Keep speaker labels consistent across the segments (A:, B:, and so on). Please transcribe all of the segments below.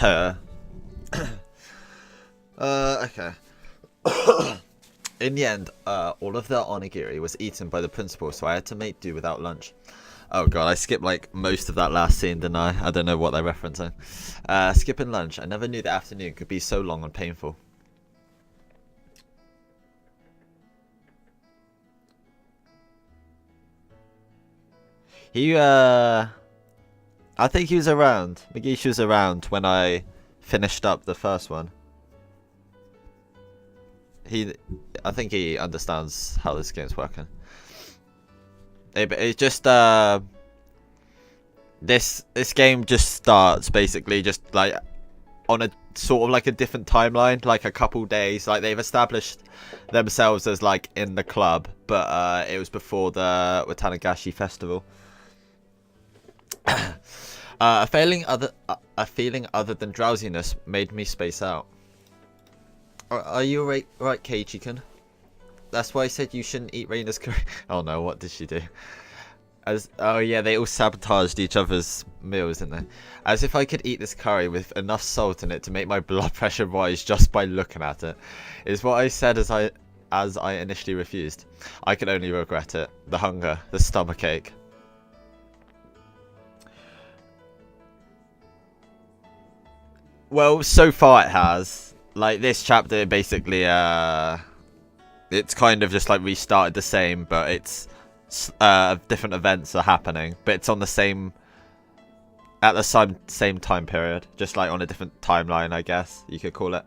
A: Okay. In the end, all of the onigiri was eaten by the principal, so I had to make do without lunch. Oh god, I skipped like most of that last scene, didn't I? I don't know what they're referencing. Skipping lunch. I never knew the afternoon could be so long and painful. I think he was around. Magishi was around when I finished up the first one. I think he understands how this game's working. It's just this game just starts basically just like on a sort of like a different timeline, like a couple days. Like they've established themselves as like in the club, but it was before the Watanagashi festival. A feeling other than drowsiness made me space out. Are you right, Keiichi-kun? That's why I said you shouldn't eat Reina's curry. Oh no, what did she do? Oh yeah, they all sabotaged each other's meals, didn't they? As if I could eat this curry with enough salt in it to make my blood pressure rise just by looking at it. Is what I said as I initially refused. I can only regret it. The hunger, the stomachache. Well, so far it has. Like this chapter, basically, it's kind of just like restarted the same, but it's different events are happening, but it's on the same at the same time period, just like on a different timeline, I guess you could call it.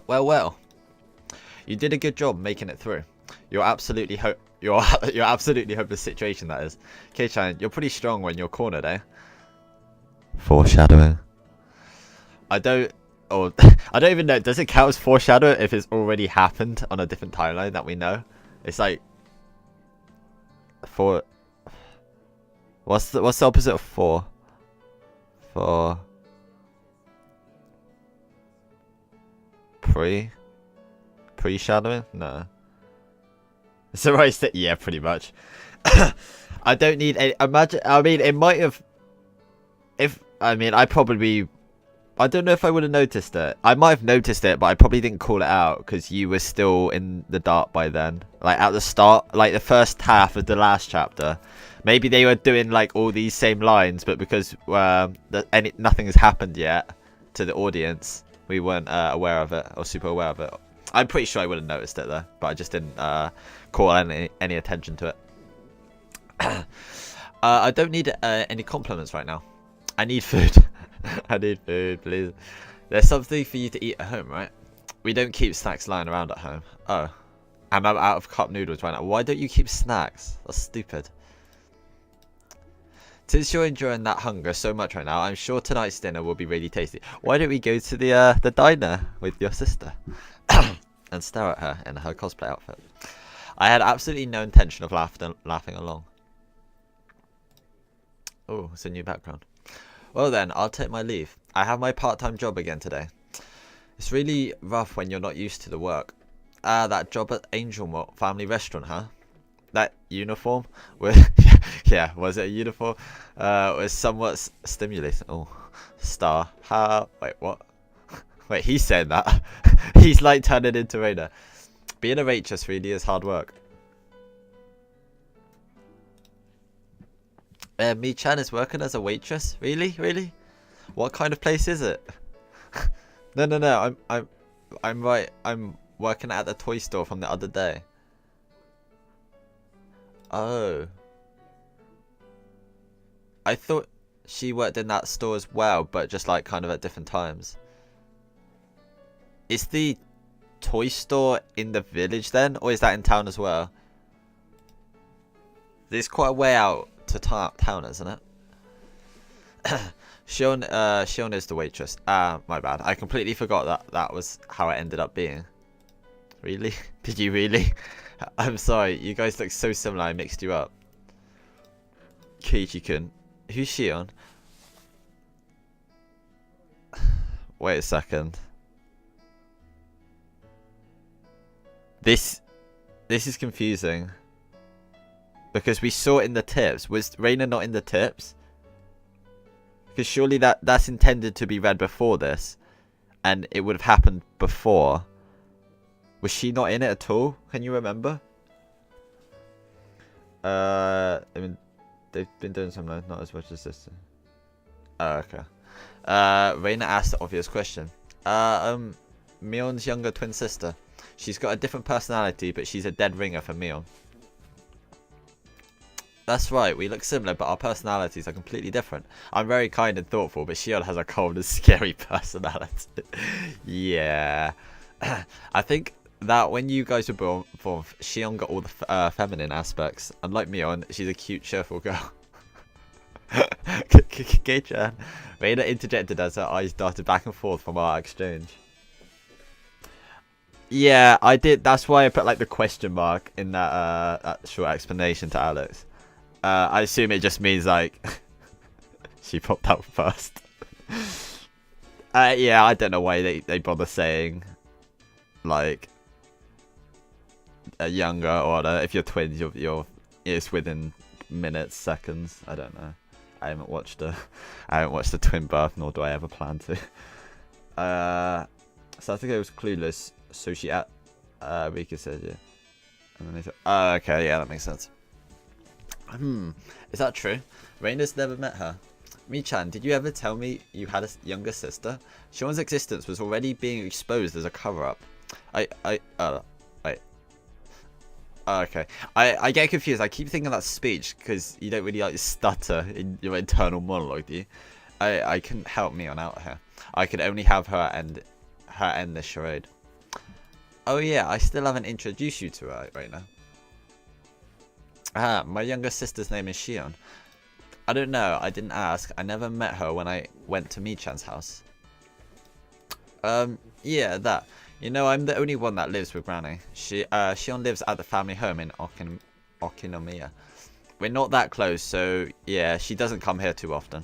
A: Well, you did a good job making it through. You're absolutely hopeless situation, that is. Kei-chan, you're pretty strong when you're cornered, eh? Foreshadowing. I don't even know. Does it count as foreshadow if it's already happened on a different timeline that we know? It's like for what's the opposite of for? For pre-shadowing? No. It's the right thing. Yeah, pretty much. I don't need any. Imagine. I mean, it might have. I don't know if I would have noticed it. I might have noticed it, but I probably didn't call it out because you were still in the dark by then. Like at the start, like the first half of the last chapter. Maybe they were doing like all these same lines, but because nothing has happened yet to the audience, we weren't aware of it or super aware of it. I'm pretty sure I would have noticed it though, but I just didn't call any attention to it. I don't need any compliments right now. I need food. I need food, please. There's something for you to eat at home, right? We don't keep snacks lying around at home. Oh. And I'm out of cup noodles right now. Why don't you keep snacks? That's stupid. Since you're enjoying that hunger so much right now, I'm sure tonight's dinner will be really tasty. Why don't we go to the diner with your sister? And stare at her in her cosplay outfit. I had absolutely no intention of laughing along. Oh, it's a new background. Well then, I'll take my leave. I have my part-time job again today. It's really rough when you're not used to the work. That job at Angel Family Restaurant, huh? That uniform? Yeah, was it a uniform? Was somewhat stimulating. Oh, star. Wait, what? Wait, he's saying that. He's like turning into Reina. Being a waitress really is hard work. Mi-chan is working as a waitress? Really? Really? What kind of place is it? No. I'm right. I'm working at the toy store from the other day. Oh. I thought she worked in that store as well, but just like kind of at different times. Is the toy store in the village then, or is that in town as well? It's quite a way out to town, isn't it? Shion is the waitress. My bad. I completely forgot that was how it ended up being. Really? Did you really? I'm sorry. You guys look so similar. I mixed you up. Keiichi-kun. Who's Shion? Wait a second. This is confusing. Because we saw it in the tips. Was Reina not in the tips? Because surely that's intended to be read before this. And it would have happened before. Was she not in it at all? Can you remember? I mean, they've been doing something, not as much as this. Oh, okay. Reina asked the obvious question. Mion's younger twin sister. She's got a different personality, but she's a dead ringer for Mion. That's right, we look similar, but our personalities are completely different. I'm very kind and thoughtful, but Shion has a cold and scary personality. Yeah. I think that when you guys were born, Shion got all the feminine aspects. Unlike Mion, she's a cute, cheerful girl. K-chan. Reina interjected as her eyes darted back and forth from our exchange. Yeah, I did. That's why I put like the question mark in that short explanation to Alex. I assume it just means like she popped out first. Yeah, I don't know why they bother saying like a younger or if you're twins, it's within minutes, seconds. I don't know. I haven't watched a twin birth, nor do I ever plan to. So I think it was clueless. So she Rika said yeah, and then they said, oh, okay, yeah, that makes sense. Is that true? Reina's never met her. Mi-chan, did you ever tell me you had a younger sister? Sean's existence was already being exposed as a cover-up. Wait. Okay. I get confused. I keep thinking that speech because you don't really like stutter in your internal monologue, do you? I couldn't help Mion out here. I could only have her end this charade. Oh yeah, I still haven't introduced you to her right now. My younger sister's name is Shion. I don't know, I didn't ask. I never met her when I went to Mi-chan's house. Yeah, that. You know, I'm the only one that lives with Granny. Shion lives at the family home in Okinomiya. We're not that close, so yeah, she doesn't come here too often.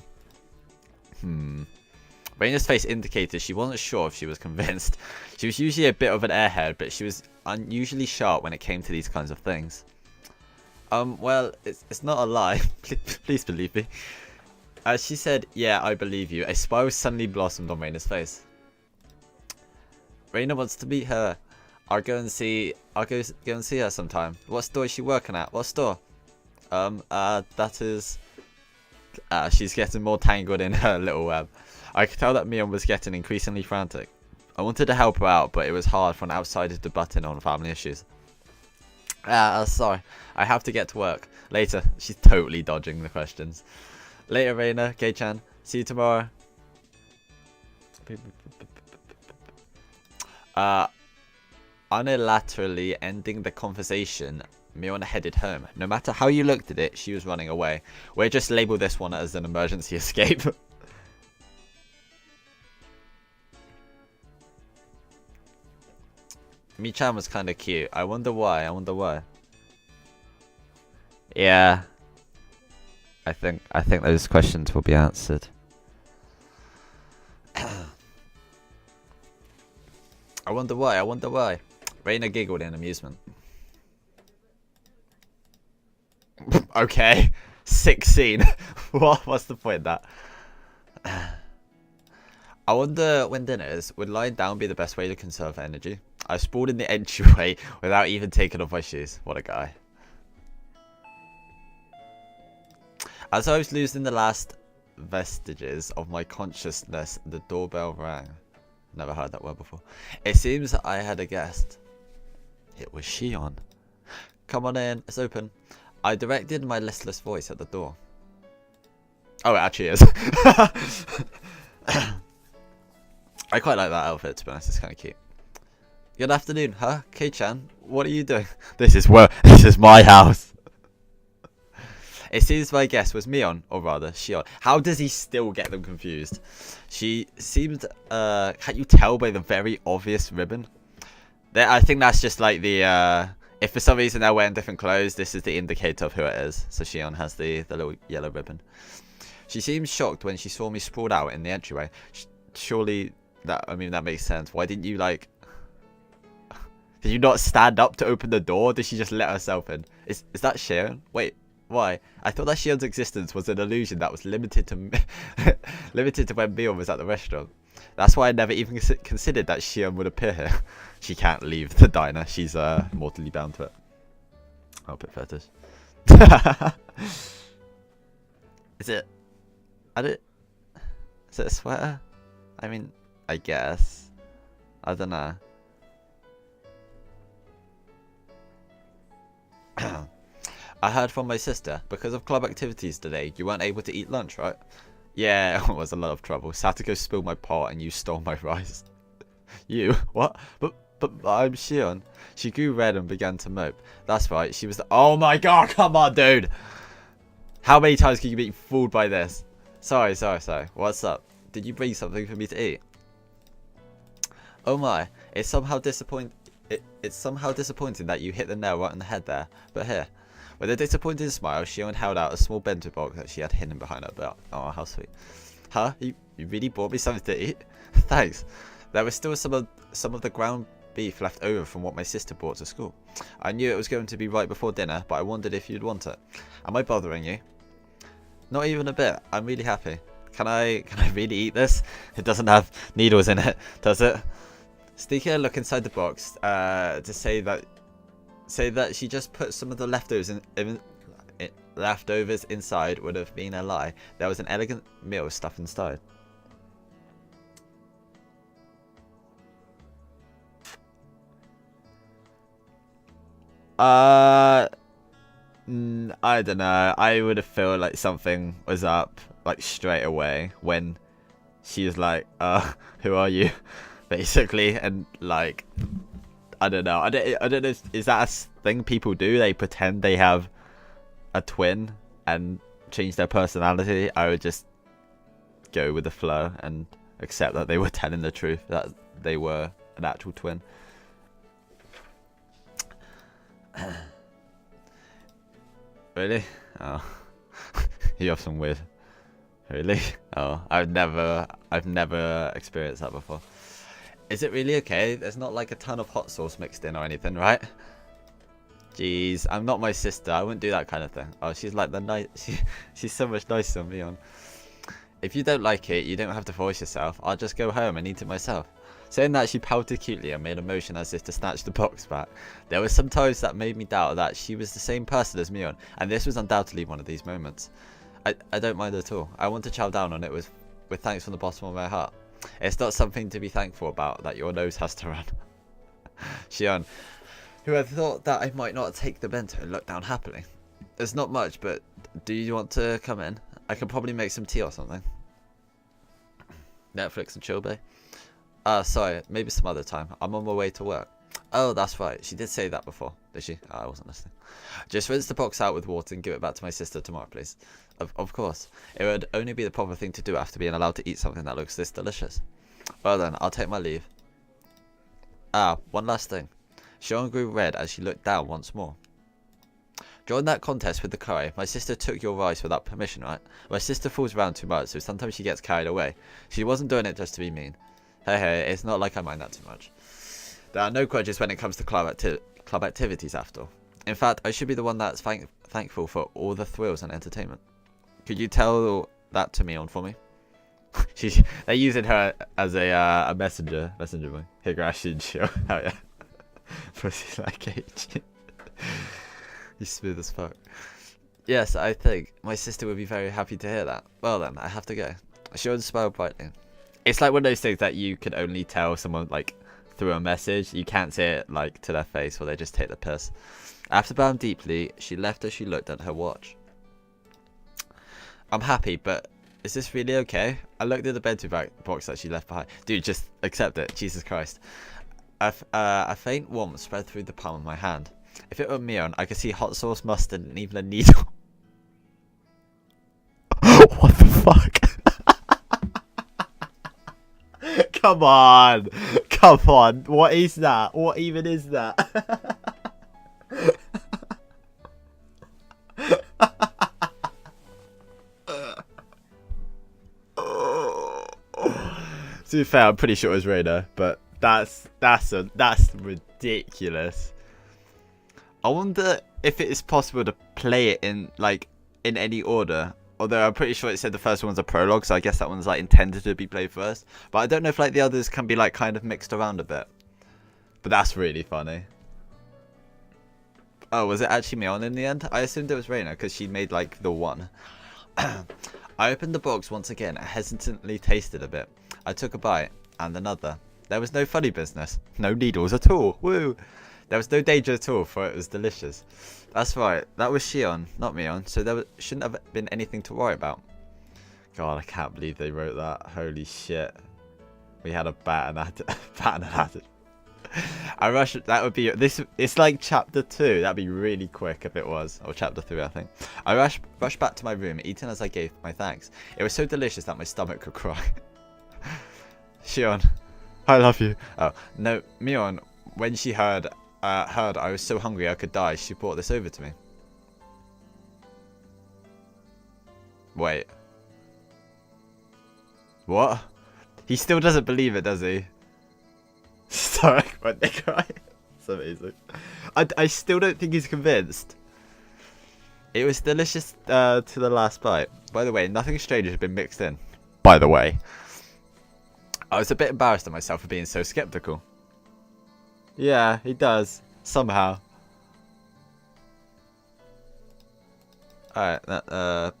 A: Reina's face indicated she wasn't sure if she was convinced. She was usually a bit of an airhead, but she was unusually sharp when it came to these kinds of things. Well, it's not a lie. Please believe me. As she said, yeah, I believe you. A smile suddenly blossomed on Reina's face. Reina wants to meet her. I'll go and see her sometime. What store is she working at? What store? That is... she's getting more tangled in her little web. I could tell that Mion was getting increasingly frantic. I wanted to help her out, but it was hard for an outsider to butt in on family issues. Sorry. I have to get to work. Later. She's totally dodging the questions. Later, Reina. Kei-chan. See you tomorrow. Unilaterally ending the conversation, Mion headed home. No matter how you looked at it, she was running away. We'll just label this one as an emergency escape. Mi-chan was kind of cute. I wonder why. Yeah. I think those questions will be answered. I wonder why. Reina giggled in amusement. Okay. 16. What's the point of that? I wonder when dinner is, would lying down be the best way to conserve energy? I sprawled in the entryway without even taking off my shoes. What a guy. As I was losing the last vestiges of my consciousness, the doorbell rang. Never heard that word before. It seems I had a guest. It was Shion. Come on in, it's open. I directed my listless voice at the door. Oh, it actually is. I quite like that outfit, to be honest. It's kind of cute. Good afternoon, huh? Kei-chan, what are you doing? This is my house. It seems my guess was Mion, or rather, Shion. How does he still get them confused? She seemed, can't you tell by the very obvious ribbon? I think that's just like the, if for some reason they're wearing different clothes, this is the indicator of who it is. So Shion has the little yellow ribbon. She seemed shocked when she saw me sprawled out in the entryway. Surely, that makes sense. Why didn't you, like... Did you not stand up to open the door? Did she just let herself in? Is that Shion? Wait, why? I thought that Shion's existence was an illusion that was limited to limited to when Mion was at the restaurant. That's why I never even considered that Shion would appear here. She can't leave the diner. She's mortally bound to it. I'll put fetish. Is it? Is it a sweater? I mean, I guess. I don't know. I heard from my sister, because of club activities today, you weren't able to eat lunch, right? Yeah, it was a lot of trouble. Satoko spilled my pot and you stole my rice. You? What? But I'm Shion. She grew red and began to mope. That's right, she was the— Oh my god, come on, dude! How many times can you be fooled by this? Sorry. What's up? Did you bring something for me to eat? Oh my, it's somehow disappointing that you hit the nail right on the head there. But here. With a disappointed smile, Shion held out a small bento box that she had hidden behind her belt. Oh, how sweet. Huh? You really brought me something to eat? Thanks. There was still some of the ground beef left over from what my sister brought to school. I knew it was going to be right before dinner, but I wondered if you'd want it. Am I bothering you? Not even a bit. I'm really happy. Can I really eat this? It doesn't have needles in it, does it? Sneaking a look inside the box to say that she just put some of the leftovers inside would have been a lie. There was an elegant meal stuffed inside. I don't know. I would have felt like something was up like straight away when she was like, who are you? Basically, and like, I don't know. I don't know. Is that a thing people do? They pretend they have a twin and change their personality. I would just go with the flow and accept that they were telling the truth, that they were an actual twin. Really? Oh, you have some weird. Really? Oh, I've never experienced that before. Is it really okay? There's not like a ton of hot sauce mixed in or anything, right? Jeez, I'm not my sister. I wouldn't do that kind of thing. Oh, she's like the nice. She's so much nicer than me. If you don't like it, you don't have to force yourself. I'll just go home and eat it myself. Saying that, she pouted cutely and made a motion as if to snatch the box back. There were some times that made me doubt that she was the same person as Mion, and this was undoubtedly one of these moments. I don't mind at all. I want to chow down on it with thanks from the bottom of my heart. It's not something to be thankful about that your nose has to run. Shion, who had thought that I might not take the bento, looked down happily. There's not much, but do you want to come in? I can probably make some tea or something. Netflix and chill, babe. Sorry, maybe some other time. I'm on my way to work. Oh, that's right. She did say that before, did she? Oh, I wasn't listening. Just rinse the box out with water and give it back to my sister tomorrow, please. Of course. It would only be the proper thing to do after being allowed to eat something that looks this delicious. Well then, I'll take my leave. One last thing. Shion grew red as she looked down once more. During that contest with the curry, my sister took your rice without permission, right? My sister fools around too much, so sometimes she gets carried away. She wasn't doing it just to be mean. Hey, it's not like I mind that too much. There are no grudges when it comes to club activities after all. In fact, I should be the one that's thankful for all the thrills and entertainment. Could you tell that to Mion for me? They're using her as a messenger boy. Higurashi and Shio. Oh yeah. Pussy like H. You smooth as fuck. Yes, I think my sister would be very happy to hear that. Well then, I have to go. Shion smiled brightly. It's like one of those things that you can only tell someone like through a message. You can't say it like to their face, or they just take the piss. After bowing deeply, she left as she looked at her watch. I'm happy, but is this really okay? I looked at the bento box that she left behind. Dude, just accept it. Jesus Christ. A faint warmth spread through the palm of my hand. If it were Mion, I could see hot sauce, mustard, and even a needle. What the fuck? Come on. Come on. What is that? What even is that? To be fair, I'm pretty sure it was Reyna, but That's ridiculous. I wonder if it is possible to play it in any order. Although I'm pretty sure it said the first one's a prologue, so I guess that one's like intended to be played first. But I don't know if like the others can be like kind of mixed around a bit. But that's really funny. Oh, was it actually Mion in the end? I assumed it was Reina because she made like the one. I opened the box once again and hesitantly tasted a bit. I took a bite and another. There was no funny business. No needles at all. Woo! There was no danger at all, for it was delicious. That's right. That was Shion, not Mion, so there shouldn't have been anything to worry about. God, I can't believe they wrote that. Holy shit. We had a bat and attitude. I rushed. That would be this. It's like chapter 2. That'd be really quick if it was, or chapter 3, I think. I rushed back to my room, eating as I gave my thanks. It was so delicious that my stomach could cry. Shion, I love you. Oh no, Mion. When she heard I was so hungry I could die, she brought this over to me. Wait. What? He still doesn't believe it, does he? Sorry, when they cry. It's amazing. I still don't think he's convinced. It was delicious to the last bite. By the way, nothing strange has been mixed in. By the way. I was a bit embarrassed at myself for being so skeptical. Yeah, he does. Somehow. Alright, that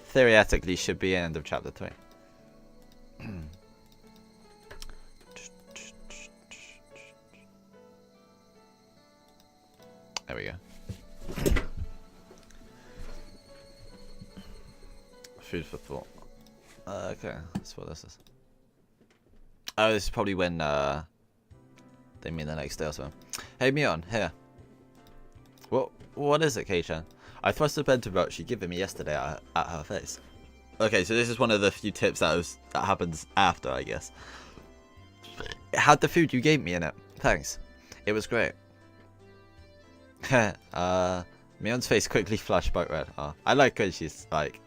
A: theoretically should be end of chapter 3. There we go. Food for thought. Okay, that's what this is. Oh, this is probably when they mean the next day or so. Hey Mion, here. What is it, Kei-chan? I thrust the bento box she'd given me yesterday at her face. Okay, so this is one of the few tips that happens after, I guess. It had the food you gave me in it. Thanks. It was great. Mion's face quickly flushed bright red. Oh, I like her. She's like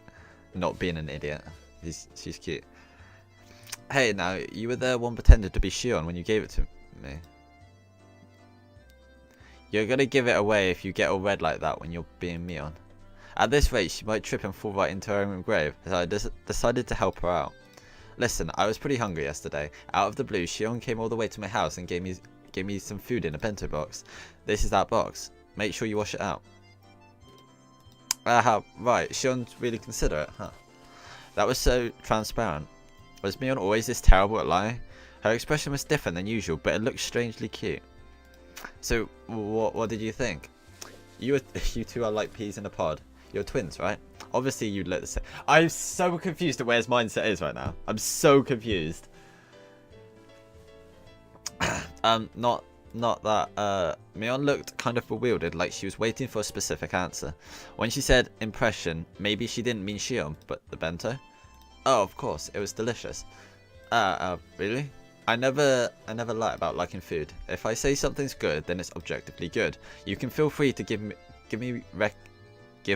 A: not being an idiot. She's cute. Hey, now you were the one pretended to be Shion when you gave it to me. You're gonna give it away if you get all red like that when you're being Mion. At this rate, she might trip and fall right into her own grave, so I decided to help her out. Listen, I was pretty hungry yesterday. Out of the blue, Shion came all the way to my house and gave me some food in a bento box. This is that box. Make sure you wash it out. Right. Shion's really considerate, huh? That was so transparent. Was Mion always this terrible at lying? Her expression was different than usual, but it looked strangely cute. So, what did you think? You two are like peas in a pod. You're twins, right? Obviously, you'd look the same. I'm so confused at where his mindset is right now. I'm so confused. Not that. Mion looked kind of bewildered, like she was waiting for a specific answer. When she said impression, maybe she didn't mean Shion, but the bento. Oh, of course, it was delicious. Really? I never lie about liking food. If I say something's good, then it's objectively good. You can feel free to give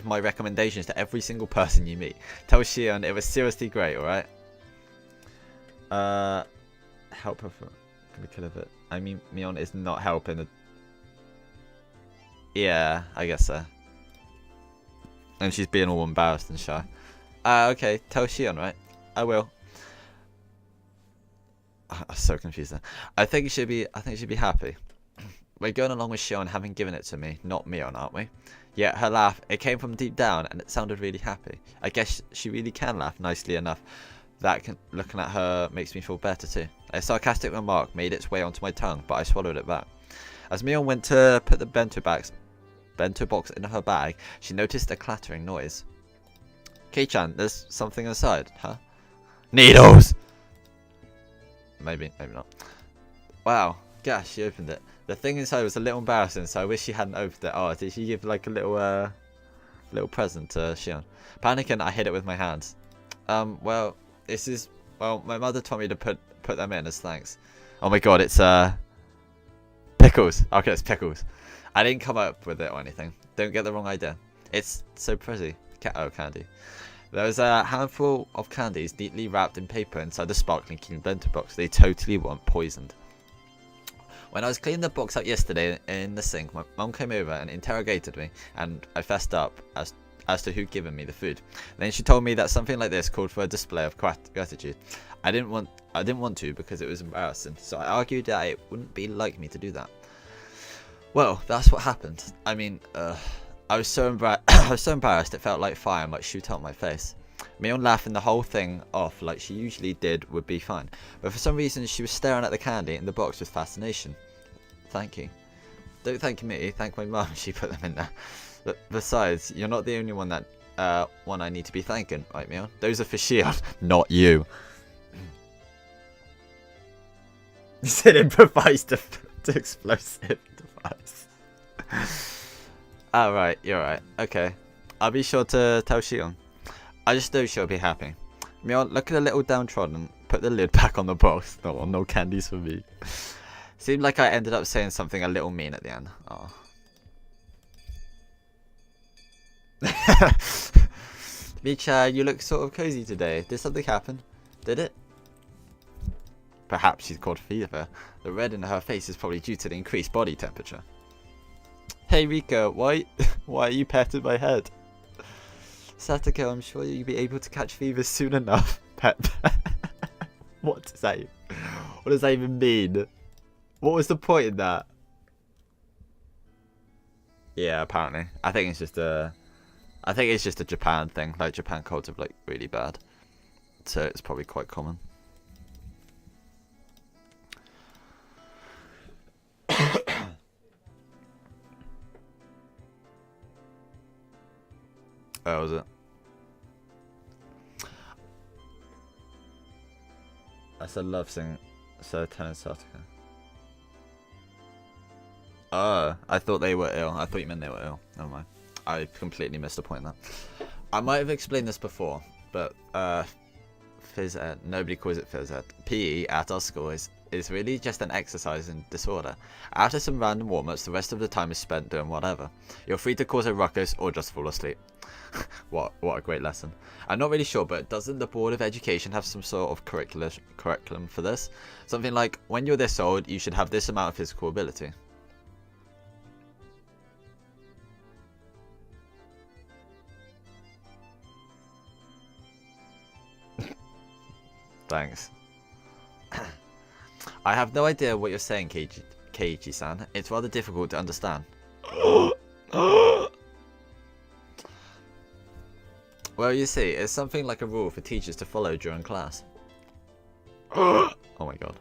A: my recommendations to every single person you meet. Tell Shion it was seriously great, alright? Help her from the kill of it. I mean, Mion is not helping. Yeah, I guess so. And she's being all embarrassed and shy. Okay, tell Shion, right? I will. I'm so confused there. I think she'd be happy. We're going along with Shion having given it to me, not Mion, aren't we? Yeah, her laugh, it came from deep down and it sounded really happy. I guess she really can laugh nicely enough. Looking at her makes me feel better too. A sarcastic remark made its way onto my tongue, but I swallowed it back. As Mion went to put the bento box in her bag, she noticed a clattering noise. Kei-chan, there's something inside, huh? Needles! Maybe not. Wow, gosh, she opened it. The thing inside was a little embarrassing, so I wish she hadn't opened it. Oh, did she give like a little present to Shion? Panicking, I hid it with my hands. Well, my mother told me to put them in as thanks. Oh my god, it's pickles. Okay, it's pickles. I didn't come up with it or anything. Don't get the wrong idea. It's so pretty. Candy. There was a handful of candies neatly wrapped in paper inside the sparkling bento box. They totally weren't poisoned. When I was cleaning the box out yesterday in the sink, my mum came over and interrogated me, and I fessed up as to who'd given me the food. Then she told me that something like this called for a display of gratitude. I didn't want to because it was embarrassing, so I argued that it wouldn't be like me to do that. Well, that's what happened. I mean, I was so embarrassed it felt like fire might shoot out my face. Me on laughing the whole thing off like she usually did would be fine, but for some reason she was staring at the candy in the box with fascination. Thank you. Don't thank me, thank my mum, she put them in there. But besides, you're not the only one one I need to be thanking, right, Mion? Those are for Shield, not you. You said improvised explosive device. Right, you're right. Okay. I'll be sure to tell Shion. I just know she'll be happy. Mion, look at the little downtrodden. Put the lid back on the box. No candies for me. Seemed like I ended up saying something a little mean at the end. Oh. Micha, you look sort of cozy today. Did something happen? Did it? Perhaps she's caught fever. The red in her face is probably due to the increased body temperature. Hey Rika, why are you patting my head? Satoko, I'm sure you'll be able to catch fever soon enough. Pet. What does that even mean? What was the point in that? Yeah, apparently. I think it's just a Japan thing. Like, Japan colds are like really bad, so it's probably quite common. Oh, was it? That's a love thing. So tennis Sataka. Oh, I thought they were ill. I thought you meant they were ill. Never mind. I completely missed the point there. I might have explained this before, but phys ed, nobody calls it phys ed. PE at our school is really just an exercise in disorder. After some random warm-ups, the rest of the time is spent doing whatever. You're free to cause a ruckus or just fall asleep. What a great lesson. I'm not really sure, but doesn't the Board of Education have some sort of curriculum for this? Something like, when you're this old, you should have this amount of physical ability. Thanks. I have no idea what you're saying, Keiichi-san. It's rather difficult to understand. Well, you see, it's something like a rule for teachers to follow during class. Oh my god.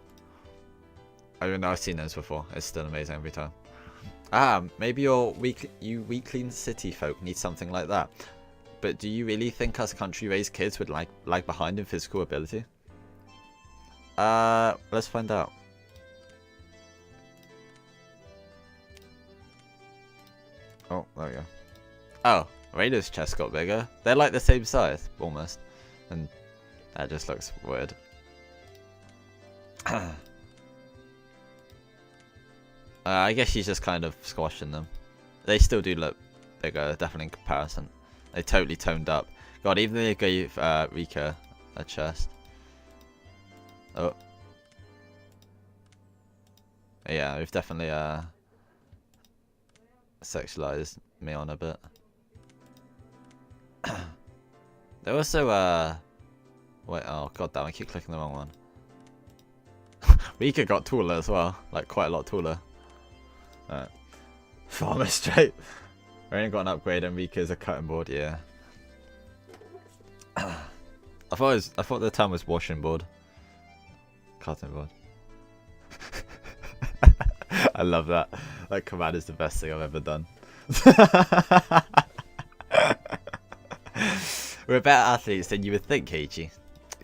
A: I don't know, I've seen those before. It's still amazing every time. Maybe you weakling city folk need something like that. But do you really think us country-raised kids would lag behind in physical ability? Let's find out. Oh, there we go. Oh, Raider's chest got bigger. They're like the same size, almost. And that just looks weird. I guess she's just kind of squashing them. They still do look bigger, definitely in comparison. They totally toned up. God, even they gave Rika a chest. Oh. Yeah, we've definitely sexualized Mion a bit. They also wait, oh god damn, I keep clicking the wrong one. Rika got taller as well, like quite a lot taller. Alright. Farmer straight. We only got an upgrade and Rika's a cutting board, yeah. I thought the term was washing board. Cutting board. I love that. That command is the best thing I've ever done. We're better athletes than you would think, Keiichi.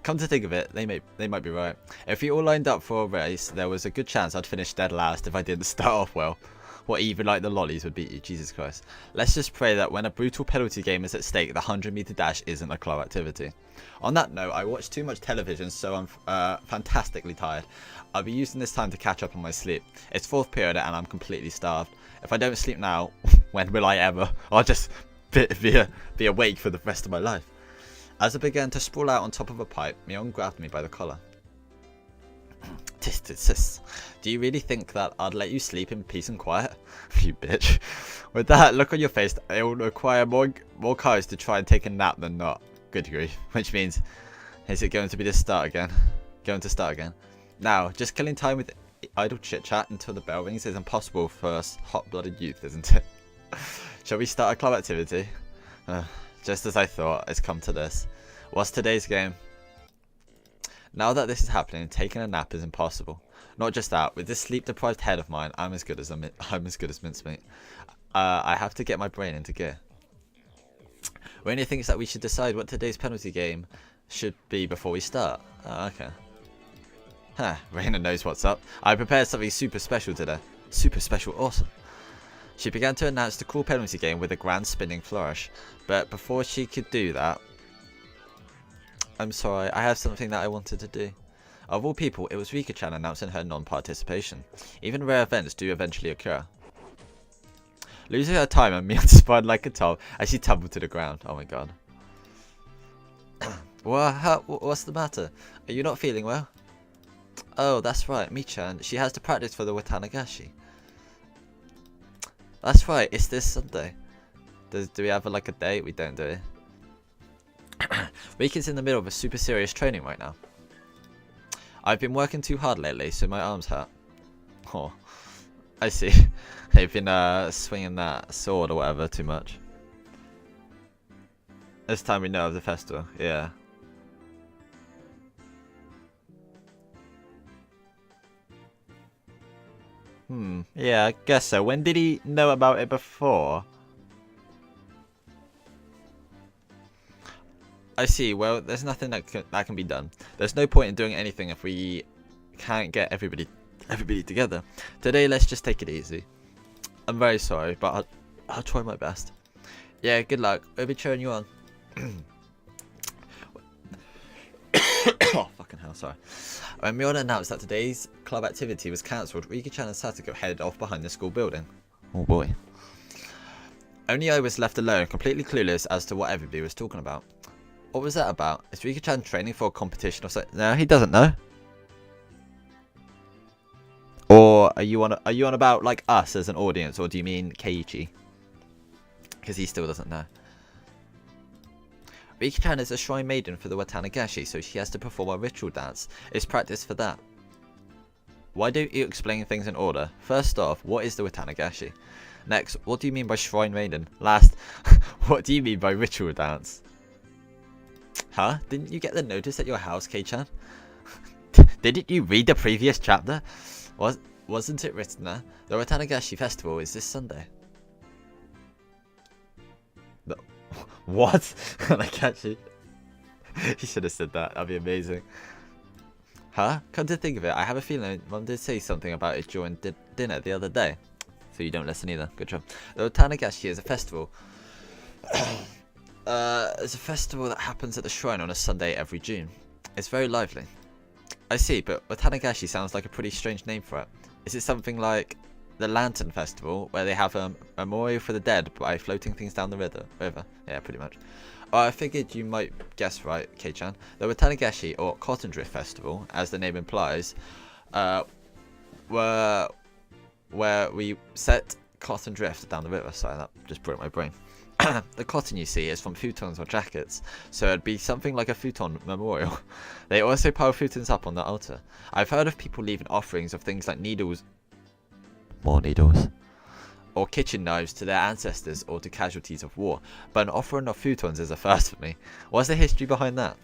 A: Come to think of it, they might be right. If we all lined up for a race, there was a good chance I'd finish dead last if I didn't start off well. What, even like the lollies would beat you, Jesus Christ. Let's just pray that when a brutal penalty game is at stake, the 100-meter dash isn't a club activity. On that note, I watch too much television, so I'm fantastically tired. I'll be using this time to catch up on my sleep. It's 4th period and I'm completely starved. If I don't sleep now, when will I ever? I'll just be awake for the rest of my life. As I began to sprawl out on top of a pipe, Mion grabbed me by the collar. Tis. Do you really think that I'd let you sleep in peace and quiet? You bitch. With that look on your face, it will require more courage to try and take a nap than not. Good grief. Which means, is it going to be the start again? Going to start again? Now, just killing time with idle chit-chat until the bell rings is impossible for us hot-blooded youth, isn't it? Shall we start a club activity? Just as I thought, it's come to this. What's today's game? Now that this is happening, taking a nap is impossible. Not just that, with this sleep-deprived head of mine, I'm as good as mincemeat. I have to get my brain into gear. Raina thinks that we should decide what today's penalty game should be before we start. Oh, okay. Huh, Raina knows what's up. I prepared something super special today. Super special, awesome. She began to announce the cool penalty game with a grand spinning flourish. But before she could do that... I'm sorry, I have something that I wanted to do. Of all people, it was Rika-chan announcing her non-participation. Even rare events do eventually occur. Losing her time, and Mion spun like a top as she tumbled to the ground. Oh my god. What's the matter? Are you not feeling well? Oh, that's right, Mi-chan. She has to practice for the Watanagashi. That's right, it's this Sunday. Do we have like a date? We don't, do we? Rika's in the middle of a super serious training right now. I've been working too hard lately, so my arms hurt. Oh, I see. They've been swinging that sword or whatever too much. This time we know of the festival, yeah. Yeah, I guess so. When did he know about it before? I see. Well, there's nothing that can be done. There's no point in doing anything if we can't get everybody together. Today, let's just take it easy. I'm very sorry, but I'll try my best. Yeah, good luck. I'll be cheering you on. Oh, fucking hell, sorry. When Mion announced that today's club activity was cancelled, Rika-chan and Satoko headed off behind the school building. Oh boy. Only I was left alone, completely clueless as to what everybody was talking about. What was that about? Is Rika-chan training for a competition or something? No, he doesn't know. Or are you on about like us as an audience, or do you mean Keiichi? Because he still doesn't know. Rika-chan is a shrine maiden for the Watanagashi, so she has to perform a ritual dance. It's practice for that. Why don't you explain things in order? First off, what is the Watanagashi? Next, what do you mean by shrine maiden? Last, what do you mean by ritual dance? Huh? Didn't you get the notice at your house, Kei-chan? Didn't you read the previous chapter? Wasn't it written there? The Watanagashi festival is this Sunday. No. What? I can't see. He should have said that. That'd be amazing. Huh? Come to think of it, I have a feeling Mum did say something about it during dinner the other day. So you don't listen either. Good job. The Watanagashi is a festival. It's a festival that happens at the shrine on a Sunday every June. It's very lively. I see, but Watanagashi sounds like a pretty strange name for it. Is it something like the Lantern Festival, where they have a memorial for the dead by floating things down the river? Yeah, pretty much. I figured you might guess right, Kei-chan. The Watanagashi, or Cotton Drift Festival, as the name implies, where we set cotton drift down the river. Sorry, that just broke my brain. The cotton you see is from futons or jackets, so it'd be something like a futon memorial. They also pile futons up on the altar. I've heard of people leaving offerings of things like needles, more needles, or kitchen knives to their ancestors or to casualties of war, but an offering of futons is a first for me. What's the history behind that?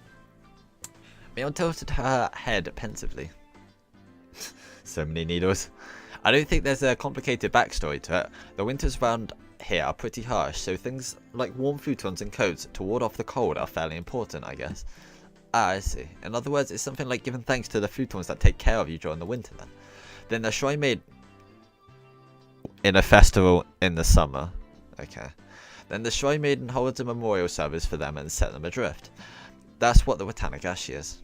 A: Mion tilted her head pensively. So many needles. I don't think there's a complicated backstory to it. The winters around here are pretty harsh, so things like warm futons and coats to ward off the cold are fairly important, I guess. Ah, I see. In other words, it's something like giving thanks to the futons that take care of you during the winter then. Then the shrine made in a festival in the summer. Okay. Then the shrine maiden holds a memorial service for them and set them adrift. That's what the Watanagashi is.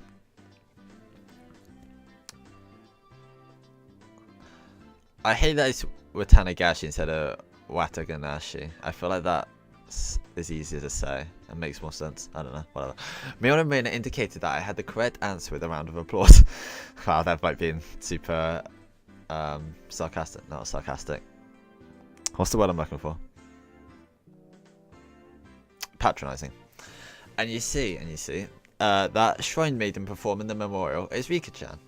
A: I hate that it's Watanagashi instead of Watanagashi. I feel like that is easier to say and makes more sense. I don't know, whatever. Mion and Reina indicated that I had the correct answer with a round of applause. Wow, that might be super sarcastic. Not sarcastic. What's the word I'm looking for? Patronizing. And you see, that Shrine Maiden performing the memorial is Rika-chan.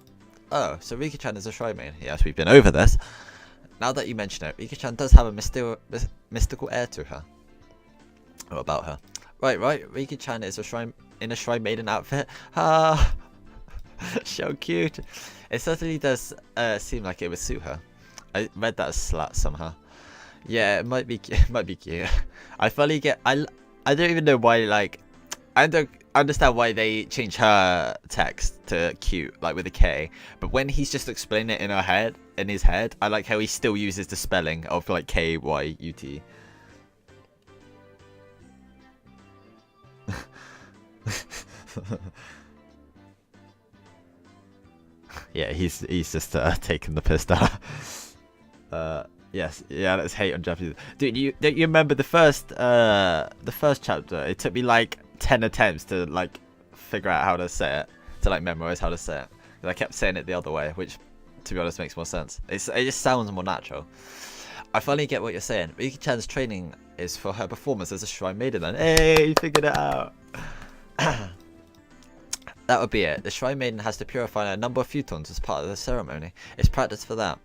A: Oh, so Rika-chan is a Shrine Maiden. Yes, we've been over this. Now that you mention it, Rika-chan does have a mystical air to her. Or about her. Right. Rika-chan is in a Shrine Maiden outfit. Ah, so cute. It certainly does seem like it would suit her. I read that as slat somehow. Yeah, it might be cute. I fully get. I don't even know why. Like, I don't understand why they change her text to cute, like with a K. But when he's just explaining it in his head, I like how he still uses the spelling of like KYUT. Yeah, he's just taking the piss down. Yes, yeah, let's hate on Japanese. Dude, don't you remember the first chapter? It took me like 10 attempts to like figure out how to say it, to like memorize how to say it. Because I kept saying it the other way, which, to be honest, makes more sense. It just sounds more natural. I finally get what you're saying. Riki-chan's training is for her performance as a Shrine Maiden. Then, hey, you figured it out. That would be it. The Shrine Maiden has to purify a number of futons as part of the ceremony. It's practice for that.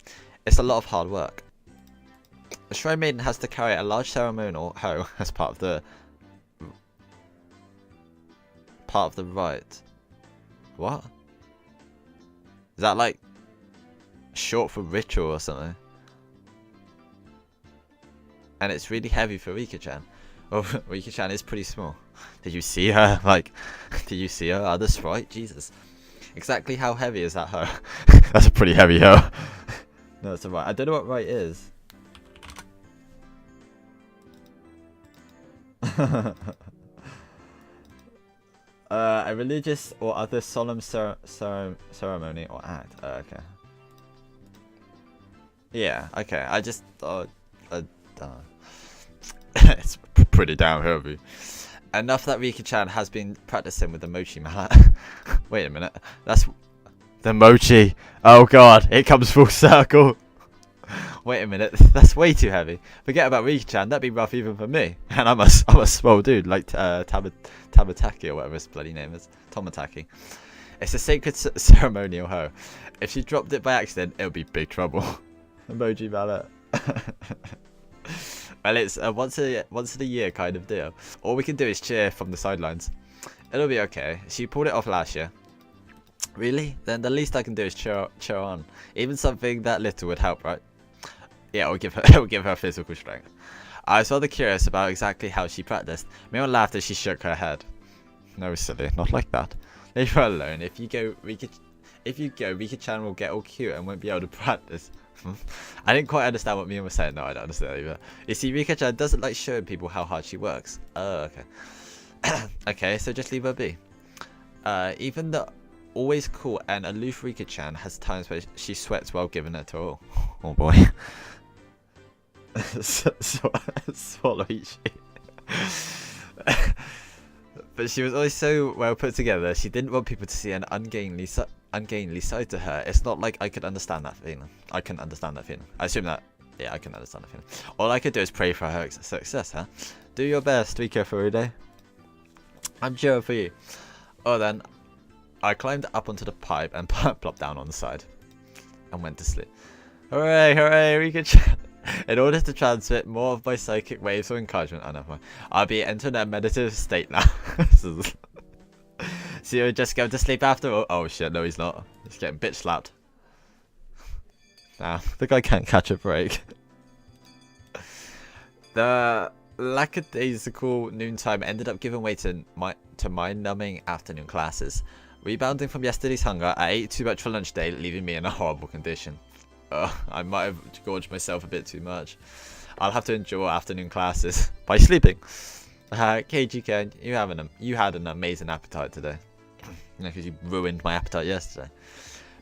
A: It's a lot of hard work. The Shrine Maiden has to carry a large ceremonial hoe as part of the rite. What? Is that like short for ritual or something? And it's really heavy for Rika-chan. Oh, Rika-chan is pretty small. Did you see her? Like, did you see her other sprite? Jesus. Exactly how heavy is that hoe? That's a pretty heavy hoe. No, it's alright. I don't know what right is. A religious or other solemn ceremony or act. Okay. Yeah, okay. I just thought... it's pretty damn heavy. Enough that Rika-chan has been practicing with the mochi mallet. Wait a minute. That's... the mochi. Oh god, it comes full circle. Wait a minute, that's way too heavy. Forget about Rika-chan, that'd be rough even for me. And I'm a small dude, like Tamataki or whatever his bloody name is. Tomataki. It's a sacred ceremonial hoe. If she dropped it by accident, it would be big trouble. Emoji mallet. Well, it's a once in a year kind of deal. All we can do is cheer from the sidelines. It'll be okay. She pulled it off last year. Really? Then the least I can do is cheer on. Even something that little would help, right? Yeah, it will give her physical strength. I was rather curious about exactly how she practiced. Mion laughed as she shook her head. No, silly, not like that. Leave her alone. If you go, Rika-chan will get all cute and won't be able to practice. I didn't quite understand what Mion was saying. No, I don't understand either. You see, Rika-chan doesn't like showing people how hard she works. Oh, okay. Okay, so just leave her be. Even the always cool and aloof Rika-chan has times where she sweats while giving it all. Oh boy. Swallow each. But she was always so well put together. She didn't want people to see an ungainly side to her. It's not like I could understand that feeling. I can understand that feeling. I assume that. Yeah, I can understand that feeling. All I could do is pray for her success, huh? Do your best, Rika Furude. I'm cheering for you. Oh, then I climbed up onto the pipe and plopped down on the side and went to sleep. Hooray, hooray, Rika-chan. In order to transmit more of my psychic waves of encouragement, I'll be entering a meditative state now. So you're just going to sleep after all? Oh shit, no he's not. He's getting bitch slapped. Nah, the guy can't catch a break. The lackadaisical noontime ended up giving way to mind-numbing afternoon classes. Rebounding from yesterday's hunger, I ate too much for lunch day, leaving me in a horrible condition. I might have gorged myself a bit too much. I'll have to endure afternoon classes by sleeping. KG-Ken, you had an amazing appetite today. Because you ruined my appetite yesterday.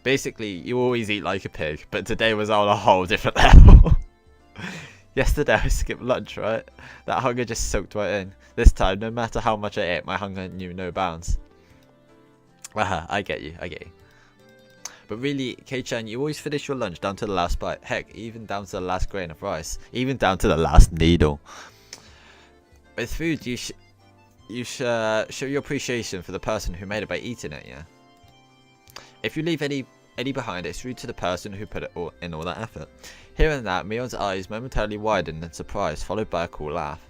A: Basically, you always eat like a pig, but today was on a whole different level. Yesterday I skipped lunch, right? That hunger just soaked right in. This time, no matter how much I ate, my hunger knew no bounds. I get you. But really, Kei-chan, you always finish your lunch down to the last bite. Heck, even down to the last grain of rice. Even down to the last needle. With food, you show your appreciation for the person who made it by eating it, yeah? If you leave any behind, it's rude to the person who put in all that effort. Hearing that, Mion's eyes momentarily widened in surprise, followed by a cool laugh.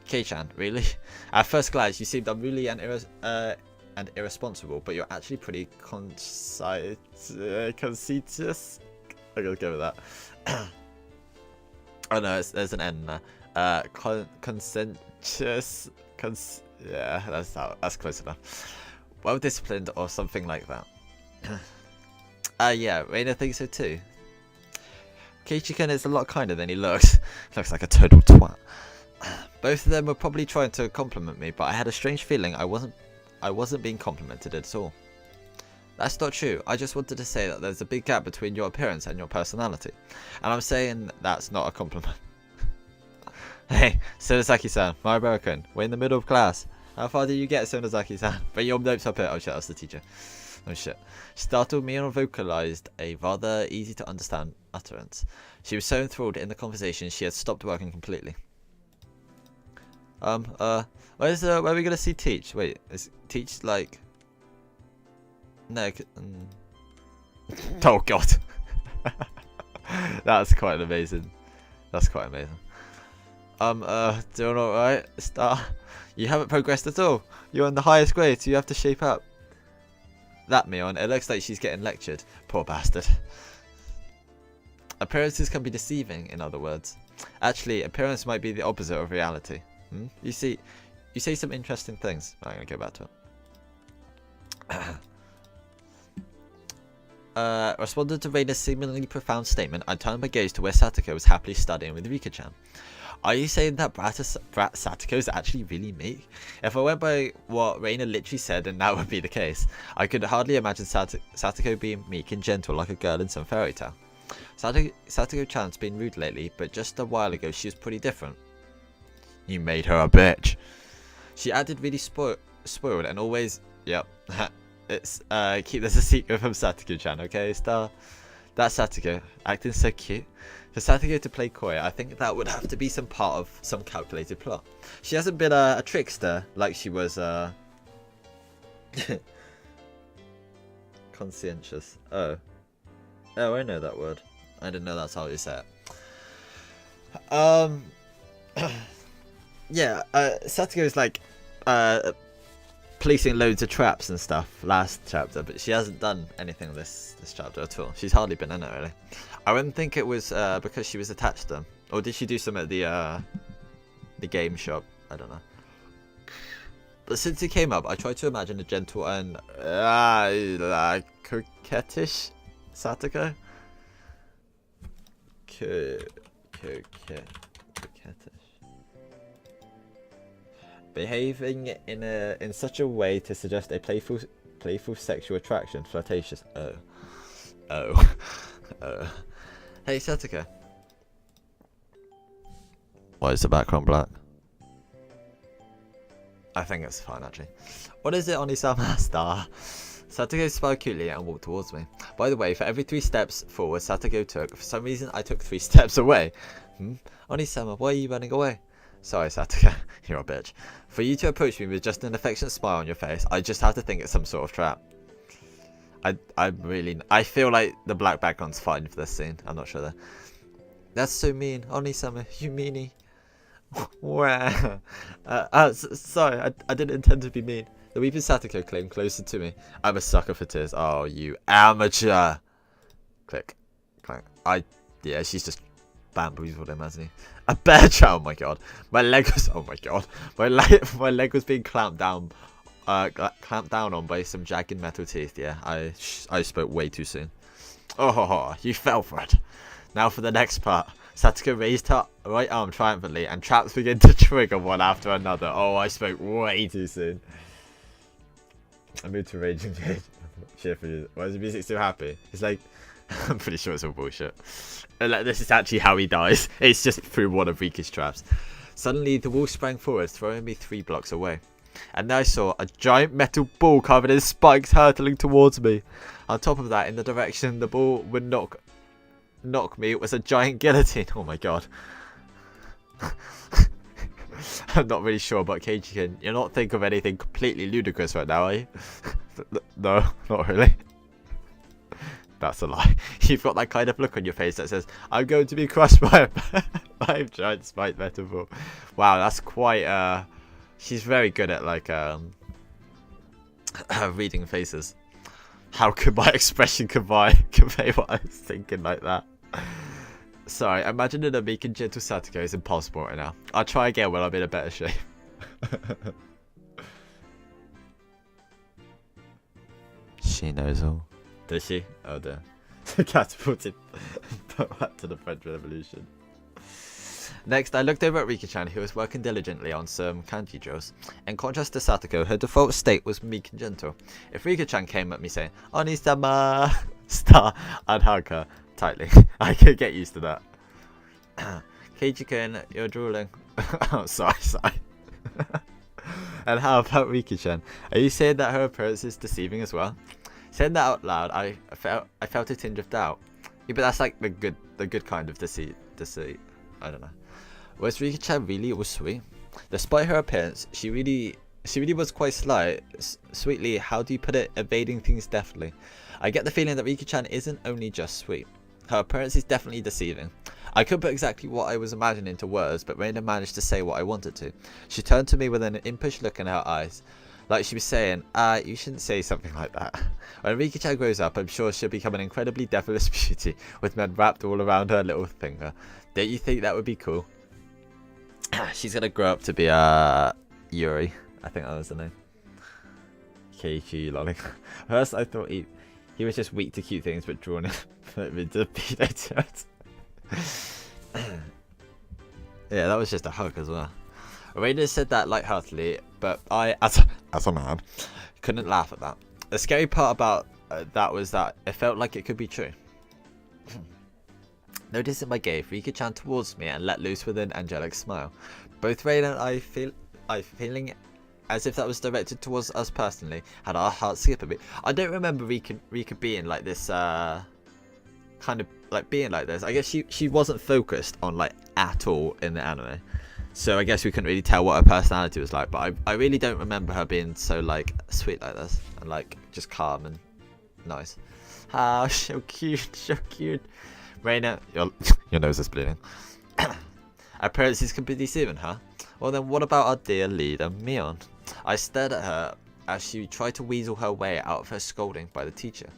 A: Kei-chan, really? At first glance, you seemed unruly and irresponsible, but you're actually pretty conceited. I'm gonna go with that. Oh no, there's an N in there. Conscientious. Yeah, that's close enough. Well disciplined or something like that. Yeah, Reina thinks so too. Keiichi-kun is a lot kinder than he looks. Looks like a total twat. Both of them were probably trying to compliment me, but I had a strange feeling I wasn't being complimented at all. That's not true. I just wanted to say that there's a big gap between your appearance and your personality. And I'm saying that's not a compliment. Hey, Sonozaki-san, Maribara-kun, we're in the middle of class. How far did you get, Sonozaki-san? Bring your notes up here. Oh shit, that's the teacher. Oh shit. Startled, Mion vocalized a rather easy to understand utterance. She was so enthralled in the conversation she had stopped working completely. Where are we gonna see Teach? Wait, is Teach like... No, oh god. That's quite amazing. Doing alright, Star? You haven't progressed at all. You're on the highest grade, so you have to shape up. That Mion, it looks like she's getting lectured. Poor bastard. Appearances can be deceiving, in other words. Actually, appearance might be the opposite of reality. You say some interesting things. I'm gonna go back to it. Responded to Reina's seemingly profound statement, I turned my gaze to where Satoko was happily studying with Rika-chan. Are you saying that brat Satoko is actually really meek? If I went by what Reina literally said, then that would be the case. I could hardly imagine Satoko being meek and gentle like a girl in some fairy tale. Satoko-chan's been rude lately, but just a while ago she was pretty different. You made her a bitch. She acted really spoiled and always... Yep. It's keep this a secret from Satoko-chan, okay, Star? That's Satoko, acting so cute. For Satoko to play coy, I think that would have to be some part of some calculated plot. She hasn't been a trickster like she was conscientious. Oh, I know that word. I didn't know that's how you say it. Yeah, Satoko's like placing loads of traps and stuff last chapter, but she hasn't done anything this chapter at all. She's hardly been in it really. I wouldn't think it was because she was attached to them, or did she do some at the game shop? I don't know. But since it came up, I tried to imagine a gentle and coquettish Satoko. Coquettish. Behaving in such a way to suggest a playful sexual attraction, flirtatious. Oh. Hey Satoko. Why is the background black? I think it's fine actually. What is it, Onisama? Star. Satoko smiled cutely and walked towards me. By the way, for every 3 steps forward Satoko took, for some reason I took 3 steps away. Onisama, why are you running away? Sorry, Satoko, you're a bitch. For you to approach me with just an affectionate smile on your face, I just have to think it's some sort of trap. I feel like the black background's fine for this scene. I'm not sure though. That's so mean, Onisama, you meanie. Sorry, I didn't intend to be mean. The weeping Satoko came closer to me. I'm a sucker for tears. Oh, you amateur. Click. Clank. Yeah, she's just bamboozled him, hasn't he? A bear trap. Oh my god. My leg was... Oh my god. My leg was being clamped down on by some jagged metal teeth. Yeah, I spoke way too soon. Oh, you fell for it. Now for the next part. Satoko raised her right arm triumphantly and traps began to trigger one after another. Oh, I spoke way too soon. I moved to raging cheer for you. Why is the music so happy? It's like I'm pretty sure it's all bullshit. Like, this is actually how he dies. It's just through one of Rika's traps. Suddenly, the wall sprang forward, throwing me 3 blocks away. And then I saw a giant metal ball covered in spikes hurtling towards me. On top of that, in the direction the ball would knock me, it was a giant guillotine. Oh my god. I'm not really sure, but Keiji-kun, you're not thinking of anything completely ludicrous right now, are you? No, not really. That's a lie. You've got that kind of look on your face that says, I'm going to be crushed by a giant spiked metal ball. Wow, that's quite, she's very good at, like, reading faces. How could my expression convey what I was thinking like that? Sorry, imagining a meek and gentle Satoko is impossible right now. I'll try again when I'm in a better shape. She knows all. Does she? Oh dear. Catapulted back to the French Revolution. Next, I looked over at Rika-chan, who was working diligently on some kanji drills. In contrast to Satoko, her default state was meek and gentle. If Rika-chan came at me saying, Oni-sama, star, I'd hug her tightly. I could get used to that. Keiji-kun, you're drooling. Oh, sorry. And how about Rika-chan? Are you saying that her appearance is deceiving as well? Saying that out loud, I felt a tinge of doubt. Yeah, but that's like the good kind of deceit. I don't know. Was Rika-chan really all sweet? Despite her appearance, she really was quite sly. Sweetly, how do you put it? Evading things deftly. I get the feeling that Rika-chan isn't only just sweet. Her appearance is definitely deceiving. I couldn't put exactly what I was imagining into words, but Reina managed to say what I wanted to. She turned to me with an impish look in her eyes. Like she was saying, you shouldn't say something like that. When Rika-chan grows up, I'm sure she'll become an incredibly devilish beauty, with men wrapped all around her little finger. Don't you think that would be cool? She's gonna grow up to be Yuri. I think that was the name. Keiichi lolling. First I thought he was just weak to cute things, but drawn into pedo turret. Yeah, that was just a hug as well. Reina said that lightheartedly, but I, as a man, couldn't laugh at that. The scary part about that was that it felt like it could be true. Noticing my gaze, Rika-chan towards me and let loose with an angelic smile. Both Reina and I feeling as if that was directed towards us personally, had our hearts skip a bit. I don't remember Rika being like this, kind of like being like this. I guess she wasn't focused on like at all in the anime. So I guess we couldn't really tell what her personality was like, but I really don't remember her being so like sweet like this and like just calm and nice. Ah, so cute. Reina, your nose is bleeding. Appearances can be deceiving, huh? Well then, what about our dear leader Mion? I stared at her as she tried to weasel her way out of her scolding by the teacher.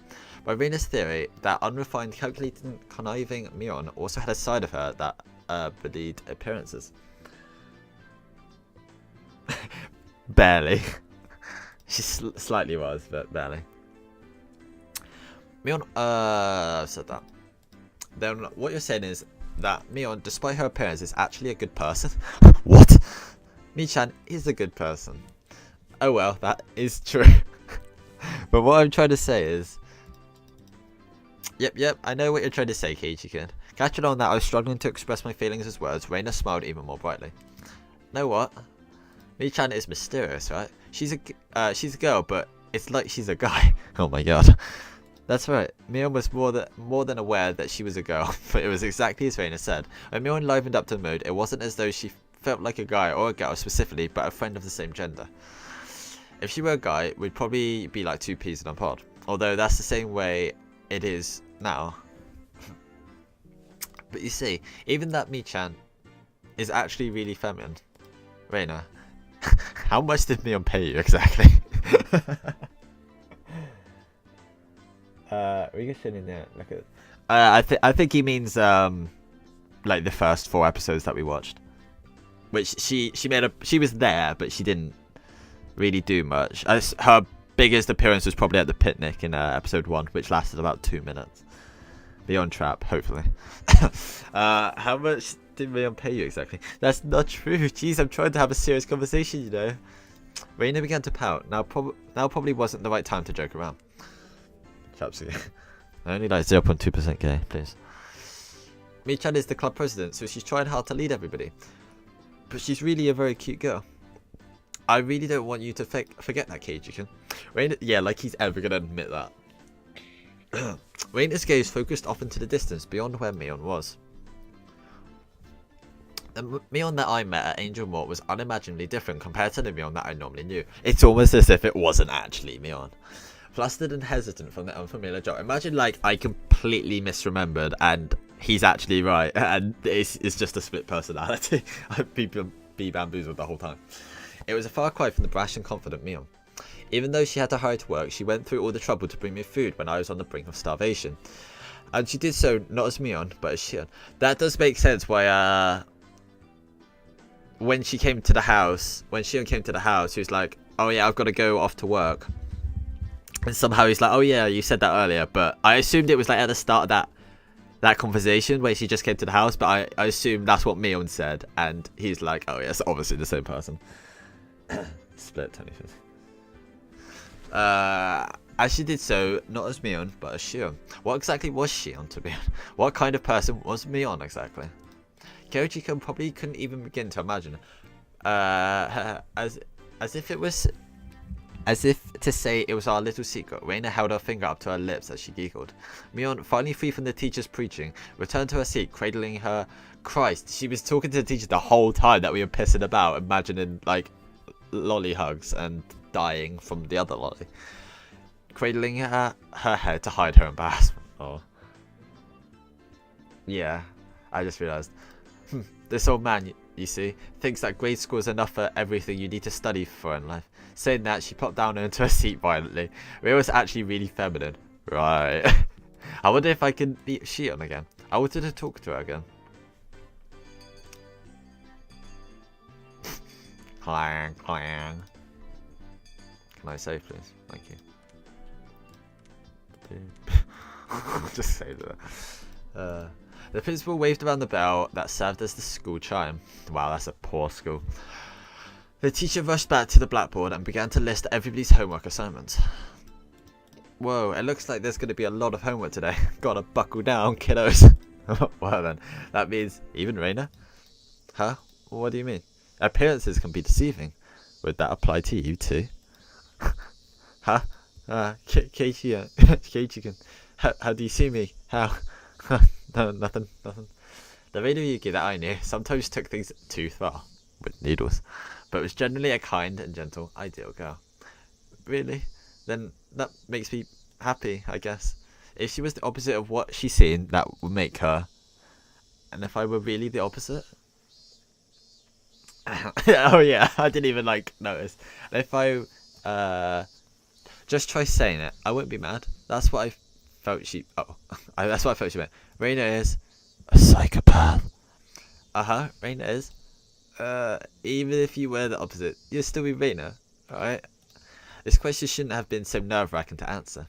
A: By Reina's theory, that unrefined, calculating, conniving Mion also had a side of her that belied appearances. Barely. She slightly was, but barely. Mion, said that. Then what you're saying is that Mion, despite her appearance, is actually a good person? What? Mi-chan is a good person. Oh well, that is true. But what I'm trying to say is... Yep, I know what you're trying to say, Keiji-kun. Catching on that I was struggling to express my feelings as words, Reina smiled even more brightly. Know what? Mi-chan is mysterious, right? She's a girl, but it's like she's a guy. Oh my god. That's right. Mion was more than aware that she was a girl, but it was exactly as Reina said. When Mion livened up to the mood, it wasn't as though she felt like a guy or a girl specifically, but a friend of the same gender. If she were a guy, we'd probably be like two peas in a pod. Although that's the same way it is now. But you see, even that Mi-chan is actually really feminine. Reina, how much did Mion pay you exactly? in there. Look at. I think he means like the first 4 episodes that we watched, which she was there, but she didn't really do much. Her biggest appearance was probably at the picnic in episode 1, which lasted about 2 minutes. Beyond Trap, hopefully. How much did Mion pay you exactly? That's not true. Jeez, I'm trying to have a serious conversation, you know. Reina began to pout. Now probably wasn't the right time to joke around. Chaps again. Only like 0.2% gay, please. Mi-chan is the club president, so she's trying hard to lead everybody. But she's really a very cute girl. I really don't want you to forget that, Keiji-kun. Yeah, like he's ever gonna admit that. Reina's gaze focused off into the distance beyond where Mion was. The Mion that I met at Angel Mort was unimaginably different compared to the Mion that I normally knew. It's almost as if it wasn't actually Mion. Flustered and hesitant from the unfamiliar job. Imagine like I completely misremembered and he's actually right and it's just a split personality. I'd be bamboozled the whole time. It was a far cry from the brash and confident Mion. Even though she had to hurry to work, she went through all the trouble to bring me food when I was on the brink of starvation. And she did so not as Mion, but as Shion. That does make sense why when she came to the house, when Shion came to the house, he was like, oh yeah, I've got to go off to work. And somehow he's like, oh yeah, you said that earlier, but I assumed it was like at the start of that conversation where she just came to the house, but I assumed that's what Mion said, and he's like, oh yeah, it's obviously the same person. Split 25th. As she did so, not as Mion, but as Shion. What exactly was Shion to Mion? What kind of person was Mion exactly? Kyoji-kun probably couldn't even begin to imagine. As if to say it was our little secret, Reina held her finger up to her lips as she giggled. Mion, finally free from the teacher's preaching, returned to her seat, cradling her. Christ, she was talking to the teacher the whole time that we were pissing about, imagining like lolly hugs and dying from the other lolly. Cradling her head to hide her embarrassment. Oh. Yeah, I just realised. This old man, you see, thinks that grade school is enough for everything you need to study for in life. Saying that, she popped down into her seat violently. It was actually really feminine. Right. I wonder if I can meet Shion again. I wanted to talk to her again. Clang, clang. Can I save, please? Thank you. Just save that. The principal waved around the bell that served as the school chime. Wow, that's a poor school. The teacher rushed back to the blackboard and began to list everybody's homework assignments. Whoa, it looks like there's going to be a lot of homework today. Gotta buckle down, kiddos. Well then, that means even Reina? Huh? What do you mean? Appearances can be deceiving. Would that apply to you too? Huh? Keiichi-kun. How do you see me? How? No, nothing. The Reina Yuki that I knew sometimes took things too far, with needles, but was generally a kind and gentle, ideal girl. Really? Then that makes me happy, I guess. If she was the opposite of what she's seen, that would make her. And if I were really the opposite? Oh yeah, I didn't even notice. And if I just try saying it, I wouldn't be mad. That's what I felt she. Oh, that's what I felt she meant. Reina is a psychopath. Reina is. Even if you were the opposite, you'd still be Reina, alright? This question shouldn't have been so nerve-wracking to answer.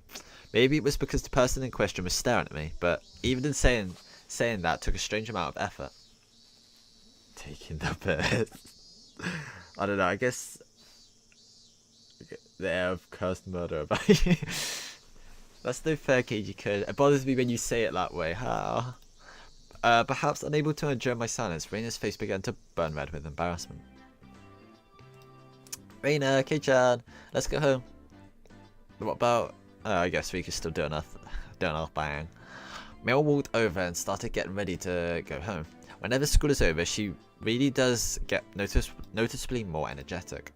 A: Maybe it was because the person in question was staring at me, but even in saying that took a strange amount of effort. Taking the piss. I don't know, I guess the air of cursed murder about you. That's no fair, Keiji-kun. It bothers me when you say it that way. How? Perhaps unable to endure my silence, Reina's face began to burn red with embarrassment. Reina, Kei-chan, let's go home. What about... I guess we could still do enough bang. Mel walked over and started getting ready to go home. Whenever school is over, she really does get noticeably more energetic.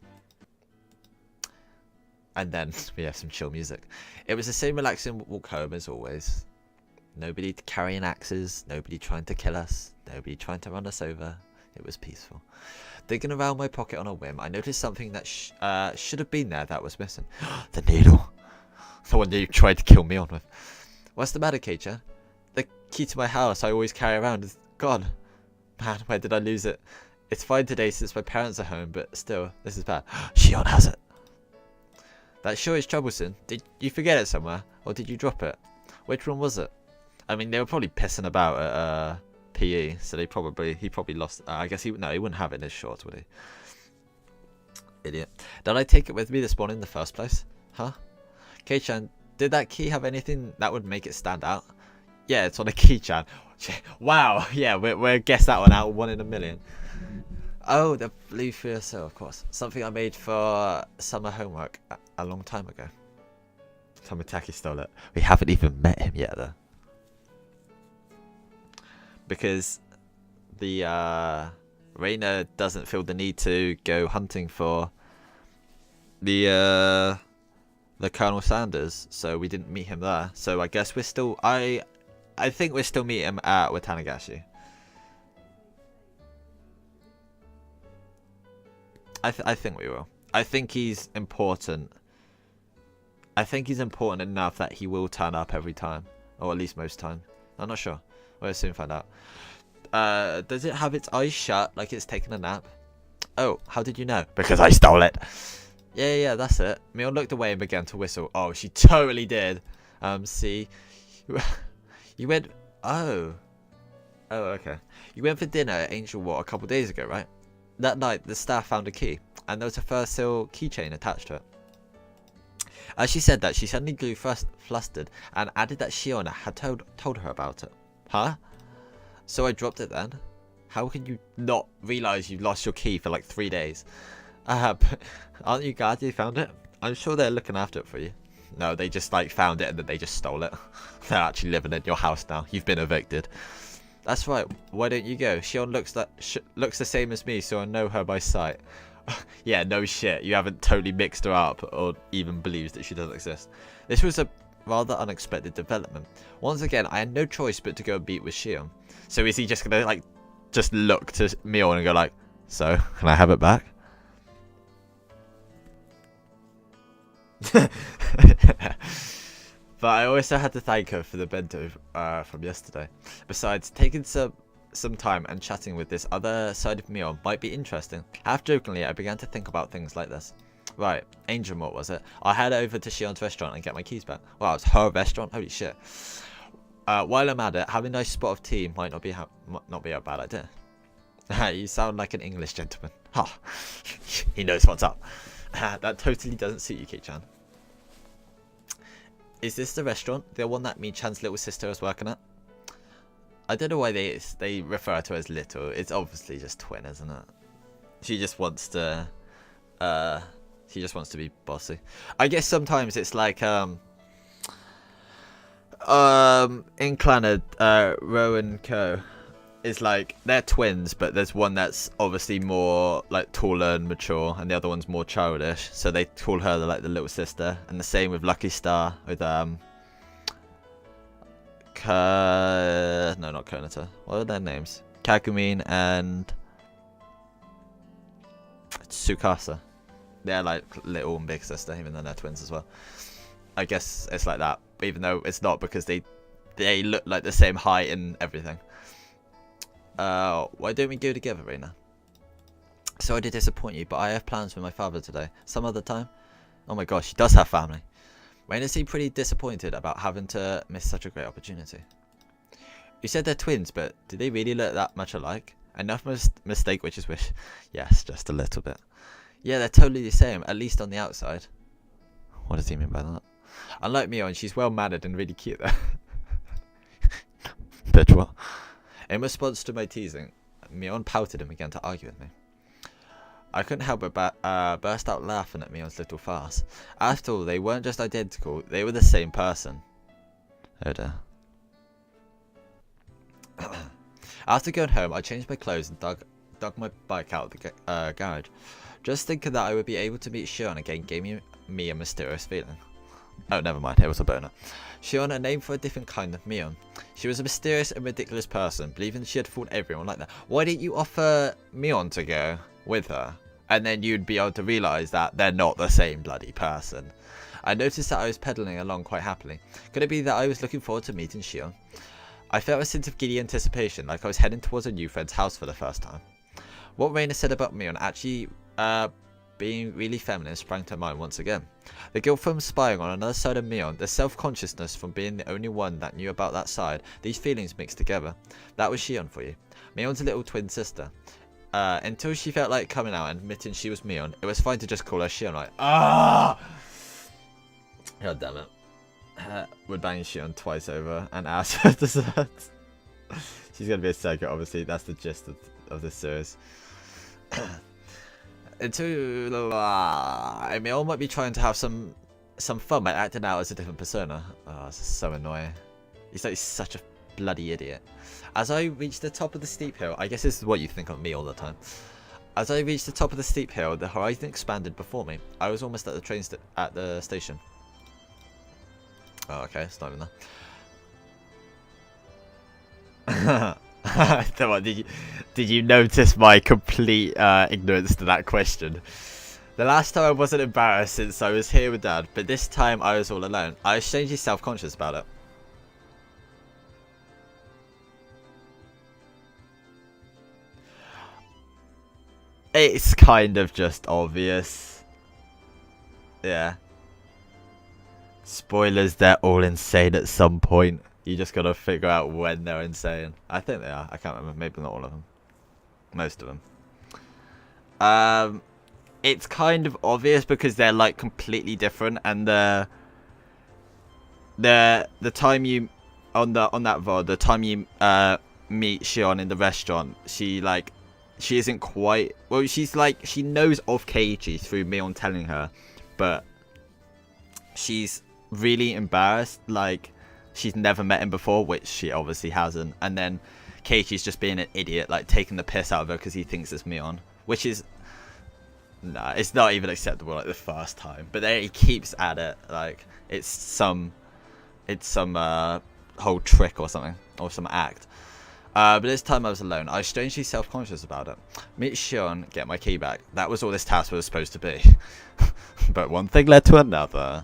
A: And then we have some chill music. It was the same relaxing walk home as always. Nobody carrying axes, nobody trying to kill us, nobody trying to run us over. It was peaceful. Digging around my pocket on a whim, I noticed something that should have been there that was missing. The needle. The one you tried to kill me on with. What's the matter, Kei-chan? The key to my house I always carry around is gone. Man, where did I lose it? It's fine today since my parents are home, but still, this is bad. Shion has it. That sure is troublesome. Did you forget it somewhere? Or did you drop it? Which one was it? I mean, they were probably pissing about at PE, so he probably lost. I guess he wouldn't have it in his shorts, would he? Idiot. Did I take it with me this morning in the first place? Huh? Kei-chan, Did that key have anything that would make it stand out? Yeah, it's on a keychain. Wow, yeah, we'll guess that one out, 1 in a million. Oh, the blue Fuso, of course. Something I made for summer homework a long time ago. Tomitaki stole it. We haven't even met him yet, though. Because the Reina doesn't feel the need to go hunting for the Colonel Sanders, so we didn't meet him there. So I guess we're still I think we're still meeting him at Watanagashi. I think we will. I think he's important. I think he's important enough that he will turn up every time, or at least most times. I'm not sure. We'll soon find out. Does it have its eyes shut like it's taking a nap? Oh, how did you know? Because I stole it. Yeah, that's it. Mion looked away and began to whistle. Oh, she totally did. See, you went. Oh, okay. You went for dinner at Angel Water a couple days ago, right? That night, the staff found a key, and there was a first seal keychain attached to it. As she said that, she suddenly grew flustered and added that Shiona had told her about it. Huh? So I dropped it then? How can you not realise you've lost your key for like 3 days? Aren't you glad you found it? I'm sure they're looking after it for you. No, they just like found it and then they just stole it. They're actually living in your house now. You've been evicted. That's right. Why don't you go? Shion looks the same as me, so I know her by sight. Yeah, no shit. You haven't totally mixed her up or even believes that she doesn't exist. This was a rather unexpected development. Once again, I had no choice but to go and beat with Shion. So is he just gonna like just look to Mion and go like, so can I have it back? But I also had to thank her for the bento from yesterday. Besides, taking some time and chatting with this other side of Mion might be interesting. Half jokingly, I began to think about things like this. Right, Angel Mort was it? I head over to Shion's restaurant and get my keys back. Wow, it's her restaurant? Holy shit. While I'm at it, having a nice spot of tea might not be a bad idea. You sound like an English gentleman. Ha! He knows what's up. That totally doesn't suit you, Kei-chan. Is this the restaurant? The one that Mi-chan's little sister is working at? I don't know why they refer to her as little. It's obviously just twin, isn't it? She just wants to be bossy. I guess sometimes it's like in Clannad, Ro and Co. Is like they're twins, but there's one that's obviously more like taller and mature, and the other one's more childish. So they call her like the little sister, and the same with Lucky Star with no, not Konata. What are their names? Kakumin and Tsukasa. They're like little and big sister, even though they're twins as well. I guess it's like that, even though it's not because they look like the same height and everything. Why don't we go together, Reina? Sorry to disappoint you, but I have plans with my father today. Some other time? Oh my gosh, he does have family. Reina seemed pretty disappointed about having to miss such a great opportunity. You said they're twins, but do they really look that much alike? Enough mistake which is wish. Yes, just a little bit. Yeah, they're totally the same, at least on the outside. What does he mean by that? Unlike Mion, she's well-mannered and really cute though. Bitch, what? In response to my teasing, Mion pouted and began to argue with me. I couldn't help but burst out laughing at Mion's little farce. After all, they weren't just identical, they were the same person. Oh dear. After going home, I changed my clothes and dug my bike out of the garage. Just thinking that I would be able to meet Shion again gave me a mysterious feeling. Oh, never mind, it was a boner. Shion, a name for a different kind of Mion. She was a mysterious and ridiculous person, believing she had fooled everyone like that. Why didn't you offer Mion to go with her? And then you'd be able to realise that they're not the same bloody person. I noticed that I was pedalling along quite happily. Could it be that I was looking forward to meeting Shion? I felt a sense of giddy anticipation, like I was heading towards a new friend's house for the first time. What Reina said about Mion actually being really feminine sprang to mind once again. The guilt from spying on another side of Mion, the self-consciousness from being the only one that knew about that side, these feelings mixed together. That was Shion for you. Mion's little twin sister. Until she felt like coming out and admitting she was Mion, it was fine to just call her Shion like, ah! God damn it. would bang Shion twice over and ask for dessert. She's gonna be a psycho, obviously. That's the gist of this series. Emil might be trying to have some fun by acting out as a different persona. Oh, this is so annoying. He's like such a bloody idiot. As I reached the top of the steep hill, I guess this is what you think of me all the time. As I reached the top of the steep hill, the horizon expanded before me. I was almost at the at the station. Oh, okay, it's not even there. Did you notice my complete ignorance to that question? The last time I wasn't embarrassed since I was here with Dad, but this time I was all alone. I was strangely self-conscious about it. It's kind of just obvious. Yeah. Spoilers, they're all insane at some point. You just gotta figure out when they're insane. I think they are. I can't remember. Maybe not all of them. Most of them. It's kind of obvious because they're like completely different, and the time you on that VOD, the time you meet Shion in the restaurant, she isn't quite well. She's like, she knows of Keiichi through Mion telling her, but she's really embarrassed. Like, she's never met him before, which she obviously hasn't. And then Keiichi's just being an idiot, like taking the piss out of her because he thinks it's Mion, which is nah, it's not even acceptable like the first time. But then he keeps at it like it's some whole trick or something, or some act. But this time I was alone. I was strangely self-conscious about it. Meet Shion, get my key back. That was all this task was supposed to be. But one thing led to another.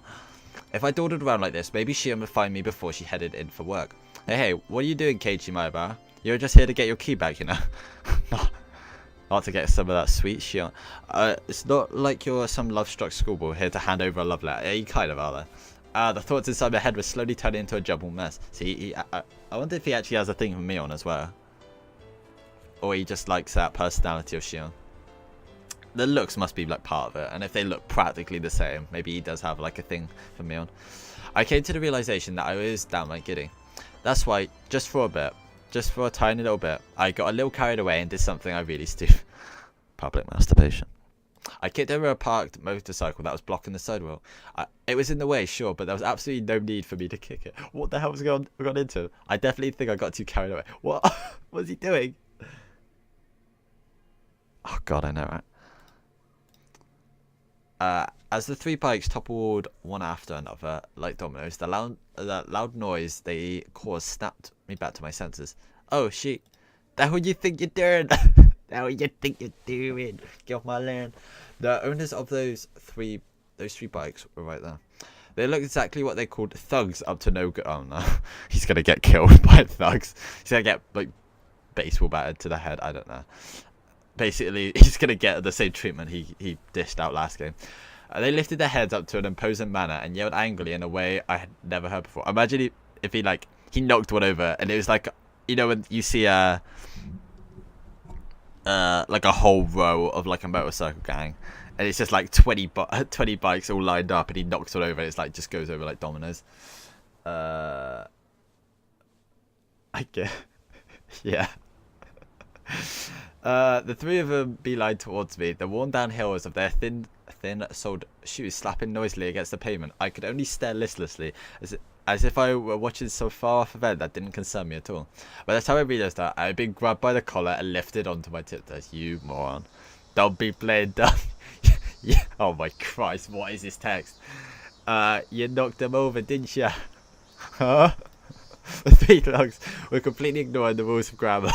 A: If I dawdled around like this, maybe Shion would find me before she headed in for work. Hey, what are you doing, Keiichi Maibara? You're just here to get your key back, you know? Not to get some of that sweet Shion. It's not like you're some love-struck schoolboy here to hand over a love letter. Yeah, you kind of are, though. The thoughts inside my head were slowly turning into a jumbled mess. See, I wonder if he actually has a thing for Mion as well. Or he just likes that personality of Shion. The looks must be like part of it, and if they look practically the same, maybe he does have like a thing for Mion. I came to the realization that I was downright giddy. That's why, just for a tiny little bit, I got a little carried away and did something I really stupid. Public masturbation. I kicked over a parked motorcycle that was blocking the sidewalk. It was in the way, sure, but there was absolutely no need for me to kick it. What the hell was going into? I definitely think I got too carried away. What? What was he doing? Oh god, I know, right? As the three bikes toppled one after another, like dominoes, the loud noise they caused snapped me back to my senses. Oh shit! That's what you think you're doing? That's what you think you're doing? Get off my land! The owners of those three bikes were right there. They looked exactly what they called thugs up to no good. Oh no, he's gonna get killed by thugs. He's gonna get like baseball batted to the head. I don't know. Basically, he's going to get the same treatment he dished out last game. They lifted their heads up to an imposing manner and yelled angrily in a way I had never heard before. Imagine if he knocked one over and it was like, you know, when you see like a whole row of like a motorcycle gang and it's just like 20 bikes all lined up and he knocks one over and it's like just goes over like dominoes. I guess. Yeah. The three of them beelined towards me, the worn-down heels of their thin-soled shoes slapping noisily against the pavement. I could only stare listlessly, as if I were watching some far-off event that didn't concern me at all. By the time I realised that, I had been grabbed by the collar and lifted onto my tiptoes. You moron. Don't be playing dumb. Yeah. Oh my Christ, what is this text? You knocked them over, didn't you? Huh? The three thugs were completely ignoring the rules of grammar.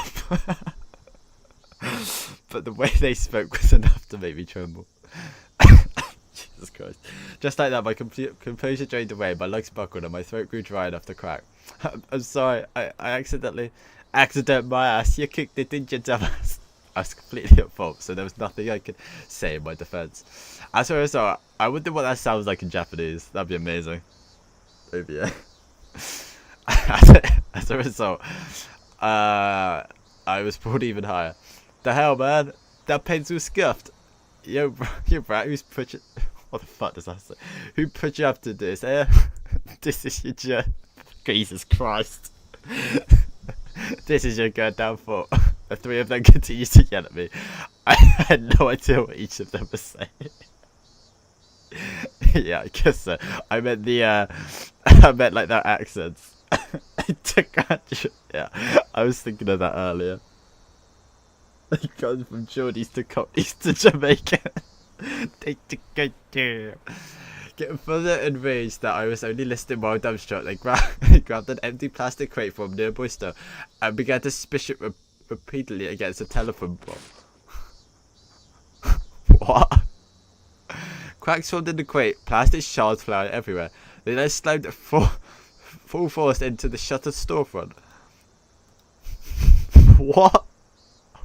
A: But the way they spoke was enough to make me tremble. Jesus Christ. Just like that, my composure drained away, my legs buckled and my throat grew dry enough to crack. I'm sorry, I accident my ass. You kicked it, didn't you, dumbass? I was completely at fault, so there was nothing I could say in my defense. As for result, I wonder what that sounds like in Japanese. That'd be amazing. Maybe, yeah. As a result, I was pulled even higher. The hell, man? That pencil's scuffed. Yo, brat, who's pushing? What the fuck does that say? Who put you up to this, eh? This is your job. Jesus Christ. This is your goddamn fault. The three of them continue to yell at me. I had no idea what each of them was saying. Yeah, I guess so. I meant the, I meant like their accents. Yeah, I was thinking of that earlier. It goes from Geordies to Cockneys to Jamaican. Getting further enraged that I was only listening while dumbstruck, they grabbed an empty plastic crate from a nearby store and began to smash it repeatedly against a telephone pole. What? Cracks formed in the crate, plastic shards flying everywhere. They then slammed it full force into the shuttered storefront. What?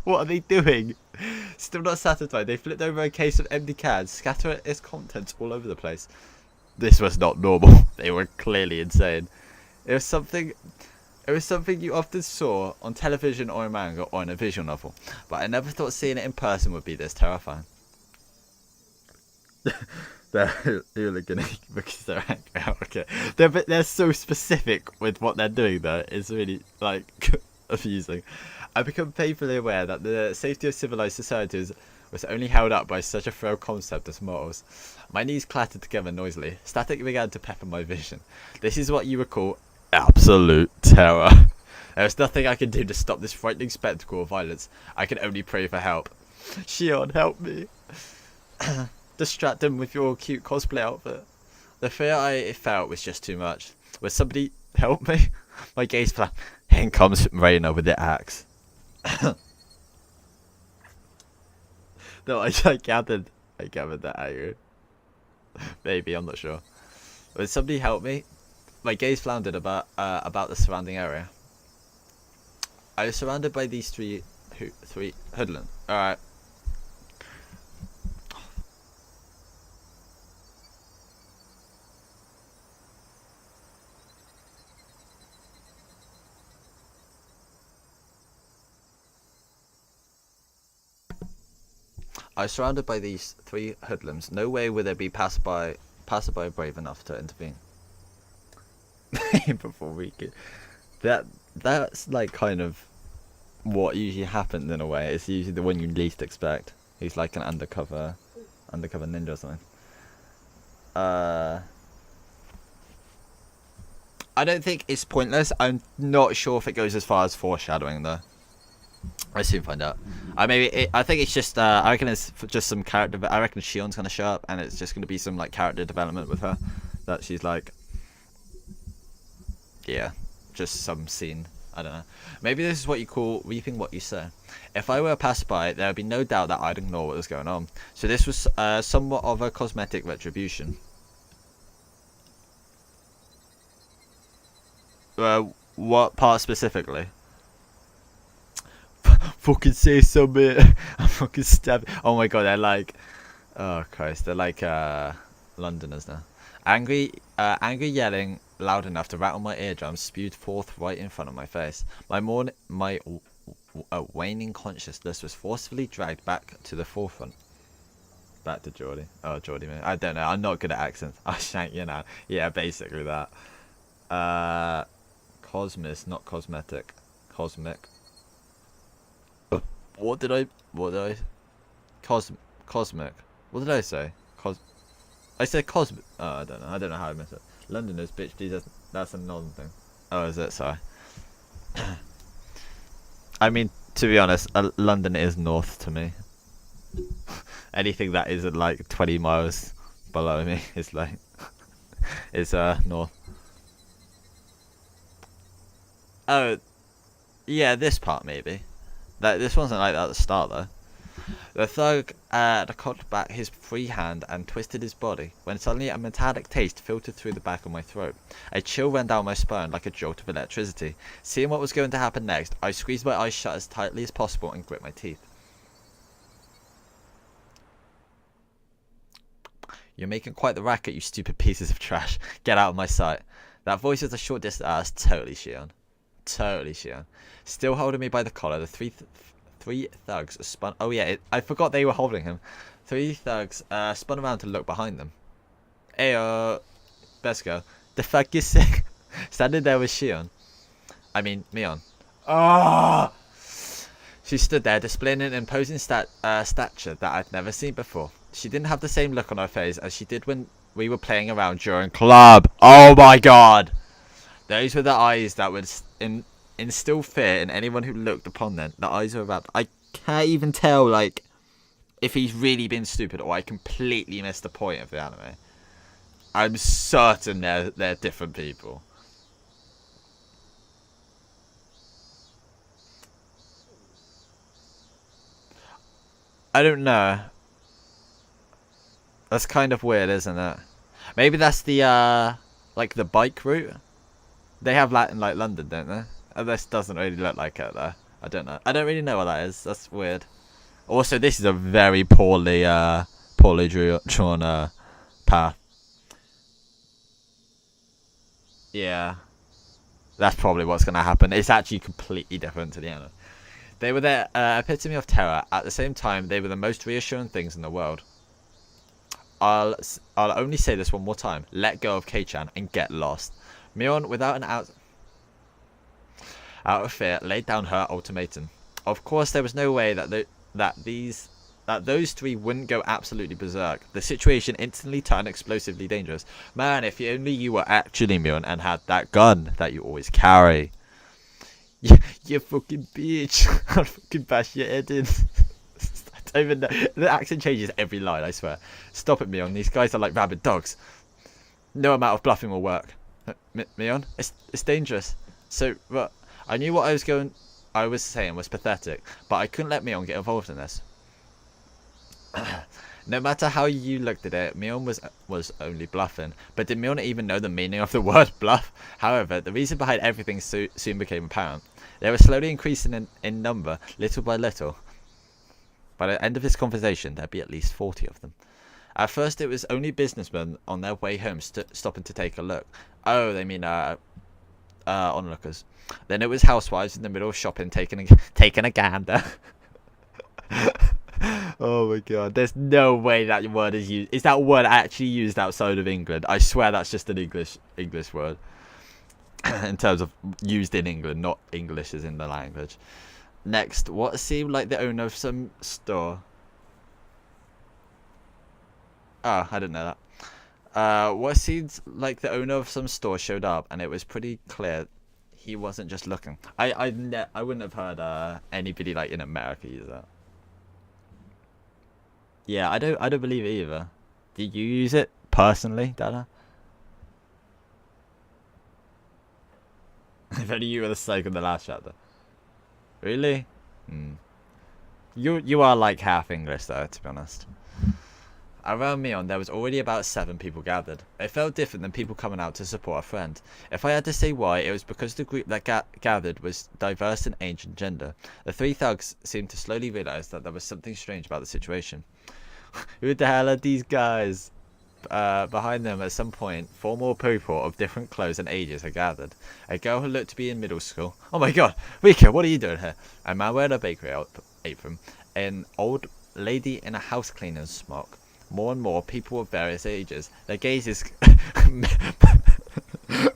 A: What are they doing? Still not satisfied, they flipped over a case of empty cans, scattering its contents all over the place. This was not normal. They were clearly insane. It was something you often saw on television or in manga or in a visual novel, but I never thought seeing it in person would be this terrifying. They're hooliganing because they're angry. Oh, okay. They're so specific with what they're doing though. It's really like confusing. I become painfully aware that the safety of civilized societies was only held up by such a frail concept as morals. My knees clattered together noisily. Static began to pepper my vision. This is what you would call absolute terror. There was nothing I could do to stop this frightening spectacle of violence. I could only pray for help. Shion, help me. Distract him with your cute cosplay outfit. The fear I felt was just too much. Would somebody help me? My gaze flashed. In comes Reina with the axe. No, I gathered that anger. Maybe, I'm not sure. Would somebody help me? My gaze floundered about the surrounding area. I was surrounded by these three hoodlums. Alright. I was surrounded by these three hoodlums. No way would there be passerby brave enough to intervene. Before we could. That's like kind of what usually happens in a way. It's usually the one you least expect. He's like an undercover ninja or something. I don't think it's pointless. I'm not sure if it goes as far as foreshadowing though. I soon find out. I think it's just. I reckon it's just some character. I reckon Shion's gonna show up, and it's just gonna be some like character development with her. That she's like, yeah, just some scene. I don't know. Maybe this is what you call reaping what you sow. If I were a passerby, there would be no doubt that I'd ignore what was going on. So this was somewhat of a cosmetic retribution. What part specifically? Fucking say something. I'm fucking stabbing. Oh my god, they're like, oh Christ, they're like Londoners now. Angry yelling loud enough to rattle my eardrums spewed forth right in front of my face. My waning consciousness was forcefully dragged back to the forefront. Back to Geordie. Oh, Geordie, man. I don't know. I'm not good at accents. I'll shank you now. Yeah, basically that. Cosmos, not cosmetic. Cosmic. What did I cosmic. What did I say? I said cosmic. Oh, I don't know how I messed it. Londoners, bitch, please, that's a northern thing. Oh, is it? Sorry. I mean, to be honest, London is north to me. Anything that isn't like 20 miles below me is like, is north. Oh, yeah, this part maybe. This wasn't like that at the start though. The thug cocked back his free hand and twisted his body, when suddenly a metallic taste filtered through the back of my throat. A chill ran down my spine like a jolt of electricity. Seeing what was going to happen next, I squeezed my eyes shut as tightly as possible and gripped my teeth. You're making quite the racket, you stupid pieces of trash. Get out of my sight. That voice was a short distance. That's totally Shion. Totally Shion. Still holding me by the collar, the three thugs spun. Oh yeah, I forgot they were holding him. Three thugs spun around to look behind them. Ayo, Besko, the fuck you sick? Standing there was Mion. Ah! She stood there displaying an imposing stature that I'd never seen before. She didn't have the same look on her face as she did when we were playing around during club. Oh my god! Those were the eyes that would instill fear in anyone who looked upon them. The eyes were about... I can't even tell, like, if he's really been stupid or I completely missed the point of the anime. I'm certain they're different people. I don't know. That's kind of weird, isn't it? Maybe that's the like the bike route. They have that in like London, don't they? And this doesn't really look like it though. I don't know. I don't really know what that is. That's weird. Also, this is a very poorly drawn path. Yeah, that's probably what's gonna happen. It's actually completely different to the end. They were the epitome of terror. At the same time, they were the most reassuring things in the world. I'll only say this one more time. Let go of K-chan and get lost. Mion, without out of fear, laid down her ultimatum. Of course, there was no way that those three wouldn't go absolutely berserk. The situation instantly turned explosively dangerous. Man, if only you were actually Mion and had that gun that you always carry. You fucking bitch. I'll fucking bash your head in. I don't even know. The accent changes every line, I swear. Stop it, Mion. These guys are like rabid dogs. No amount of bluffing will work. Mion, it's dangerous. So, what? I knew what I was saying was pathetic, but I couldn't let Mion get involved in this. No matter how you looked at it, Mion was only bluffing. But did Mion even know the meaning of the word bluff? However, the reason behind everything soon became apparent. They were slowly increasing in number, little by little. By the end of this conversation, there'd be at least 40 of them. At first, it was only businessmen on their way home stopping to take a look. Oh, they mean onlookers. Then it was housewives in the middle of shopping taking a gander. Oh my god, there's no way that word is used. Is that word actually used outside of England? I swear that's just an English word. In terms of used in England, not English as in the language. Next, what seemed like the owner of some store. Oh, I didn't know that. What seemed like the owner of some store showed up, and it was pretty clear he wasn't just looking. I wouldn't have heard anybody like in America use that. Yeah, I don't believe it either. Did you use it personally, Dada? If only you were the psych in the last chapter. Really? You are like half English though, to be honest. Around Mion, there was already about 7 people gathered. It felt different than people coming out to support a friend. If I had to say why, it was because the group that gathered was diverse in age and gender. The 3 thugs seemed to slowly realise that there was something strange about the situation. Who the hell are these guys? Behind them at some point, 4 more people of different clothes and ages had gathered. A girl who looked to be in middle school. Oh my god, Rika, what are you doing here? A man wearing a bakery apron. An old lady in a house cleaner's smock. More and more people of various ages. Their gazes...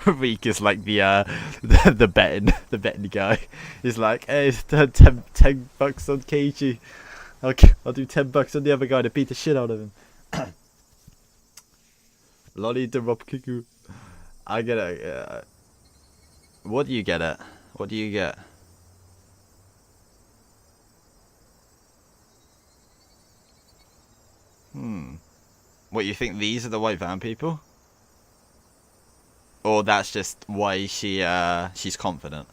A: Rika's like the betting guy. He's like, hey, it's 10 bucks on KG. I'll do 10 bucks on the other guy to beat the shit out of him. Lolly de Rob Kiku. I get it. What do you get it? What do you get? What, you think these are the white van people? Or that's just why she's confident?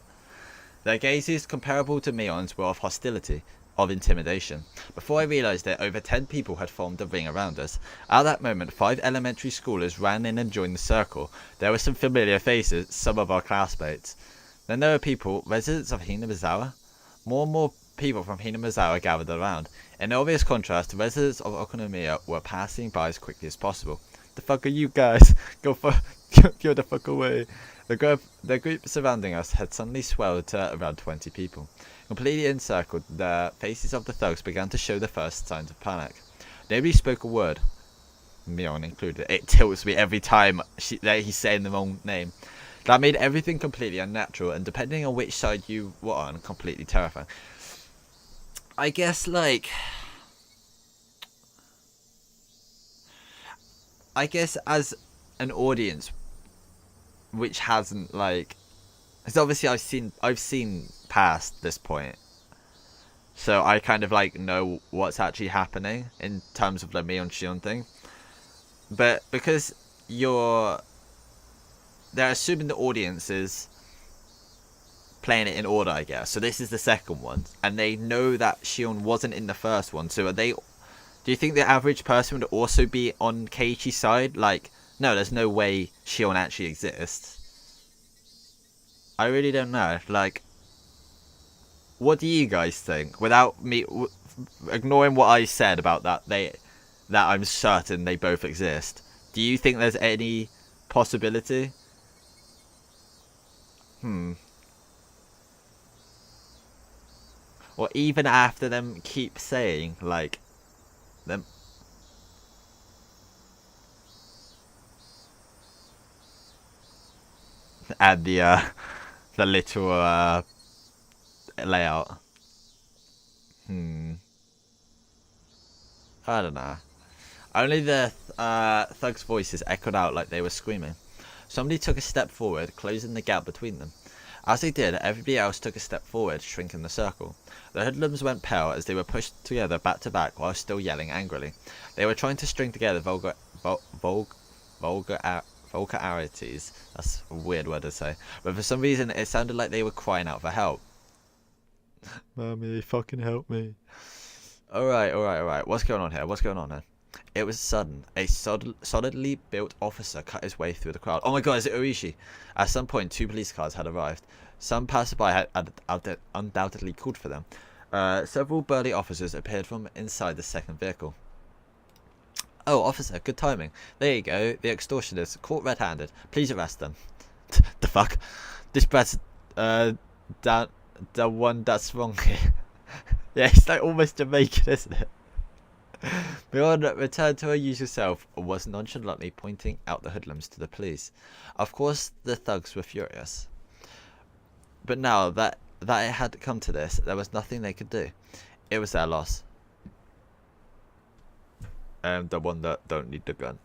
A: Their gazes, comparable to Mion's, were of hostility, of intimidation. Before I realised it, over 10 people had formed a ring around us. At that moment, 5 elementary schoolers ran in and joined the circle. There were some familiar faces, some of our classmates. Then there were people, residents of Hinamizawa. More and more people from Hinamizawa gathered around. In obvious contrast, the residents of Okonomiya were passing by as quickly as possible. The fuck are you guys? Go the fuck away. The group surrounding us had suddenly swelled to around 20 people. Completely encircled, the faces of the thugs began to show the first signs of panic. Nobody spoke a word, Mion included. It tilts me every time he's saying the wrong name. That made everything completely unnatural, and depending on which side you were on, completely terrifying. I guess, like... I guess as an audience which hasn't, like... Because obviously I've seen past this point. So I kind of, like, know what's actually happening in terms of the Mion Shion thing. But because they're assuming the audience is playing it in order, I guess. So this is the second one, and they know that Shion wasn't in the first one. So do you think the average person would also be on Keiichi's side? Like, no, there's no way Shion actually exists. I really don't know. Like, what do you guys think? Without me ignoring what I said about that I'm certain they both exist. Do you think there's any possibility? Or even after them keep saying, like, them... Add the little layout. I don't know. Only the thugs' voices echoed out like they were screaming. Somebody took a step forward, closing the gap between them. As they did, everybody else took a step forward, shrinking the circle. The hoodlums went pale as they were pushed together back to back while still yelling angrily. They were trying to string together vulgarities. That's a weird word to say. But for some reason, it sounded like they were crying out for help. Mommy, fucking help me. Alright. What's going on here? It was sudden. A solidly built officer cut his way through the crowd. Oh my god, is it Higurashi? At some point, 2 police cars had arrived. Some passerby had undoubtedly called for them. Several burly officers appeared from inside the second vehicle. Oh, officer, good timing. There you go. The extortioners, caught red-handed. Please arrest them. The fuck? This brat's, the one that's wrong here. Yeah, it's like almost Jamaican, isn't it? Beyond returned to her usual self and was nonchalantly pointing out the hoodlums to the police. Of course, the thugs were furious. But now that it had come to this, there was nothing they could do. It was their loss. The one that don't need the gun.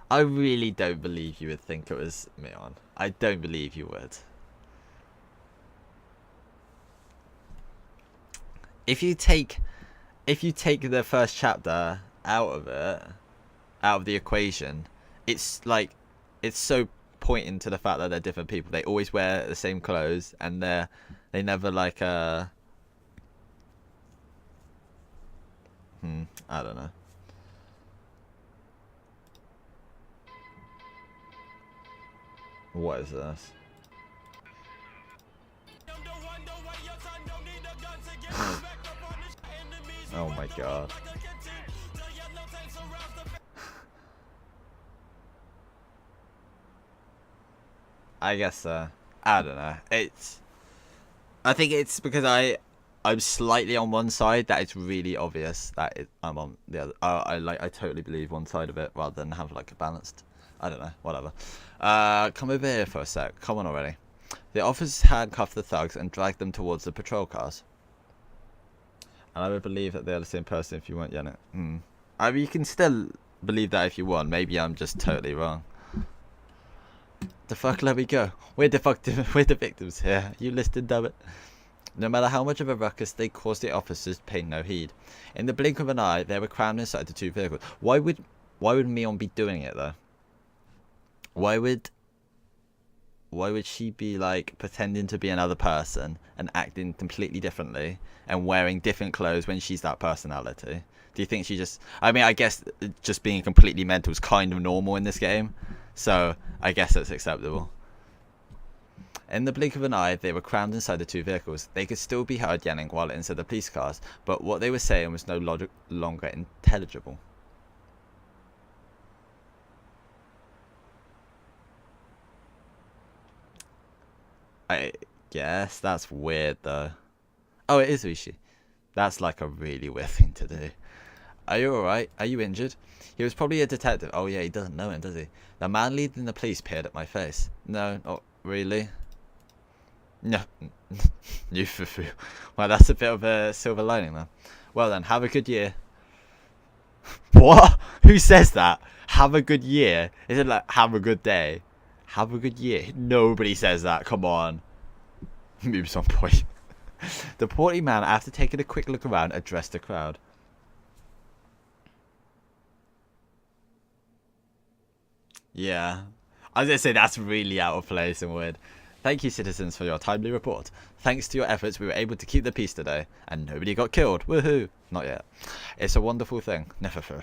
A: I really don't believe you would think it was Mion. I don't believe you would. If you take the first chapter out of the equation, it's so pointing to the fact that they're different people. They always wear the same clothes, and they never like I don't know. What is this? Oh my god. I guess I don't know. I think it's because I'm slightly on one side that it's really obvious that I'm on the other. I totally believe one side of it rather than have like a balanced. I don't know, whatever. Come over here for a sec. Come on already. The officers handcuffed the thugs and dragged them towards the patrol cars. And I would believe that they're the same person if you weren't yelling. I mean, you can still believe that if you want. Maybe I'm just totally wrong. The fuck, let me go. We're the victims here. You listed, damn it. No matter how much of a ruckus they caused, the officers paid no heed. In the blink of an eye, they were crammed inside the 2 vehicles. Why would Mion be doing it though? Why would she be like pretending to be another person and acting completely differently and wearing different clothes when she's that personality? Do you think she just... I mean, I guess just being completely mental is kind of normal in this game, so I guess that's acceptable. In the blink of an eye, they were crammed inside the 2 vehicles. They could still be heard yelling while inside the police cars, but what they were saying was no longer intelligible. I guess that's weird though. Oh, it is Rishi. That's like a really weird thing to do. Are you alright? Are you injured? He was probably a detective. Oh yeah, he doesn't know him, does he? The man leading the police peered at my face. No, not really. No. You foo-foo. Well, that's a bit of a silver lining then. Well then, have a good year. What? Who says that? Have a good year? Is it like, have a good day? Have a good year? Nobody says that, come on. Moves on point. The portly man, after taking a quick look around, addressed the crowd. Yeah. I was going to say, that's really out of place and weird. Thank you, citizens, for your timely report. Thanks to your efforts, we were able to keep the peace today, and nobody got killed. Woohoo! Not yet. It's a wonderful thing. Never for.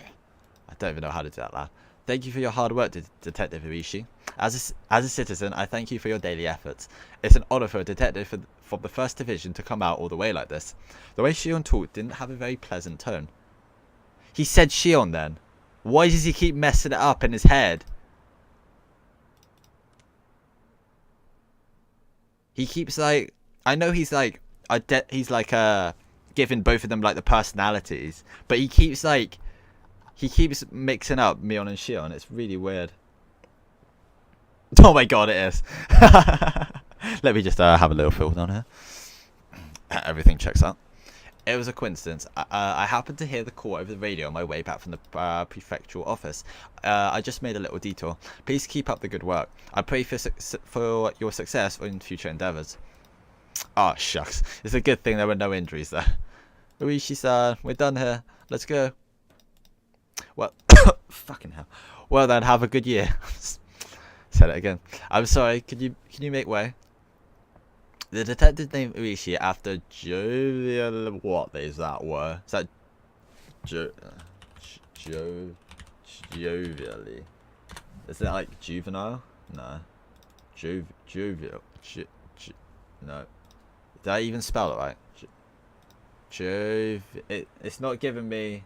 A: I don't even know how to do that loud. Thank you for your hard work, Detective Higurashi. As a citizen, I thank you for your daily efforts. It's an honor for a detective from the 1st Division to come out all the way like this. The way Shion talked didn't have a very pleasant tone. He said Shion then. Why does he keep messing it up in his head? He keeps like, I know he's like, giving both of them like the personalities, but he keeps mixing up Mion and Shion. It's really weird. Oh my god, it is. Let me just have a little fill down here. Everything checks out. It was a coincidence. I happened to hear the call over the radio on my way back from the prefectural office. I just made a little detour. Please keep up the good work. I pray for your success in future endeavours. Oh, shucks. It's a good thing there were no injuries there. Luigi-san, we're done here. Let's go. Well, fucking hell. Well then, have a good year. Said it again. I'm sorry. Can you make way? The detective named Uishi after jovial. What is that word? Is that jovially? Is it like juvenile? No. Jovial. No. Did I even spell it right? It's not giving me.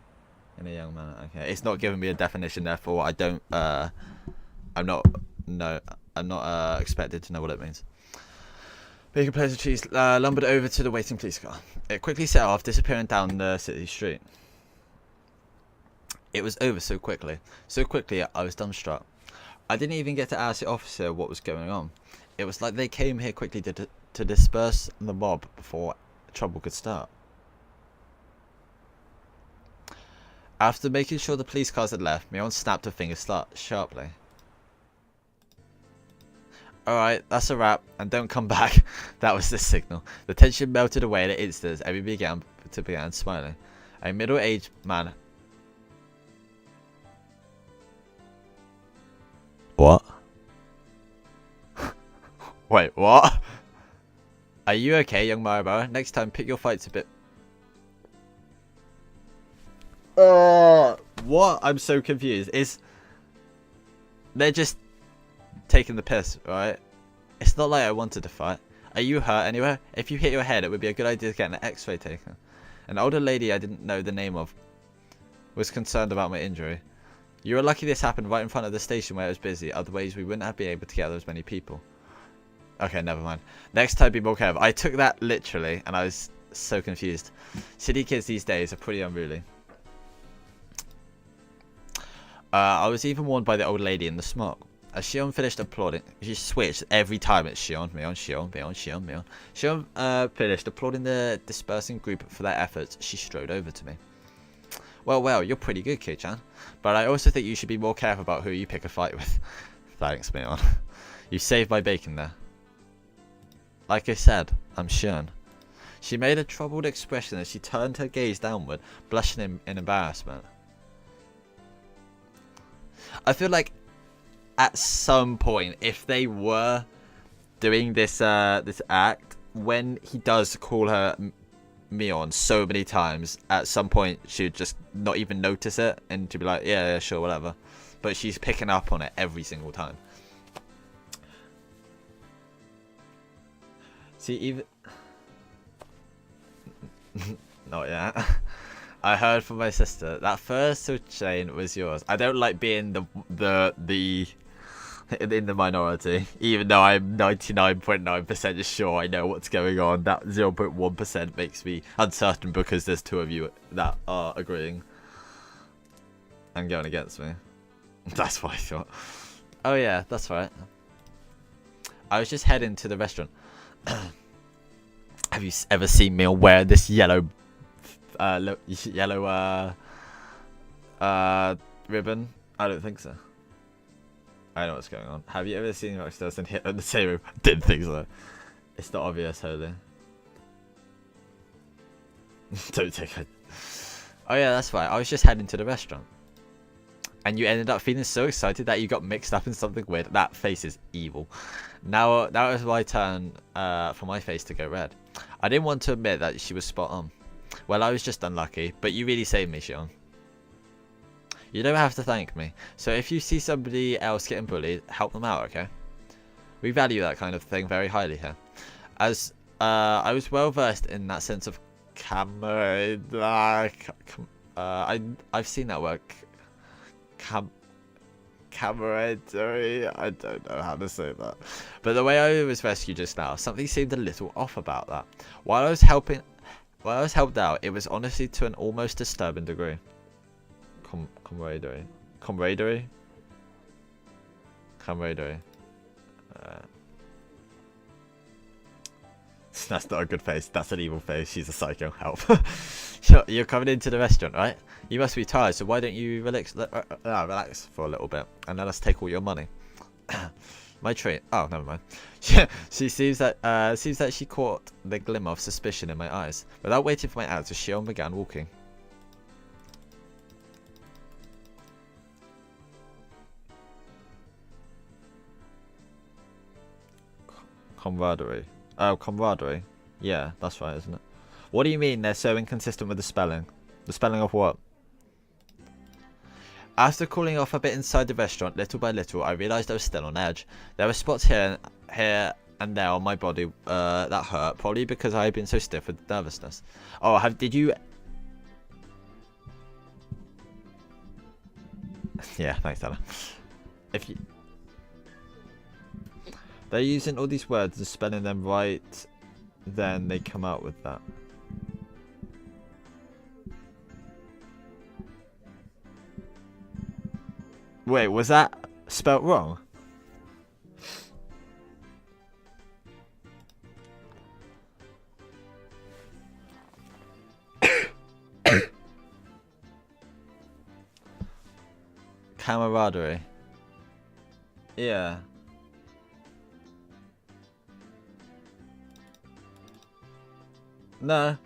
A: In a young man. Okay. It's not giving me a definition. Therefore, I don't. I'm not expected to know what it means. Bacon players of cheese lumbered over to the waiting police car. It quickly set off, disappearing down the city street. It was over so quickly. So quickly, I was dumbstruck. I didn't even get to ask the officer what was going on. It was like they came here quickly to disperse the mob before trouble could start. After making sure the police cars had left, Mion snapped her fingers sharply. Alright, that's a wrap, and don't come back. That was the signal. The tension melted away in an instant as everybody began smiling. A middle-aged man. What? Wait, what? Are you okay, young Maribara? Next time, pick your fights a bit. What? I'm so confused. They're just taking the piss, right? It's not like I wanted to fight. Are you hurt anywhere? If you hit your head, it would be a good idea to get an x-ray taken. An older lady I didn't know the name of was concerned about my injury. You were lucky this happened right in front of the station where it was busy, otherwise we wouldn't have been able to gather as many people. Okay, never mind. Next time, be more careful. I took that literally, and I was so confused. City kids these days are pretty unruly. I was even warned by the old lady in the smoke. As Shion finished applauding, she switched every time. It's Shion, Mion, Shion, Mion, Shion, Mion. Shion finished applauding the dispersing group for their efforts. She strode over to me. Well, you're pretty good, Kei-chan. But I also think you should be more careful about who you pick a fight with. Thanks, Mion. You saved my bacon there. Like I said, I'm Shion. She made a troubled expression as she turned her gaze downward, blushing in embarrassment. I feel like at some point, if they were doing this this act, when he does call her Mion so many times, at some point she would just not even notice it and to be like, yeah, sure, whatever. But she's picking up on it every single time. See, even not yet. I heard from my sister that first switch chain was yours. I don't like being the in the minority, even though I'm 99.9% sure I know what's going on. That 0.1% makes me uncertain because there's two of you that are agreeing and going against me. That's what I thought. Oh yeah, that's right. I was just heading to the restaurant. Have you ever seen me wear this yellow ribbon? I don't think so. I know what's going on. Have you ever seen me upstairs and hit on the same room? Didn't think so. It's not obvious, Holy. Don't take it. Oh yeah, that's right. I was just heading to the restaurant. And you ended up feeling so excited that you got mixed up in something weird. That face is evil. Now that was my turn for my face to go red. I didn't want to admit that she was spot on. Well, I was just unlucky, but you really saved me, Shion. You don't have to thank me. So if you see somebody else getting bullied, help them out, okay? We value that kind of thing very highly here. As I was well versed in that sense of camaraderie. I've seen that word. Camaraderie. I don't know how to say that. But the way I was rescued just now, something seemed a little off about that. While I was helped out, it was honestly to an almost disturbing degree. Camaraderie. That's not a good face. That's an evil face. She's a psycho. Help. You're coming into the restaurant, right? You must be tired, so why don't you relax for a little bit and let us take all your money? My treat. Oh, never mind. She seems that she caught the glimmer of suspicion in my eyes. Without waiting for my answer, Shion began walking. Camaraderie. Oh, camaraderie. Yeah, that's right, isn't it? What do you mean they're so inconsistent with the spelling? The spelling of what? After cooling off a bit inside the restaurant, little by little, I realised I was still on edge. There were spots here and there on my body that hurt, probably because I had been so stiff with nervousness. Oh, did you... Yeah, thanks, Ella. If you... They're using all these words and spelling them right, then they come out with that. Wait, was that spelt wrong? Camaraderie. Yeah. No,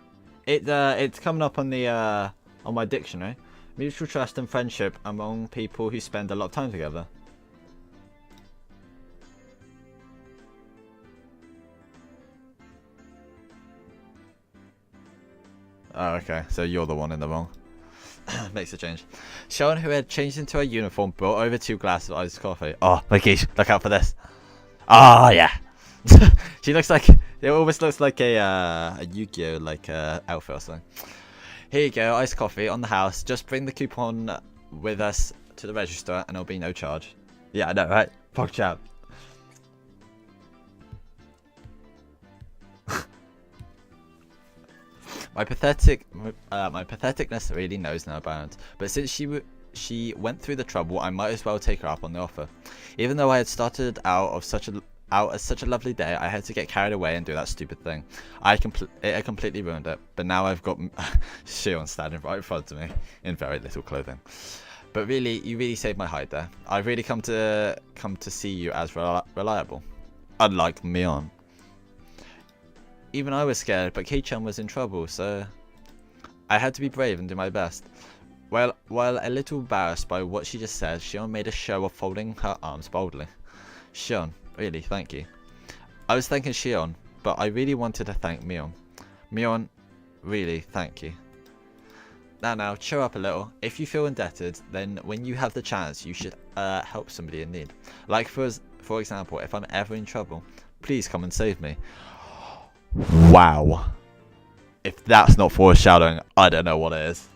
A: it's coming up on the on my dictionary. Mutual trust and friendship among people who spend a lot of time together. Oh, okay. So you're the one in the wrong. Makes a change. Sharon, who had changed into her uniform, brought over 2 glasses of iced coffee. Oh, Mickey, look out for this. Oh, yeah. She looks like... It almost looks like a Yu-Gi-Oh! Like outfit or something. Here you go, iced coffee on the house. Just bring the coupon with us to the register and there'll be no charge. Yeah, I know, right? Fuck chap. My patheticness really knows no bounds. But since she went through the trouble, I might as well take her up on the offer. Even though I had started out as such a lovely day, I had to get carried away and do that stupid thing. It completely ruined it. But now I've got Shion standing right in front of me in very little clothing. But really, you really saved my hide there. I've really come to see you as reliable, unlike Mion. Even I was scared, but Kei-chan was in trouble, so I had to be brave and do my best. Well, while a little embarrassed by what she just said, Shion made a show of folding her arms boldly. Shion, really, thank you. I was thanking Shion, but I really wanted to thank Mion. Mion, really, thank you. Now, cheer up a little. If you feel indebted, then when you have the chance, you should help somebody in need. Like, for example, if I'm ever in trouble, please come and save me. Wow. If that's not foreshadowing, I don't know what it is.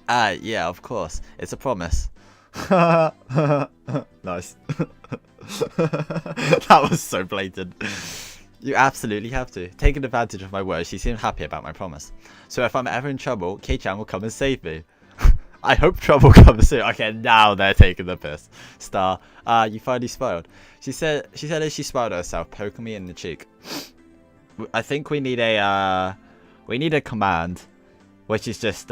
A: Yeah, of course. It's a promise. Nice. That was so blatant. You absolutely have to. Taking advantage of my words, she seemed happy about my promise. So if I'm ever in trouble, Kei-chan will come and save me. I hope trouble comes soon. Okay, now they're taking the piss. Star, you finally smiled. She said as she smiled at herself, poking me in the cheek. I think we need a command, which is just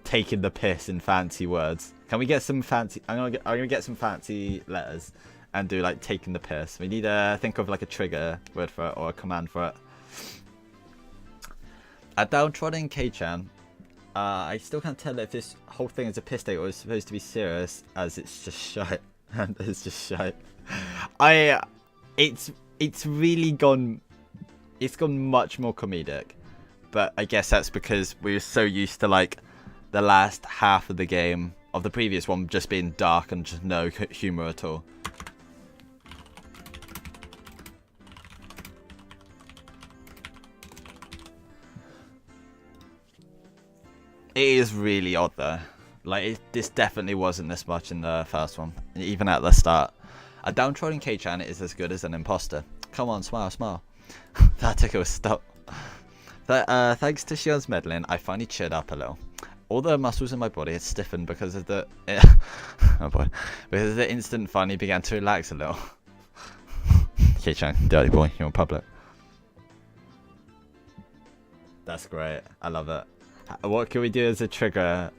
A: taking the piss in fancy words. Can we get some fancy? I'm gonna get some fancy letters and do like taking the piss. We need to think of like a trigger word for it or a command for it. A downtrodden Kei-chan. I still can't tell if this whole thing is a piss take or is supposed to be serious, as it's just shite. And it's just shite. It's really gone. It's gone much more comedic, but I guess that's because we were so used to like the last half of the game of the previous one just being dark and just no humor at all. It is really odd though. Like, this definitely wasn't this much in the first one, even at the start. A downtrodden Kei-chan is as good as an imposter. Come on, smile, smile. That took a stop. Thanks to Shion's meddling, I finally cheered up a little. All the muscles in my body had stiffened because of the oh boy, because the instant finally began to relax a little. Kei-chan, dirty boy, you're in public. That's great. I love it. What can we do as a trigger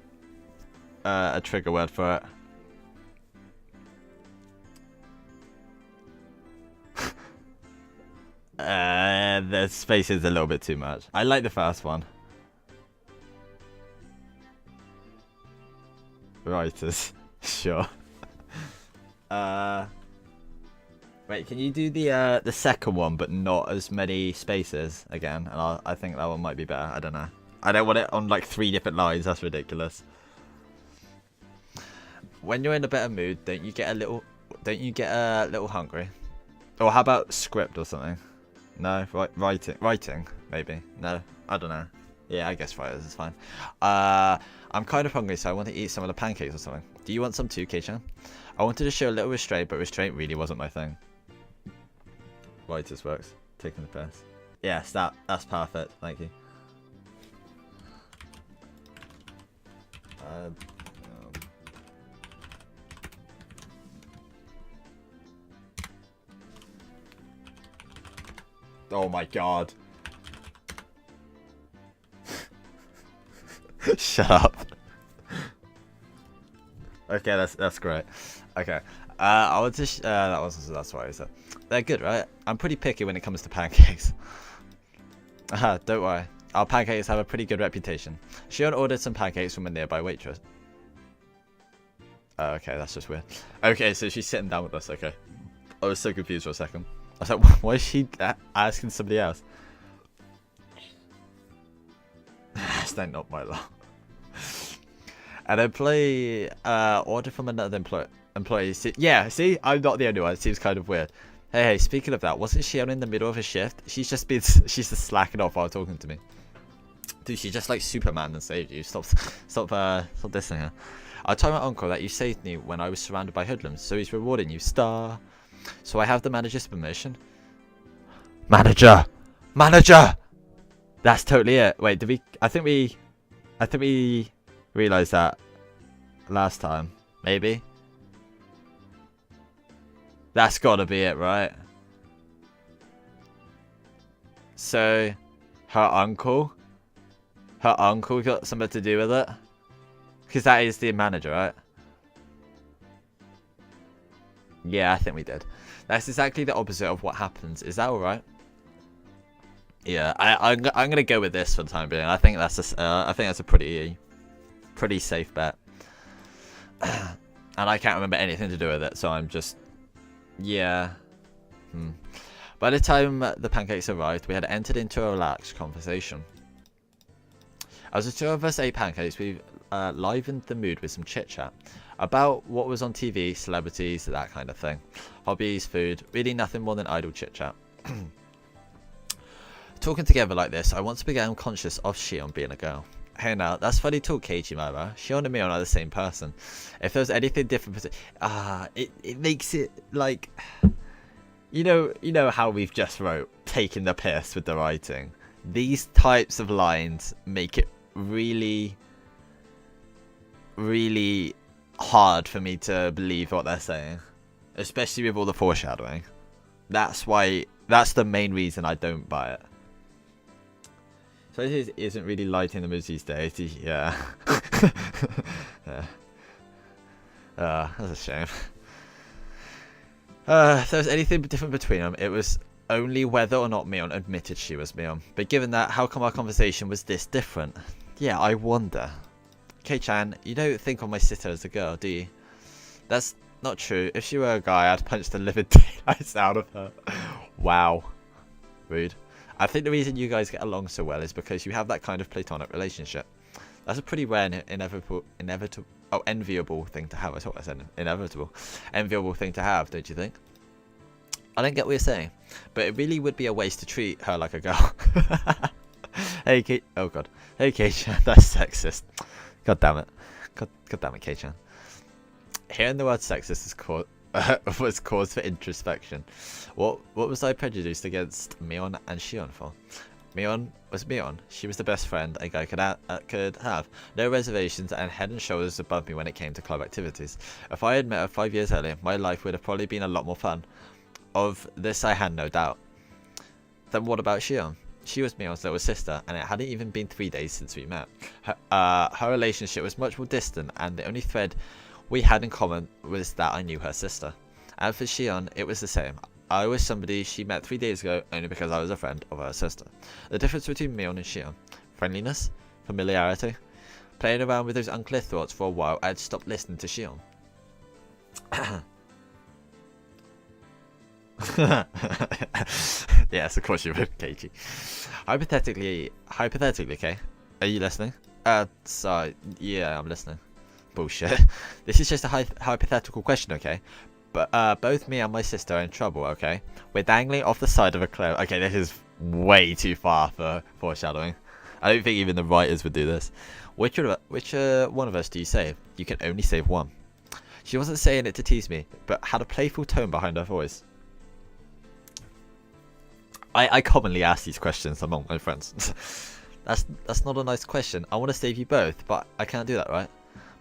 A: word for it? The space is a little bit too much. I like the first one. Writers, sure. Wait, can you do the second one but not as many spaces again? And I think that one might be better. I don't know. I don't want it on like 3 different lines. That's ridiculous. When you're in a better mood, don't you get a little hungry? Or how about script or something? No, writing maybe. No, I don't know. Yeah, I guess writers is fine. I'm kind of hungry, so I want to eat some of the pancakes or something. Do you want some too, Kei-chan? I wanted to show a little restraint, but restraint really wasn't my thing. Writers works. Taking the piss. Yes, that's perfect. Thank you. Oh my god. Shut up. Okay, that's great. Okay. I would just that's why I said. They're good, right? I'm pretty picky when it comes to pancakes. Don't worry. Our pancakes have a pretty good reputation. Shion ordered some pancakes from a nearby waitress. Okay, that's just weird. Okay, so she's sitting down with us, okay. I was so confused for a second. I was like, why is she asking somebody else? That's not my law. An employee ordered from another employee. Yeah, see? I'm not the only one. It seems kind of weird. Hey, speaking of that, wasn't Shion in the middle of a shift? She's just slacking off while talking to me. Dude, she's just like Superman and saved you. Stop dissing her. I told my uncle that you saved me when I was surrounded by hoodlums, so he's rewarding you, star. So I have the manager's permission. Manager! That's totally it. Wait, did we? I think we realized that last time. Maybe. That's gotta be it, right? So, her uncle got something to do with it? Because that is the manager, right? Yeah, I think we did. That's exactly the opposite of what happens. Is that alright? Yeah, I'm gonna go with this for the time being. I think that's a pretty safe bet. And I can't remember anything to do with it, so I'm just yeah. By the time the pancakes arrived, we had entered into a relaxed conversation. As the two of us ate pancakes, we livened the mood with some chit-chat about what was on TV, celebrities, that kind of thing. Hobbies, food, really nothing more than idle chit-chat. Talking together like this, I once began conscious of Shion being a girl. Hey now, that's funny talk, Keiichimara. Shion and Mion are the same person. If there's anything different, it makes it like, you know how we've just wrote, taking the piss with the writing. These types of lines make it really, really hard for me to believe what they're saying, especially with all the foreshadowing. That's the main reason I don't buy it. So it isn't really lighting the mood these days. Yeah. Yeah. That's a shame. If there was anything different between them, it was only whether or not Mion admitted she was Mion. But given that, how come our conversation was this different? Yeah, I wonder. Kei-chan, you don't think of my sister as a girl, do you? That's not true. If she were a guy, I'd punch the living daylights out of her. Wow. Rude. I think the reason you guys get along so well is because you have that kind of platonic relationship. That's a pretty rare and enviable thing to have. I thought I said inevitable. Enviable thing to have, don't you think? I don't get what you're saying, but it really would be a waste to treat her like a girl. Hey, Kate. Oh, God. Hey, Kei-chan. That's sexist. God damn it. God damn it, Kei-chan. Hearing the word sexist was cause for introspection. What was I prejudiced against Mion and Shion for? Mion was Mion. She was the best friend a guy could have. No reservations and head and shoulders above me when it came to club activities. If I had met her 5 years earlier, my life would have probably been a lot more fun. Of this I had no doubt. Then what about Shion? She was Mion's little sister, and it hadn't even been 3 days since we met. Her relationship was much more distant, and the only thread we had in common was that I knew her sister. And for Shion, it was the same. I was somebody she met 3 days ago only because I was a friend of her sister. The difference between Mion and Shion: friendliness, familiarity. Playing around with those unclear thoughts for a while, I'd stopped listening to Shion. Yes, of course you would, Keiichi. Hypothetically, okay? Are you listening? Sorry, yeah, I'm listening. Bullshit. This is just a hypothetical question, okay? But both me and my sister are in trouble, okay? We're dangling off the side of a cliff. Okay, this is way too far for foreshadowing. I don't think even the writers would do this. Which one of us do you save? You can only save one. She wasn't saying it to tease me, but had a playful tone behind her voice. I commonly ask these questions among my friends. That's not a nice question. I want to save you both, but I can't do that, right?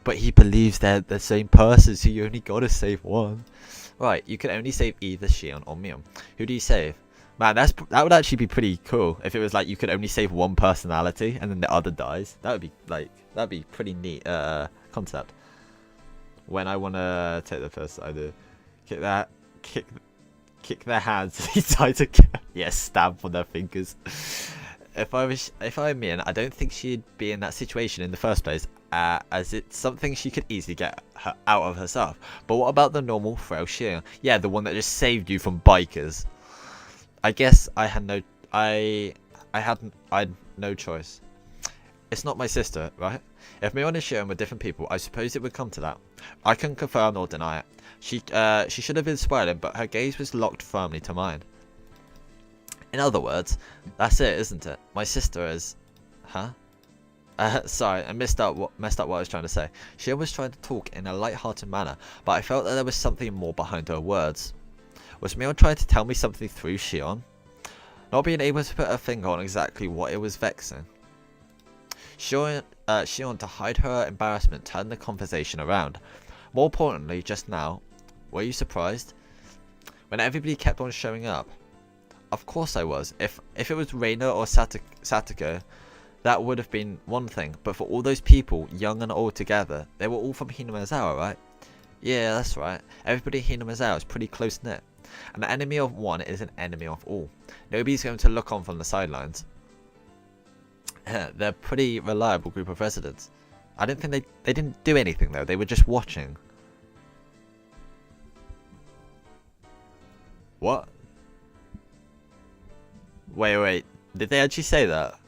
A: But he believes they're the same person, so you only gotta save one. Right, you can only save either Shion or Mion. Who do you save? Man, that would actually be pretty cool if it was like you could only save one personality and then the other dies. That'd be pretty neat concept. When I wanna take the first either kick their hands inside again. Yes, stab on their fingers. If I were Mion, I don't think she'd be in that situation in the first place, as it's something she could easily get her out of herself. But what about the normal frail Shion? Yeah, the one that just saved you from bikers. I guess I had no choice. It's not my sister, right? If Mion and Shion were different people, I suppose it would come to that. I can confirm nor deny it. She should have been smiling, but her gaze was locked firmly to mine. In other words, that's it, isn't it? My sister is... Huh? Sorry, I messed up what I was trying to say. Shion was trying to talk in a light-hearted manner, but I felt that there was something more behind her words. Was Mion trying to tell me something through Shion? Not being able to put her finger on exactly what it was vexing. Shion, to hide her embarrassment, turned the conversation around. More importantly, just now, were you surprised? When everybody kept on showing up? Of course I was. If it was Reina or Satoko, that would have been one thing. But for all those people, young and old together, they were all from Hinamazawa, right? Yeah, that's right. Everybody in Hinamazawa is pretty close-knit. An enemy of one is an enemy of all. Nobody's going to look on from the sidelines. They're a pretty reliable group of residents. I don't think they didn't do anything though. They were just watching. What? Wait. Did they actually say that?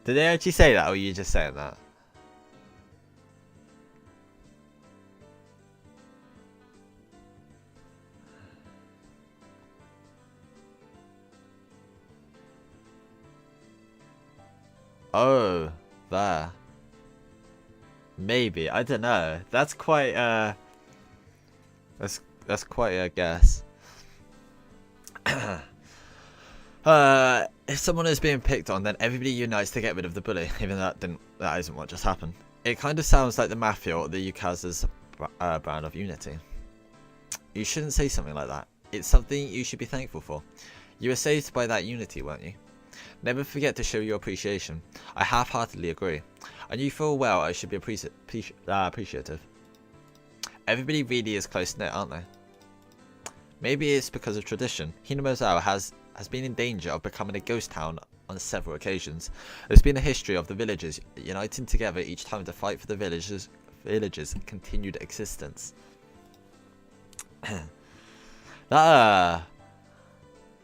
A: Did they actually say that, or are you just saying that? Oh, there. Maybe. I don't know. That's quite that's quite a guess. If someone is being picked on, then everybody unites to get rid of the bully, even though that isn't what just happened. It kind of sounds like the Mafia or the Yukaza's brand of unity. You shouldn't say something like that. It's something you should be thankful for. You were saved by that unity, weren't you? Never forget to show your appreciation. I half-heartedly agree. And you full well I should be appreciative. Everybody really is close-knit, aren't they? Maybe it's because of tradition. Hinamozawa has been in danger of becoming a ghost town on several occasions. There's been a history of the villagers uniting together each time to fight for the villagers' continued existence. That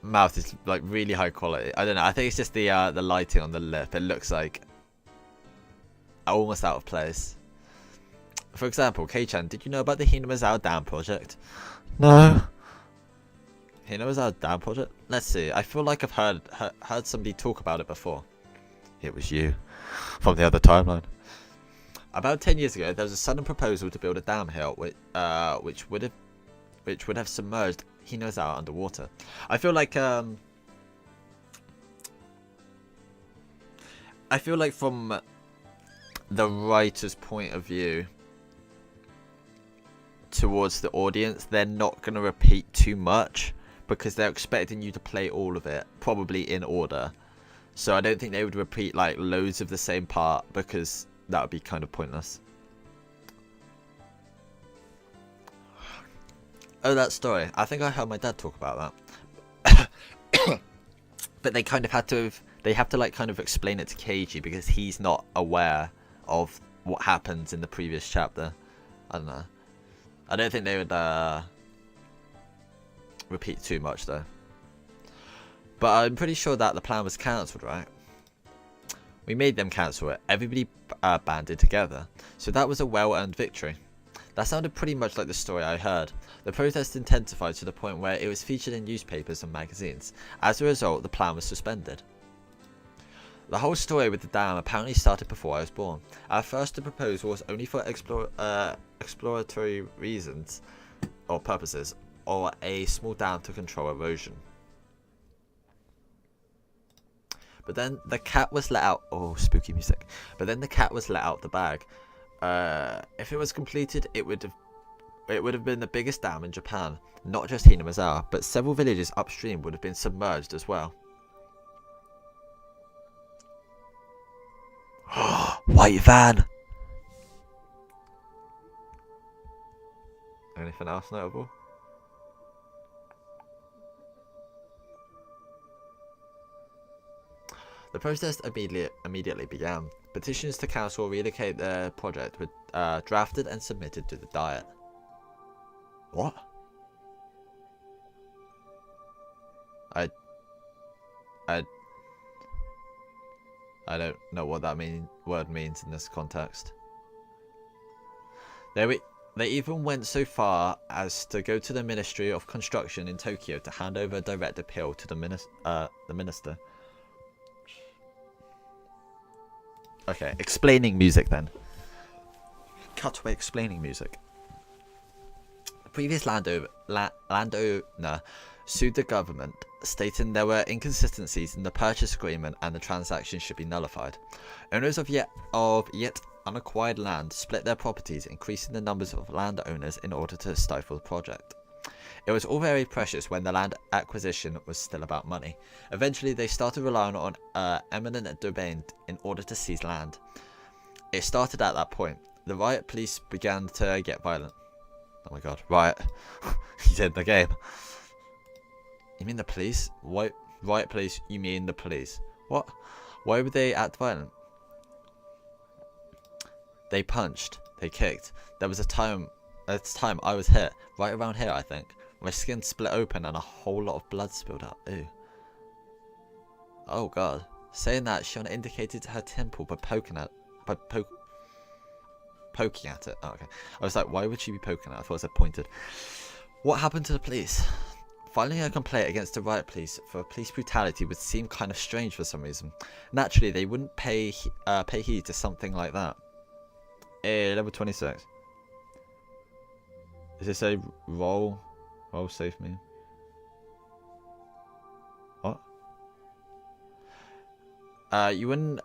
A: mouth is like really high quality. I don't know. I think it's just the lighting on the lip. It looks like almost out of place. For example, Kei-chan, did you know about the Hinamozawa Dam project? No. Hinamozawa Dam project? Let's see. I feel like I've heard somebody talk about it before. It was you from the other timeline. About 10 years ago, there was a sudden proposal to build a dam here, which would have submerged Hinamozawa underwater. I feel like from the writer's point of view towards the audience, they're not going to repeat too much because they're expecting you to play all of it, probably in order. So I don't think they would repeat like loads of the same part because that would be kind of pointless. Oh, that story. I think I heard my dad talk about that. But they kind of had to like kind of explain it to Keiji because he's not aware of what happens in the previous chapter. I don't know. I don't think they would repeat too much though. But I'm pretty sure that the plan was cancelled, right? We made them cancel it. Everybody banded together. So that was a well-earned victory. That sounded pretty much like the story I heard. The protest intensified to the point where it was featured in newspapers and magazines. As a result, the plan was suspended. The whole story with the dam apparently started before I was born. At first, the proposal was only for exploratory reasons or purposes, or a small dam to control erosion. But then the cat was let out. Oh, spooky music. But then the cat was let out the bag. If it was completed, it would have been the biggest dam in Japan. Not just Hinamozawa, but several villages upstream would have been submerged as well. White van! Anything else notable? The protest immediately began. Petitions to council relocate the project were drafted and submitted to the Diet. What? I don't know what that word means in this context. They even went so far as to go to the Ministry of Construction in Tokyo to hand over a direct appeal to the minister. Okay, explaining music then. Cutaway explaining music. The previous landowner sued the government, stating there were inconsistencies in the purchase agreement and the transaction should be nullified. Owners of yet unacquired land split their properties, increasing the numbers of landowners in order to stifle the project. It was all very precious when the land acquisition was still about money. Eventually, they started relying on eminent domain in order to seize land. It started at that point. The riot police began to get violent. Oh my god, riot. He's in the game. You mean the police? Why, riot police, you mean the police. What? Why would they act violent? They punched. They kicked. There was a time I was hit. Right around here, I think. My skin split open and a whole lot of blood spilled out. Ew. Oh god. Saying that, Shiona indicated her temple by poking at it. Oh, okay. I was like, why would she be poking at it? I thought it said pointed. What happened to the police? Filing a complaint against the riot police for police brutality would seem kind of strange for some reason. Naturally, they wouldn't pay heed to something like that. Level 26. Is this a roll save me? What? You wouldn't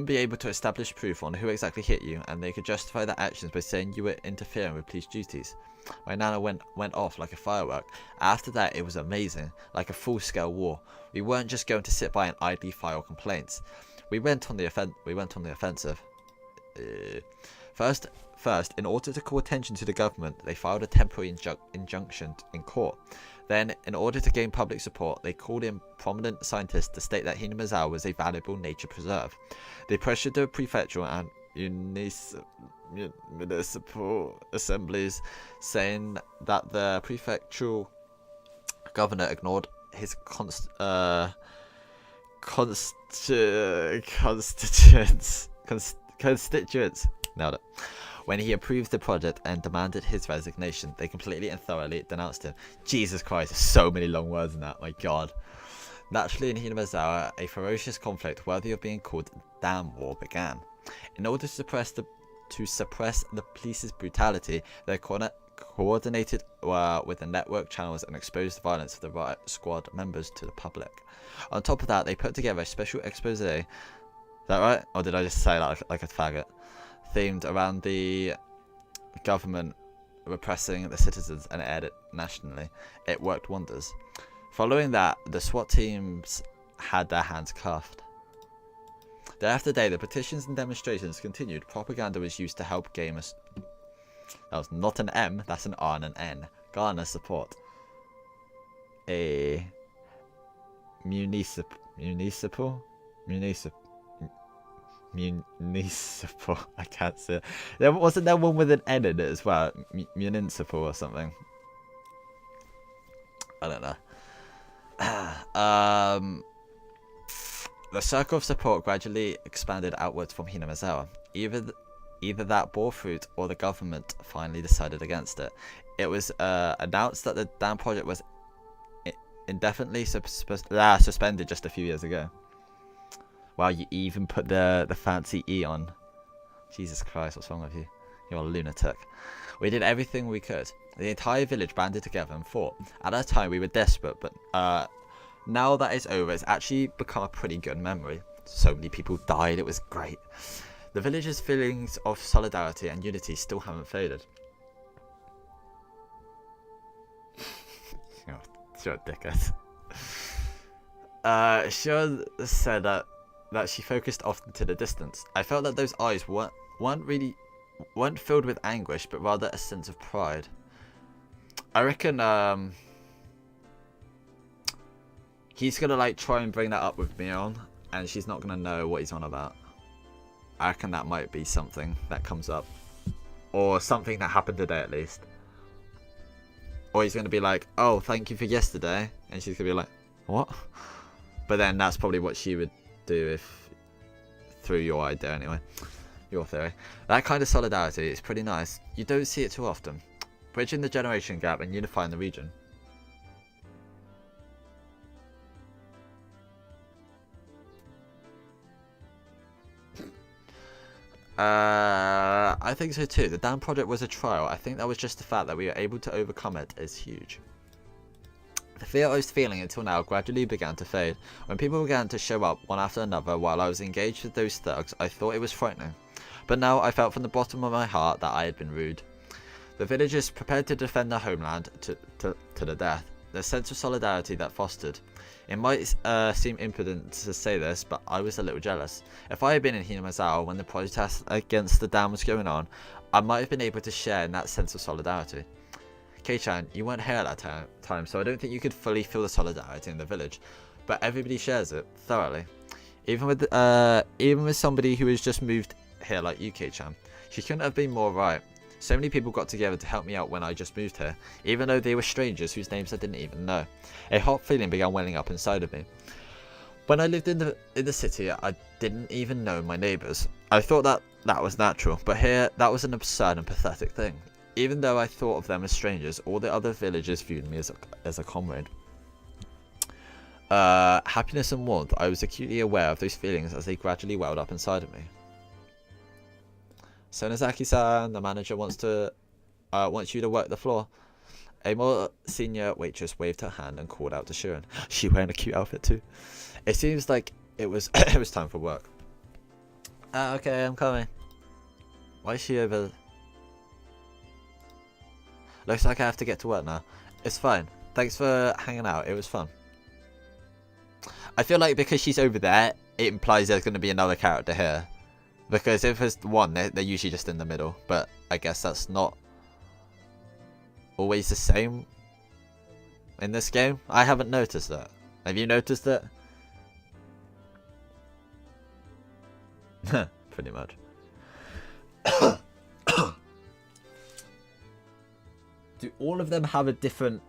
A: be able to establish proof on who exactly hit you, and they could justify their actions by saying you were interfering with police duties. My nana went off like a firework. After that, it was amazing, like a full-scale war. We weren't just going to sit by and idly file complaints. We went on the offensive. First, in order to call attention to the government, they filed a temporary injunction in court. Then, in order to gain public support, they called in prominent scientists to state that Hinamizawa was a valuable nature preserve. They pressured the prefectural and municipal assemblies, saying that the prefectural governor ignored his constituents. Nailed it. When he approved the project and demanded his resignation, they completely and thoroughly denounced him. Jesus Christ, so many long words in that, my god. Naturally, in Hinamizawa, a ferocious conflict worthy of being called Dam War began. In order to suppress the police's brutality, they coordinated with the network channels and exposed the violence of the riot squad members to the public. On top of that, they put together a special expose. Is that right? Or did I just say that like a faggot? Themed around the government repressing the citizens and aired it nationally. It worked wonders. Following that, the SWAT teams had their hands cuffed. Day after day, the petitions and demonstrations continued. Propaganda was used to help gamers. That was not an M, that's an R and an N. Garner support. A municipal. I can't say it. Wasn't there one with an N in it as well? Municipal or something. I don't know. The circle of support gradually expanded outwards from Hinamizawa. Either that bore fruit or the government finally decided against it. It was announced that the dam project was indefinitely suspended just a few years ago. Wow, you even put the fancy E on. Jesus Christ, what's wrong with you? You're a lunatic. We did everything we could. The entire village banded together and fought. At that time, we were desperate, but now that it's over, it's actually become a pretty good memory. So many people died, it was great. The village's feelings of solidarity and unity still haven't faded. You're a dickhead. Shion said that she focused off into the distance. I felt that those eyes weren't filled with anguish, but rather a sense of pride. I reckon he's gonna like try and bring that up with Mion, and she's not gonna know what he's on about. I reckon that might be something that comes up, or something that happened today at least. Or he's gonna be like, "Oh, thank you for yesterday," and she's gonna be like, "What?" But then that's probably what she would do if through your idea anyway, your theory. That kind of solidarity is pretty nice. You don't see it too often. Bridging the generation gap and unifying the region. I think so too. The dam project was a trial. I think that was just the fact that we were able to overcome it is huge. The fear I was feeling until now gradually began to fade. When people began to show up one after another while I was engaged with those thugs, I thought it was frightening. But now I felt from the bottom of my heart that I had been rude. The villagers prepared to defend their homeland to the death. The sense of solidarity that fostered. It might seem impudent to say this, but I was a little jealous. If I had been in Hinamizawa when the protest against the dam was going on, I might have been able to share in that sense of solidarity. Kei-chan, you weren't here at that time, so I don't think you could fully feel the solidarity in the village, but everybody shares it thoroughly. Even with somebody who has just moved here like you, Kei-chan, she couldn't have been more right. So many people got together to help me out when I just moved here, even though they were strangers whose names I didn't even know. A hot feeling began welling up inside of me. When I lived in the city, I didn't even know my neighbours. I thought that was natural, but here, that was an absurd and pathetic thing. Even though I thought of them as strangers, all the other villagers viewed me as a comrade. Happiness and warmth. I was acutely aware of those feelings as they gradually welled up inside of me. Sonozaki-san, the manager wants you to work the floor. A more senior waitress waved her hand and called out to Shion. She wearing a cute outfit too. It seems like it was it was time for work. Okay, I'm coming. Why is she over? Looks like I have to get to work now. It's fine. Thanks for hanging out. It was fun. I feel like because she's over there, it implies there's going to be another character here. Because if there's one, they're usually just in the middle. But I guess that's not always the same in this game. I haven't noticed that. Have you noticed it? Pretty much. Do all of them have a different...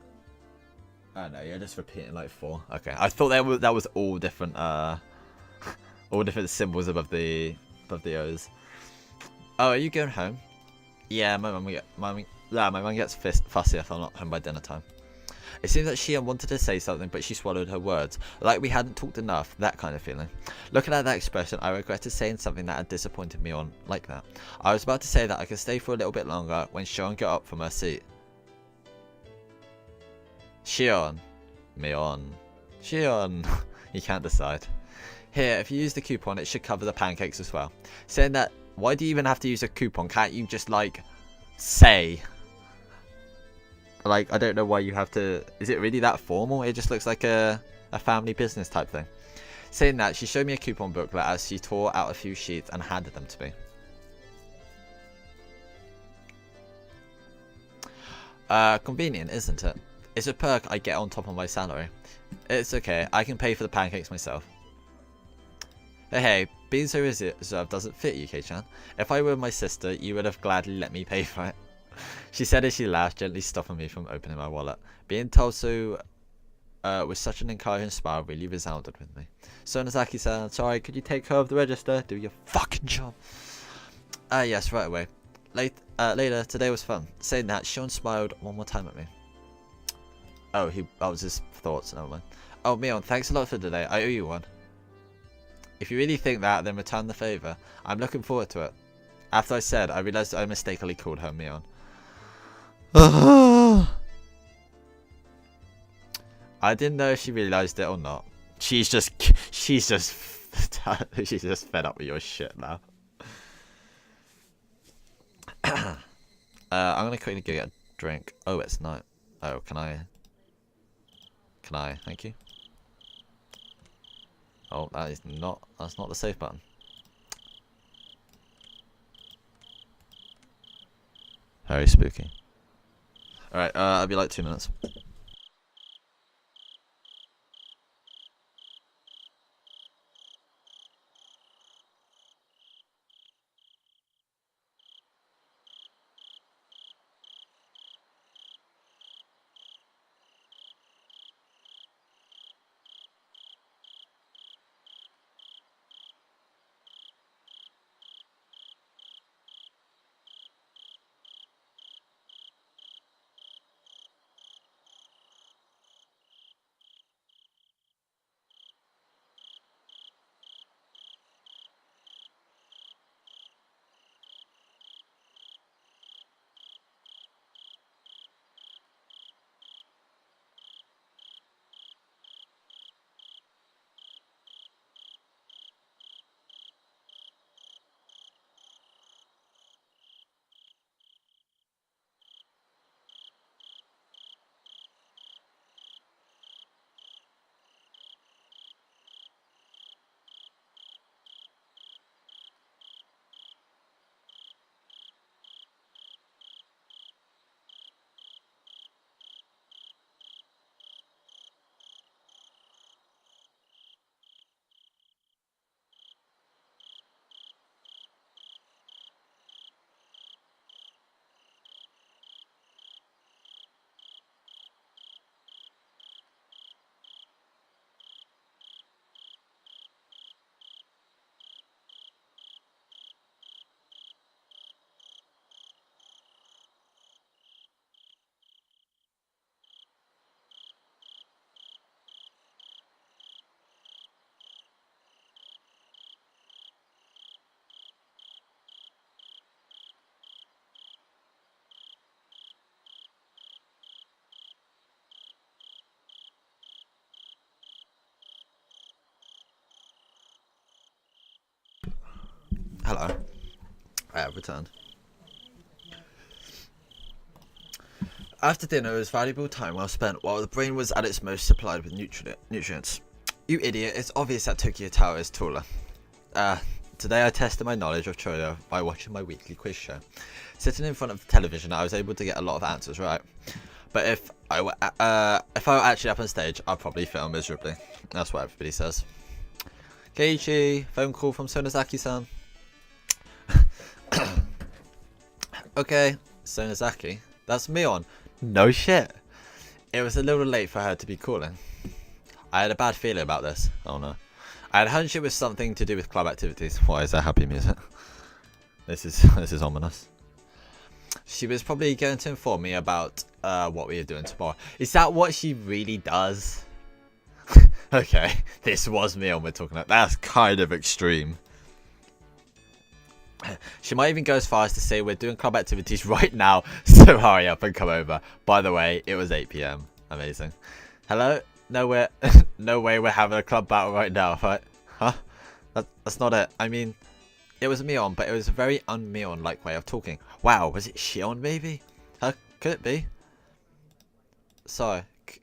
A: Oh no, you're just repeating like 4. Okay, I thought that was all different all different symbols above the O's. Oh, are you going home? Yeah, my mum gets fussy if I'm not home by dinner time. It seems that she wanted to say something, but she swallowed her words. Like we hadn't talked enough, that kind of feeling. Looking at that expression, I regretted saying something that had disappointed me on like that. I was about to say that I could stay for a little bit longer when Shion got up from her seat. Shion. You can't decide. Here, if you use the coupon, it should cover the pancakes as well. Saying that, why do you even have to use a coupon? Can't you just, like, say... Like, I don't know why you have to... Is it really that formal? It just looks like a family business type thing. Saying that, she showed me a coupon booklet as she tore out a few sheets and handed them to me. Convenient, isn't it? It's a perk I get on top of my salary. It's okay, I can pay for the pancakes myself. Hey, being so reserved doesn't fit you, Kei-chan. If I were my sister, you would have gladly let me pay for it. She said as she laughed, gently stopping me from opening my wallet. Being told so with such an encouraging smile really resounded with me. Sonozaki-san, sorry, could you take care of the register? Do your fucking job. Yes, right away. Later, today was fun. Saying that, Shion smiled one more time at me. Oh, that was his thoughts, never mind. Oh, Mion, thanks a lot for today. I owe you one. If you really think that, then return the favour. I'm looking forward to it. After I said, I realised I mistakenly called her Mion. I didn't know if she realised it or not. She's just fed up with your shit now. I'm gonna quickly go get a drink. Oh, it's not. Oh, can I? Thank you. Oh, that's not the save button. Very spooky. Alright, I'll be like 2 minutes. returned. After dinner, it was valuable time well spent while the brain was at its most supplied with nutrients. You idiot, it's obvious that Tokyo Tower is taller. Today I tested my knowledge of Choyo by watching my weekly quiz show. Sitting in front of the television, I was able to get a lot of answers right. But if I were actually up on stage, I'd probably fail miserably. That's what everybody says. Keiichi, phone call from Sonozaki-san. Okay, Sonozaki. That's Mion. No shit. It was a little late for her to be calling. I had a bad feeling about this. Oh no. I had a hunch it was something to do with club activities. Why is there happy music? This is ominous. She was probably going to inform me about what we are doing tomorrow. Is that what she really does? Okay, this was Mion we're talking about. That's kind of extreme. She might even go as far as to say we're doing club activities right now, so hurry up and come over. By the way, it was 8 PM. Amazing. Hello? No way, no way we're having a club battle right now, right? Huh? That's not it. I mean, it was Mion, but it was a very un-Mion-like way of talking. Wow, was it Shion maybe? Huh? Could it be? Sorry,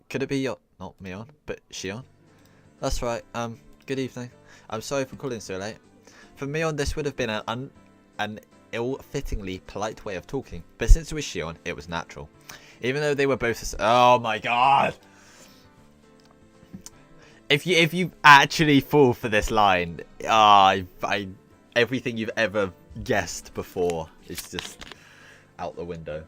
A: could it be not Mion, but Shion? That's right. Good evening. I'm sorry for calling so late. For Mion, this would have been an ill-fittingly polite way of talking, but since it was Shion, it was natural. Even though they were both... Oh my god! If you actually fall for this line, everything you've ever guessed before is just out the window.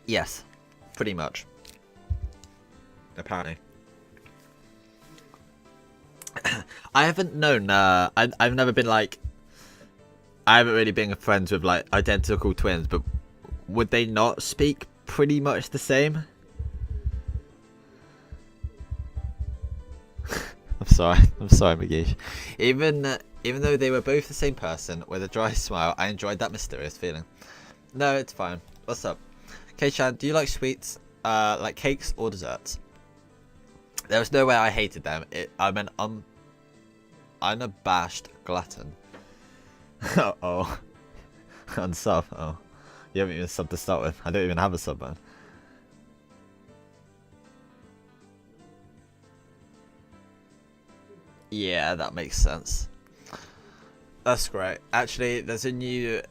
A: Yes, pretty much. Apparently. I haven't known, I've never been like, I haven't really been friends with like identical twins, but would they not speak pretty much the same? I'm sorry, McGee. Even though they were both the same person with a dry smile, I enjoyed that mysterious feeling. No, it's fine. What's up? Kei-chan, do you like sweets, like cakes or desserts? There was no way I hated them. I'm an unabashed glutton. Uh-oh. Unsub. Oh. You haven't even subbed to start with. I don't even have a sub, man. Yeah, that makes sense. That's great. Actually, there's a new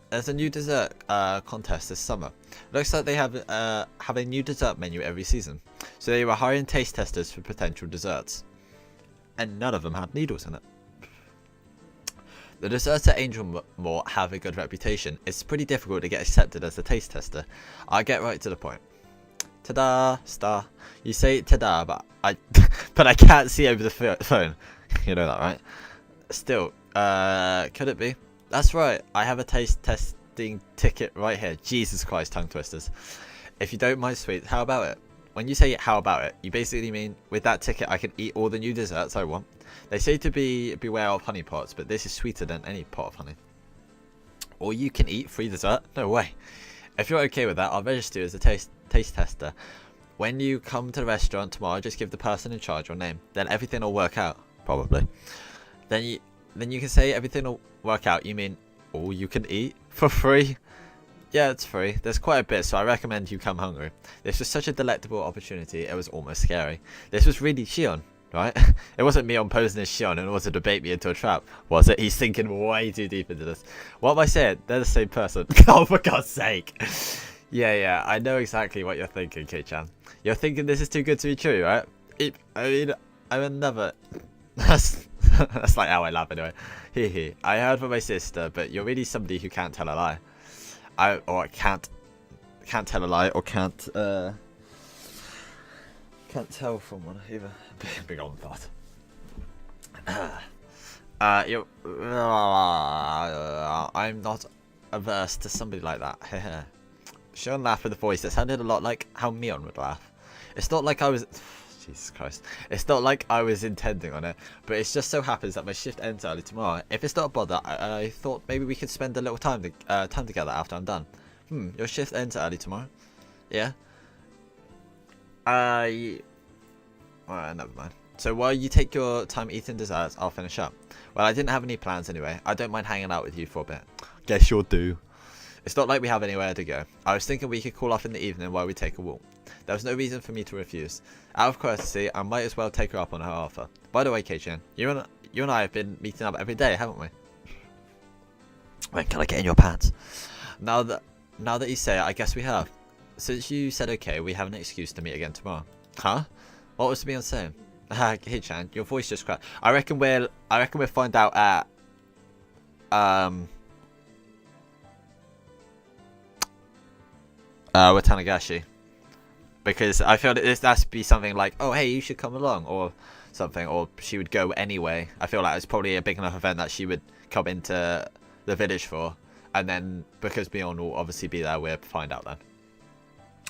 A: dessert contest this summer. Looks like they have a new dessert menu every season. So they were hiring taste testers for potential desserts, and none of them had needles in it. The desserts at Angel Moore have a good reputation. It's pretty difficult to get accepted as a taste tester. I'll get right to the point. Ta-da, star. You say ta-da, but I can't see over the phone. You know that, right? Still, could it be? That's right. I have a taste testing ticket right here. Jesus Christ, tongue twisters. If you don't mind sweets, how about it? When you say how about it, you basically mean with that ticket I can eat all the new desserts I want. They say to beware of honey pots, but this is sweeter than any pot of honey. Or you can eat free dessert? No way. If you're okay with that, I'll register you as a taste tester. When you come to the restaurant tomorrow, just give the person in charge your name. Then everything will work out. Probably. Then you can say everything will work out. You mean all you can eat for free? Yeah, it's free. There's quite a bit, so I recommend you come hungry. This was such a delectable opportunity, it was almost scary. This was really Shion, right? It wasn't me on posing as Shion in order to bait me into a trap, was it? He's thinking way too deep into this. What am I saying? They're the same person. Oh, for God's sake. Yeah, I know exactly what you're thinking, Kei-chan. You're thinking this is too good to be true, right? I mean, I would never... That's like how I laugh anyway. Hee. I heard from my sister, but you're really somebody who can't tell a lie. I can't tell a lie, or can't tell from one either. Big old thought. I'm not averse to somebody like that. Sean laughed with a voice that sounded a lot like how Mion would laugh. It's not like I was... Jesus Christ. It's not like I was intending on it, but it just so happens that my shift ends early tomorrow. If it's not a bother, I thought maybe we could spend a little time together after I'm done. Your shift ends early tomorrow? Yeah? Alright, never mind. So while you take your time eating desserts, I'll finish up. Well, I didn't have any plans anyway. I don't mind hanging out with you for a bit. Guess you'll do. It's not like we have anywhere to go. I was thinking we could call off in the evening while we take a walk. There was no reason for me to refuse. Out of courtesy, I might as well take her up on her offer. By the way, Kei-chan, you and I have been meeting up every day, haven't we? When can I get in your pants? Now that you say it, I guess we have. Since you said okay, we have an excuse to meet again tomorrow. Huh? What was to be on saying? Kei-chan, your voice just cracked. I reckon we'll find out at Watanagashi. Because I feel that this has to be something like, oh hey, you should come along, or something, or she would go anyway. I feel like it's probably a big enough event that she would come into the village for, and then because Bjorn will obviously be there, we'll find out then.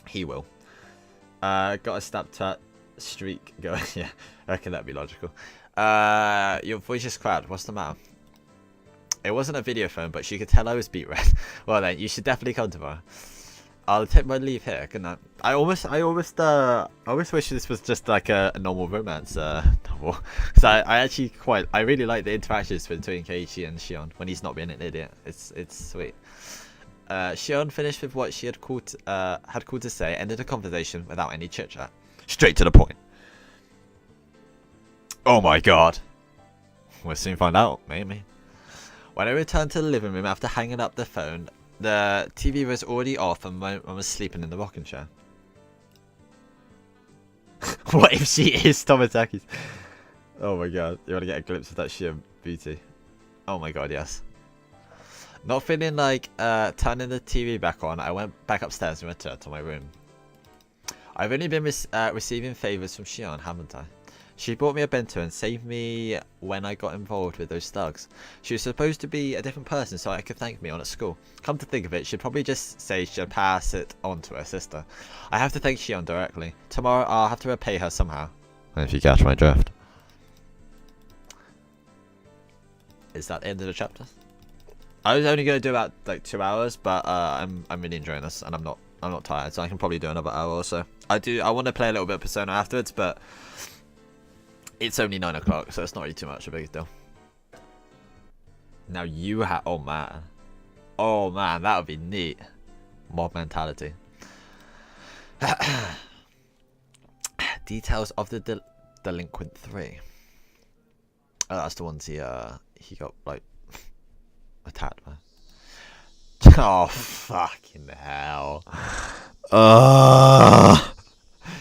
A: He will. Got a Snapchat streak going. Yeah, I reckon that'd be logical. Your voice just cracked. What's the matter? It wasn't a video phone, but she could tell I was beat red. Well then, you should definitely come tomorrow. I'll take my leave here. Good night. I almost wish this was just like a normal romance novel. Because I really like the interactions between Keiichi and Shion when he's not being an idiot. It's sweet. Shion finished with what she had called to say, ended the conversation without any chit chat. Straight to the point. Oh my god. We'll soon find out, maybe. When I returned to the living room after hanging up the phone, the TV was already off and I was sleeping in the rocking chair. What if she is Tomotaki's? Oh my god, you want to get a glimpse of that sheer beauty? Oh my god, yes. Not feeling like turning the TV back on, I went back upstairs and returned to my room. I've only been receiving favours from Shion, haven't I? She brought me a bento and saved me when I got involved with those thugs. She was supposed to be a different person so I could thank me on at school. Come to think of it, she'd probably just say she'd pass it on to her sister. I have to thank Shion directly. Tomorrow I'll have to repay her somehow. If you catch my drift. Is that the end of the chapter? I was only going to do about like 2 hours, but I'm really enjoying this and I'm not tired, so I can probably do another hour or so. I want to play a little bit of Persona afterwards, but it's only 9 o'clock, so it's not really too much of a big deal. Now you have... Oh man, that would be neat. Mob mentality. Details of the delinquent 3. Oh, that's the ones he got, like, attacked by. Oh, fucking hell.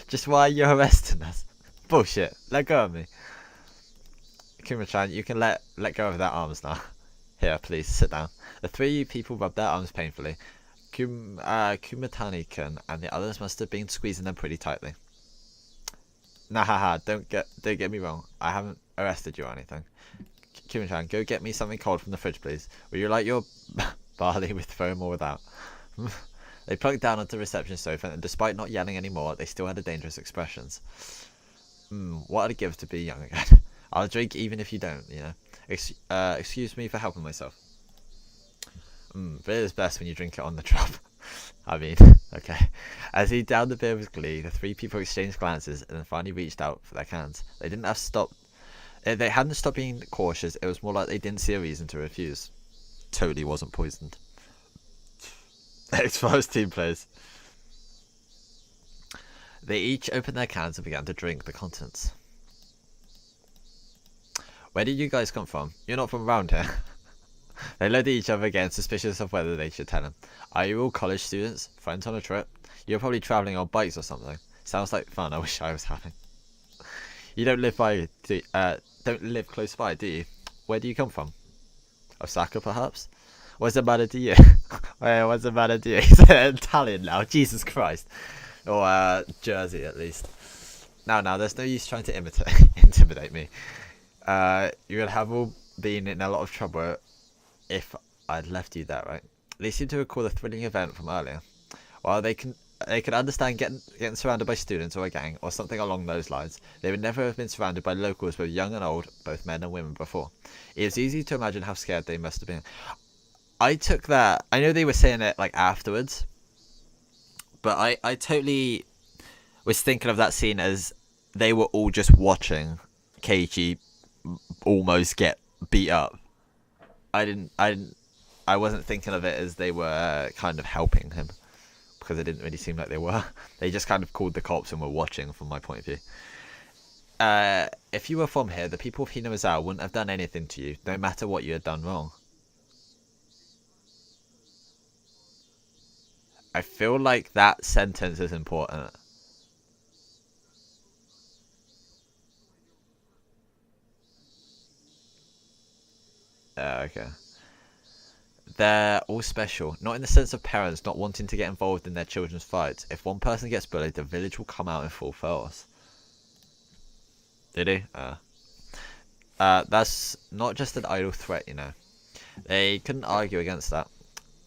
A: Just why are you arresting us? Bullshit. Let go of me. Kuma-chan, you can let go of their arms now. Here, please, sit down. The 3 people rubbed their arms painfully. Kumatani-kun and the others must have been squeezing them pretty tightly. Nah, haha, don't get me wrong. I haven't arrested you or anything. Kuma-chan, go get me something cold from the fridge, please. Will you like your barley with foam or without? They plunked down onto the reception sofa, and despite not yelling anymore, they still had dangerous expressions. What a gift to be young again. I'll drink even if you don't, you know. Excuse me for helping myself. Beer is best when you drink it on the drop. I mean, okay. As he downed the beer with glee, the 3 people exchanged glances and then finally reached out for their cans. They didn't have stopped. They hadn't stopped being cautious. It was more like they didn't see a reason to refuse. Totally wasn't poisoned. Exposed team players. They each opened their cans and began to drink the contents. Where did you guys come from? You're not from around here. They looked at each other again, suspicious of whether they should tell him. Are you all college students? Friends on a trip? You're probably travelling on bikes or something. Sounds like fun I wish I was having. You don't live close by, do you? Where do you come from? Osaka, perhaps? What's the matter to you? What's the matter to you? He's Italian now, Jesus Christ. Or Jersey, at least. Now, there's no use trying to intimidate me. You would have all been in a lot of trouble if I'd left you there, right? They seem to recall the thrilling event from earlier. While they could understand getting surrounded by students or a gang or something along those lines, they would never have been surrounded by locals, both young and old, both men and women, before. It is easy to imagine how scared they must have been. I took that... I know they were saying it like afterwards, but I totally was thinking of that scene as they were all just watching Keiichi almost get beat up. I wasn't thinking of it as they were kind of helping him, because it didn't really seem like they were. They just kind of called the cops and were watching from my point of view. If you were from here, the people of Hinozawa wouldn't have done anything to you, no matter what you had done wrong. I feel like that sentence is important. Okay. They're all special, not in the sense of parents not wanting to get involved in their children's fights. If one person gets bullied, the village will come out in full force. Did he? That's not just an idle threat, you know. They couldn't argue against that.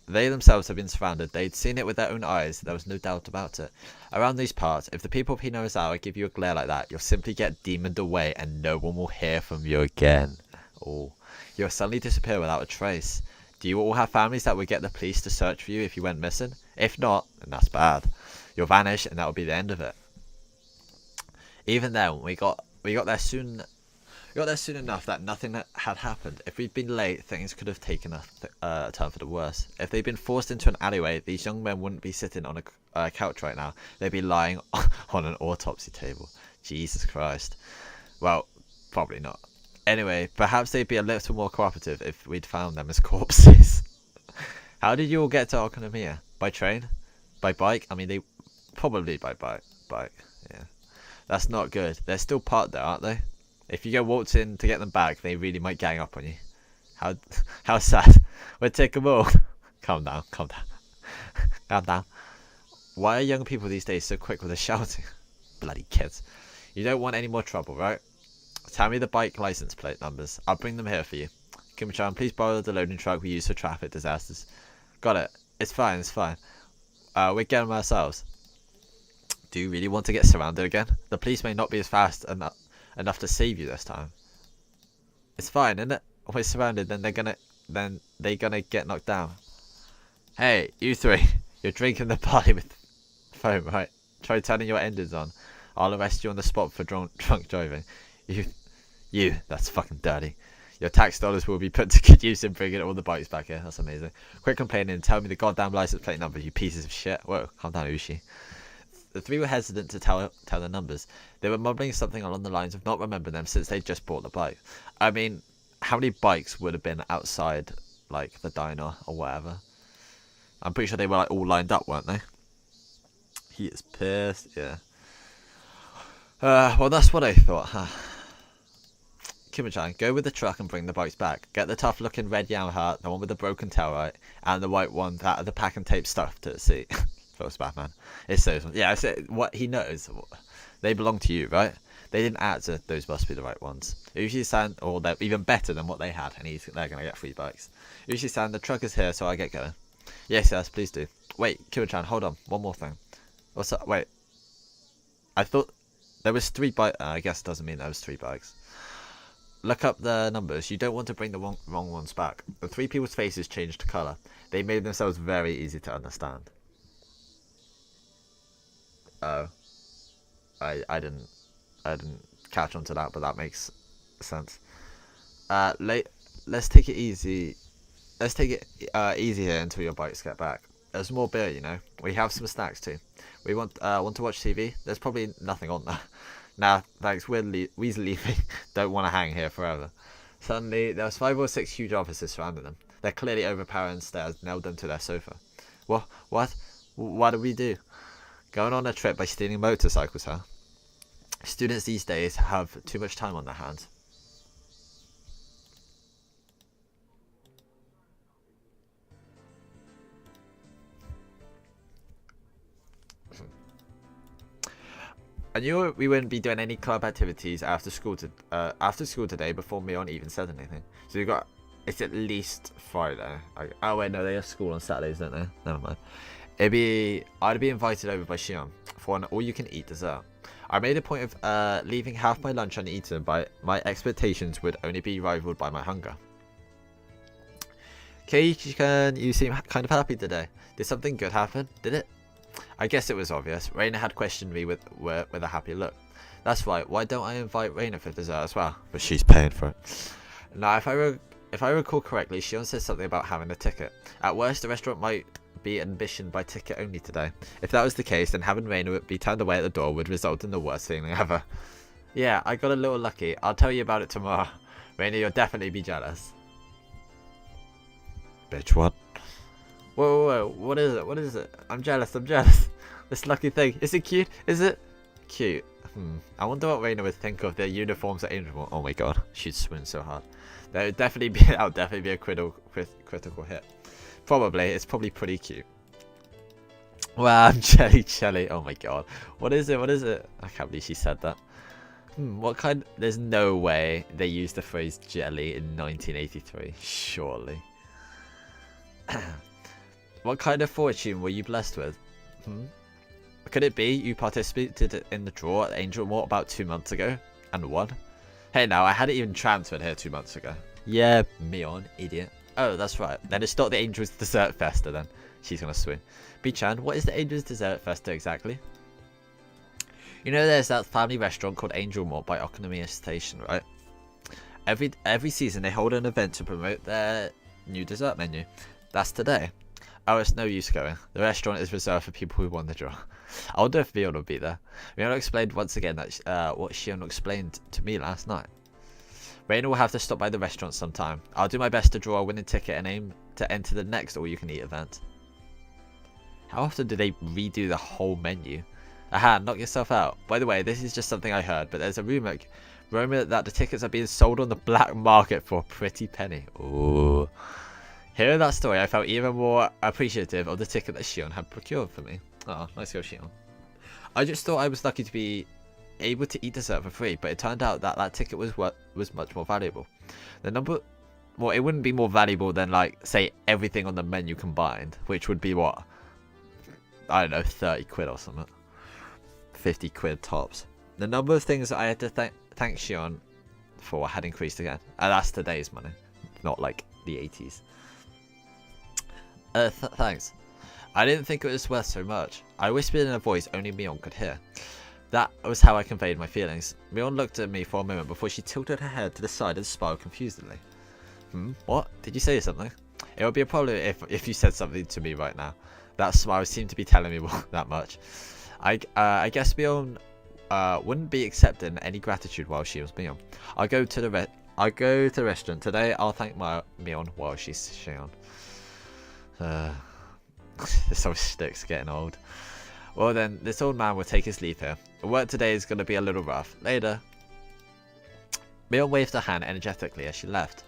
A: They themselves had been surrounded. They'd seen it with their own eyes. There was no doubt about it. Around these parts, if the people of Hinozawa give you a glare like that, you'll simply get demoned away and no one will hear from you again. Oh, you'll suddenly disappear without a trace. Do you all have families that would get the police to search for you if you went missing? If not, then that's bad. You'll vanish and that will be the end of it. Even then, we got there soon. We got there soon enough that nothing had happened. If we'd been late, things could have taken a turn for the worse. If they'd been forced into an alleyway, these young men wouldn't be sitting on a couch right now. They'd be lying on an autopsy table. Jesus Christ. Well, probably not. Anyway, perhaps they'd be a little more cooperative if we'd found them as corpses. How did you all get to Okonomiya? By train? By bike? I mean, they probably by bike. Yeah. That's not good. They're still parked there, aren't they? If you go waltz in to get them back, they really might gang up on you. How sad. We'll take them all. Calm down. Calm down. Why are young people these days so quick with their shouting? Bloody kids. You don't want any more trouble, right? Tell me the bike license plate numbers. I'll bring them here for you. Kimi-chan, please borrow the loading truck we use for traffic disasters. Got it. It's fine. We'll get them ourselves. Do you really want to get surrounded again? The police may not be as fast enough to save you this time. It's fine, isn't it? We're surrounded, then they're gonna get knocked down. Hey, you three, you're drinking the party with foam, right? Try turning your engines on. I'll arrest you on the spot for drunk driving. You, that's fucking dirty. Your tax dollars will be put to good use in bringing all the bikes back here. That's amazing. Quit complaining and tell me the goddamn license plate number, you pieces of shit. Whoa, calm down, Ushi. The three were hesitant to tell the numbers. They were mumbling something along the lines of not remembering them since they'd just bought the bike. I mean, how many bikes would have been outside, like, the diner or whatever? I'm pretty sure they were, like, all lined up, weren't they? He is pissed, yeah. Well, that's what I thought, huh? Kimi-chan, go with the truck and bring the bikes back. Get the tough-looking red Yamaha, the one with the broken tail light, and the white one that had the pack and tape stuff to the seat. Close, Batman. It's those ones. Yeah, I said what he knows. They belong to you, right? They didn't answer. Those must be the right ones. Ushi-san, or they're even better than what they had, and they're gonna get free bikes. Ushi-san, the truck is here, so I get going. Yes, please do. Wait, Kimi-chan, hold on. One more thing. What's up? Wait. I thought there was 3 bikes. I guess it doesn't mean there was 3 bikes. Look up the numbers. You don't want to bring the wrong ones back. The 3 people's faces changed colour. They made themselves very easy to understand. Oh, I didn't catch on to that, but that makes sense. Let's take it easy. Let's take it easy here until your bikes get back. There's more beer, you know. We have some snacks too. We want to watch TV. There's probably nothing on there. Nah, thanks. We're leaving. Don't want to hang here forever. Suddenly, there was 5 or 6 huge officers surrounding them. They're clearly overpowering stares nailed them to their sofa. What? What do we do? Going on a trip by stealing motorcycles, huh? Students these days have too much time on their hands. I knew we wouldn't be doing any club activities after school today before Mion even said anything. So it's at least Friday. Oh wait, no, they have school on Saturdays, don't they? Never mind. I'd be invited over by Shion for an all-you-can-eat dessert. I made a point of leaving half my lunch uneaten, but my expectations would only be rivaled by my hunger. Keiichi-kun, you seem kind of happy today. Did something good happen? Did it? I guess it was obvious. Reina had questioned me with a happy look. That's right. Why don't I invite Reina for dessert as well? But she's paying for it. Now, if I recall correctly, Shion said something about having a ticket. At worst, the restaurant might be admission by ticket only today. If that was the case, then having Reina be turned away at the door would result in the worst feeling ever. Yeah, I got a little lucky. I'll tell you about it tomorrow. Reina, you'll definitely be jealous. Bitch, what? Whoa, what is it? What is it? I'm jealous, This lucky thing. Is it cute? Is it? Cute. I wonder what Reina would think of their uniforms at Angel. Oh my god, she'd swoon so hard. That would definitely be a critical hit. Probably. It's probably pretty cute. Wow, I'm jelly. Oh my god. What is it? I can't believe she said that. What kind? There's no way they used the phrase jelly in 1983. Surely. What kind of fortune were you blessed with? Could it be you participated in the draw at Angel Mort about 2 months ago and won? Hey now, I hadn't even transferred here 2 months ago. Yeah, Mion, idiot. Oh, that's right. Then it's not the Angel's Dessert Festa then. She's gonna swoon. B-chan, what is the Angel's Dessert Festa exactly? You know there's that family restaurant called Angel Mort by Okonomiya Station, right? Every season they hold an event to promote their new dessert menu. That's today. Oh, it's no use going. The restaurant is reserved for people who won the draw. I wonder if Mion will be there. Mion explained once again that what Shion explained to me last night. Reina will have to stop by the restaurant sometime. I'll do my best to draw a winning ticket and aim to enter the next all-you-can-eat event. How often do they redo the whole menu? Aha, knock yourself out. By the way, this is just something I heard, but there's a rumor that the tickets are being sold on the black market for a pretty penny. Ooh. Hearing that story, I felt even more appreciative of the ticket that Shion had procured for me. Oh, nice go, Shion. I just thought I was lucky to be able to eat dessert for free, but it turned out that ticket was much more valuable. Well, it wouldn't be more valuable than, like, say, everything on the menu combined, which would be what? I don't know, 30 quid or something. 50 quid tops. The number of things that I had to thank Shion for had increased again. And that's today's money, not like the 80s. Thanks. I didn't think it was worth so much. I whispered in a voice only Mion could hear. That was how I conveyed my feelings. Mion looked at me for a moment before she tilted her head to the side and smiled confusedly. What? Did you say something? It would be a problem if you said something to me right now. That smile seemed to be telling me that much. I guess Mion wouldn't be accepting any gratitude while she was Mion. I'll go to the restaurant today. I'll thank my Mion while she's Shion. This always sticks, getting old. Well then, this old man will take his leave here. Work today is going to be a little rough. Later. Mion waved her hand energetically as she left.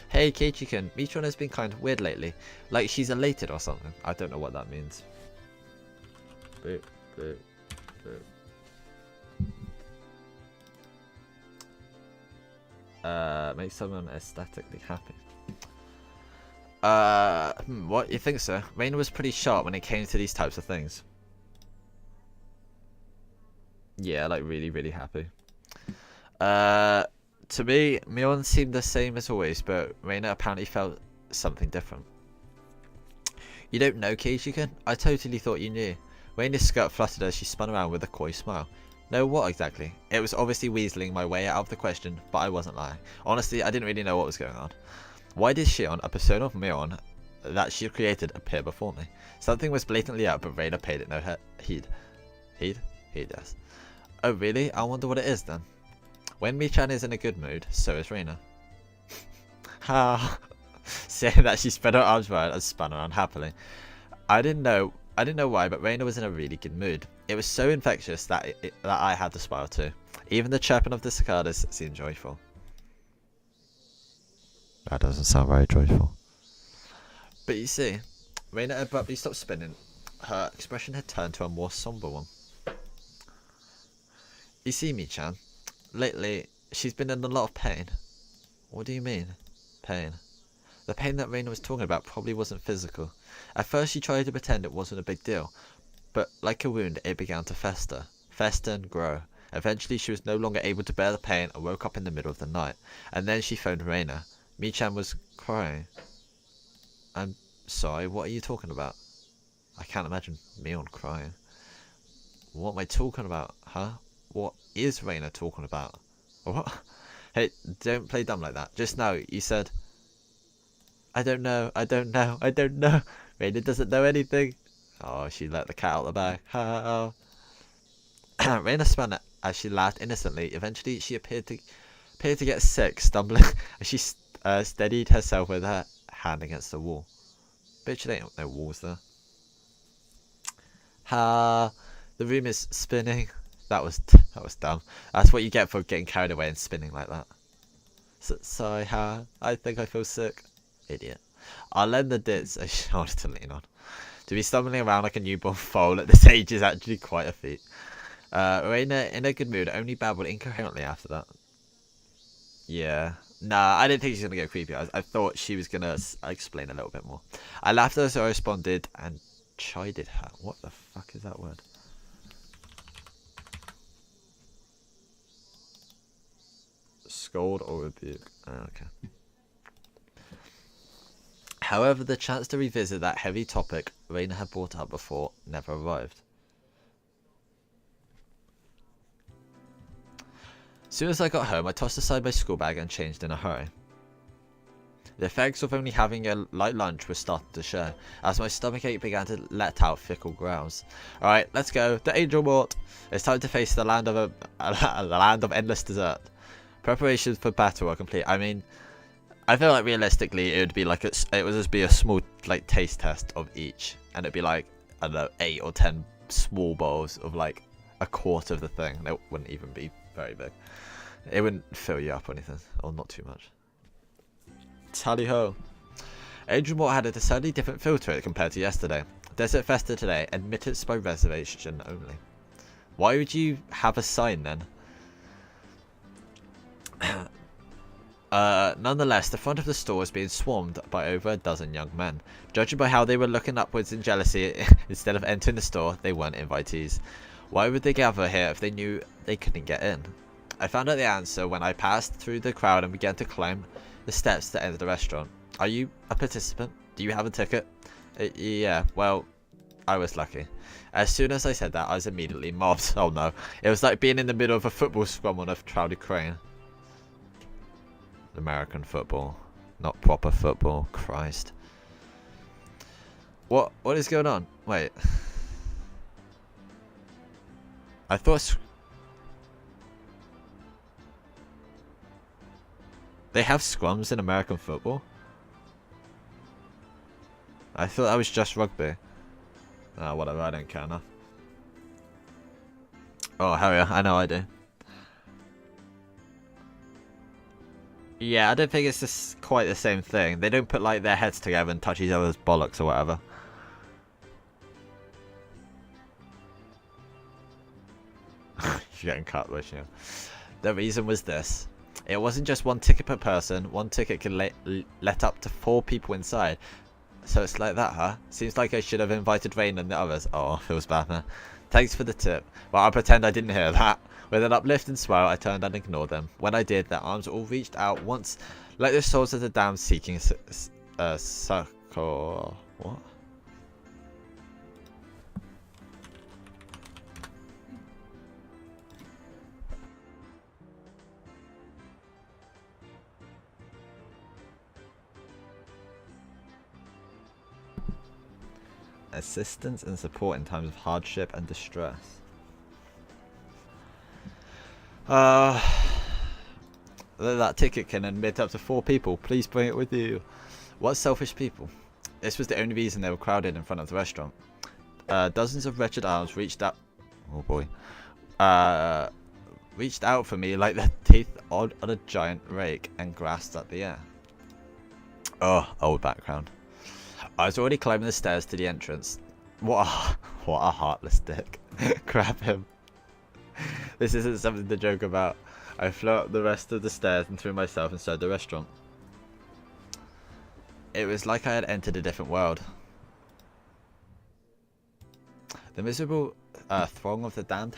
A: Hey Keiichi-kun, Mitron has been kind of weird lately. Like she's elated or something. I don't know what that means. Boop, boop, boop. Make someone aesthetically happy. What? You think so? Reina was pretty sharp when it came to these types of things. Yeah, like really happy. To me, Mion seemed the same as always, but Reina apparently felt something different. You don't know, Keiichi-kun? I totally thought you knew. Reina's skirt fluttered as she spun around with a coy smile. No, what exactly? It was obviously weaseling my way out of the question, but I wasn't lying. Honestly, I didn't really know what was going on. Why did Shion, a persona of Mion that she created, appear before me? Something was blatantly out, but Reina paid it no heed. Heed, yes. Oh really? I wonder what it is then. When Michan is in a good mood, so is Reina. Ha! Saying that, she spread her arms wide and spun around happily. I didn't know why, but Reina was in a really good mood. It was so infectious that I had to smile too. Even the chirping of the cicadas seemed joyful. That doesn't sound very joyful. But you see, Reina abruptly stopped spinning. Her expression had turned to a more somber one. You see, Michan, lately she's been in a lot of pain. What do you mean, pain? The pain that Reina was talking about probably wasn't physical. At first she tried to pretend it wasn't a big deal, but like a wound it began to fester and grow. Eventually she was no longer able to bear the pain and woke up in the middle of the night, and then she phoned Reina. Michan was crying. I'm sorry, what are you talking about? I can't imagine Mion crying. What am I talking about, huh? What is Raina talking about? What? Hey, don't play dumb like that. Just now, you said, I don't know, I don't know, I don't know. Raina doesn't know anything. Oh, she let the cat out of the bag. Oh. Raina spun it as she laughed innocently. Eventually, she appeared to get sick, stumbling as she steadied herself with her hand against the wall. Bitch, there ain't no walls there. Ha! The room is spinning. That was dumb. That's what you get for getting carried away and spinning like that. Sorry, Ha. I think I feel sick. Idiot. I'll lend the dits a shoulder to lean on. To be stumbling around like a newborn foal at this age is actually quite a feat. Raina, in a good mood, only babbled incoherently after that. Yeah. Nah, I didn't think she was going to get creepy. I thought she was going to explain a little bit more. I laughed as I responded and chided her. What the fuck is that word? Scold or rebuke. Oh, okay. However, the chance to revisit that heavy topic Raina had brought up before never arrived. As soon as I got home, I tossed aside my school bag and changed in a hurry. The effects of only having a light lunch were starting to show, as my stomachache began to let out fickle growls. Alright, let's go. The Angel Mort! It's time to face the land of the land of endless dessert. Preparations for battle are complete. I mean, I feel like realistically it would be like it would just be a small like taste test of each, and it'd be like, I don't know, 8 or 10 small bowls of like a quarter of the thing. It wouldn't even be very big. It wouldn't fill you up or anything, or not too much. Tally ho! Angel Mort had a decidedly different feel to it compared to yesterday. Desert Festa today, admittance by reservation only. Why would you have a sign then? Nonetheless, the front of the store was being swarmed by over a dozen young men. Judging by how they were looking upwards in jealousy, instead of entering the store, they weren't invitees. Why would they gather here if they knew they couldn't get in? I found out the answer when I passed through the crowd and began to climb the steps to enter the restaurant. Are you a participant? Do you have a ticket? Yeah, well, I was lucky. As soon as I said that, I was immediately mobbed. Oh no. It was like being in the middle of a football scrum on a crowded crane. American football. Not proper football. Christ. What is going on? Wait. I thought... They have scrums in American football? I thought that was just rugby. Ah, whatever, I don't care enough. Oh, hell yeah, I know I do. Yeah, I don't think it's just quite the same thing. They don't put like their heads together and touch each other's bollocks or whatever. You're getting cut, wish you. The reason was this. It wasn't just one ticket per person. One ticket can let up to 4 people inside. So it's like that, huh? Seems like I should have invited Rain and the others. Oh, feels bad, man. Thanks for the tip. Well, I'll pretend I didn't hear that. With an uplifting smile, I turned and ignored them. When I did, their arms all reached out once, like the souls of the damned seeking succor. What? Assistance and support in times of hardship and distress. That ticket can admit up to 4 people. Please bring it with you. What selfish people. This was the only reason they were crowded in front of the restaurant. Dozens of wretched arms reached out. Oh boy. Reached out for me like their teeth on a giant rake and grasped at the air. Oh, old background. I was already climbing the stairs to the entrance. What a heartless dick. Grab him. This isn't something to joke about. I flew up the rest of the stairs and threw myself inside the restaurant. It was like I had entered a different world. The miserable throng of the damned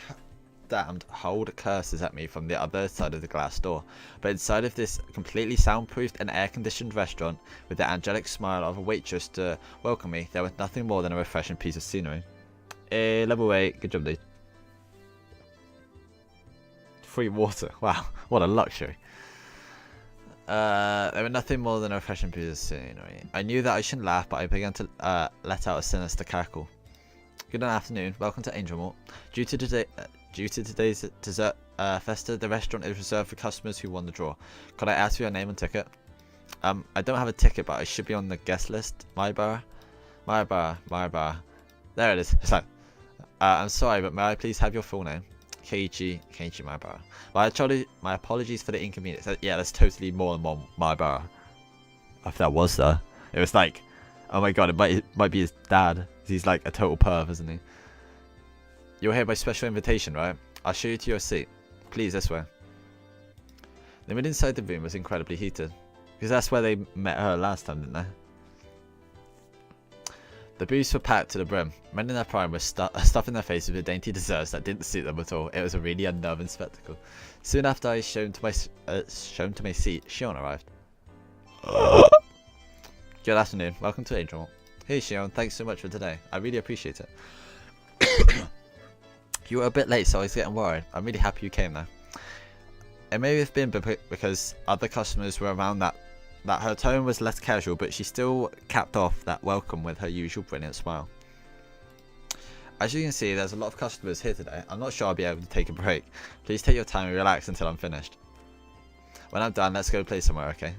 A: hurled curses at me from the other side of the glass door, but inside of this completely soundproofed and air-conditioned restaurant, with the angelic smile of a waitress to welcome me, there was nothing more than a refreshing piece of scenery. Level 8, good job dude. free water. Wow, what a luxury. There were nothing more than a refreshing piece of scenery. I knew that I shouldn't laugh, but I began to let out a sinister cackle. Good afternoon. Welcome to Angel Malt. Due to today's dessert festa, the restaurant is reserved for customers who won the draw. Could I ask for your name and ticket? I don't have a ticket, but I should be on the guest list. Maybar. There it is. It's like, I'm sorry, but may I please have your full name? Keiichi Maybar. My apologies for the inconvenience. Yeah, that's totally more than one Maybar. If that was though, it was like, oh my god, it might be his dad. He's like a total perv, isn't he? You're here by special invitation, right? I'll show you to your seat. Please, this way. The mood inside the room was incredibly heated. Because that's where they met her last time, didn't they? The booths were packed to the brim. Men in their prime were stuffing their faces with dainty desserts that didn't suit them at all. It was a really unnerving spectacle. Soon after I was shown to my seat, Shion arrived. Good afternoon. Welcome to Angel. Hey Shion, thanks so much for today. I really appreciate it. You were a bit late, so I was getting worried. I'm really happy you came though. It may have been because other customers were around that her tone was less casual, but she still capped off that welcome with her usual brilliant smile. As you can see, there's a lot of customers here today. I'm not sure I'll be able to take a break. Please take your time and relax until I'm finished. When I'm done, let's go play somewhere, okay?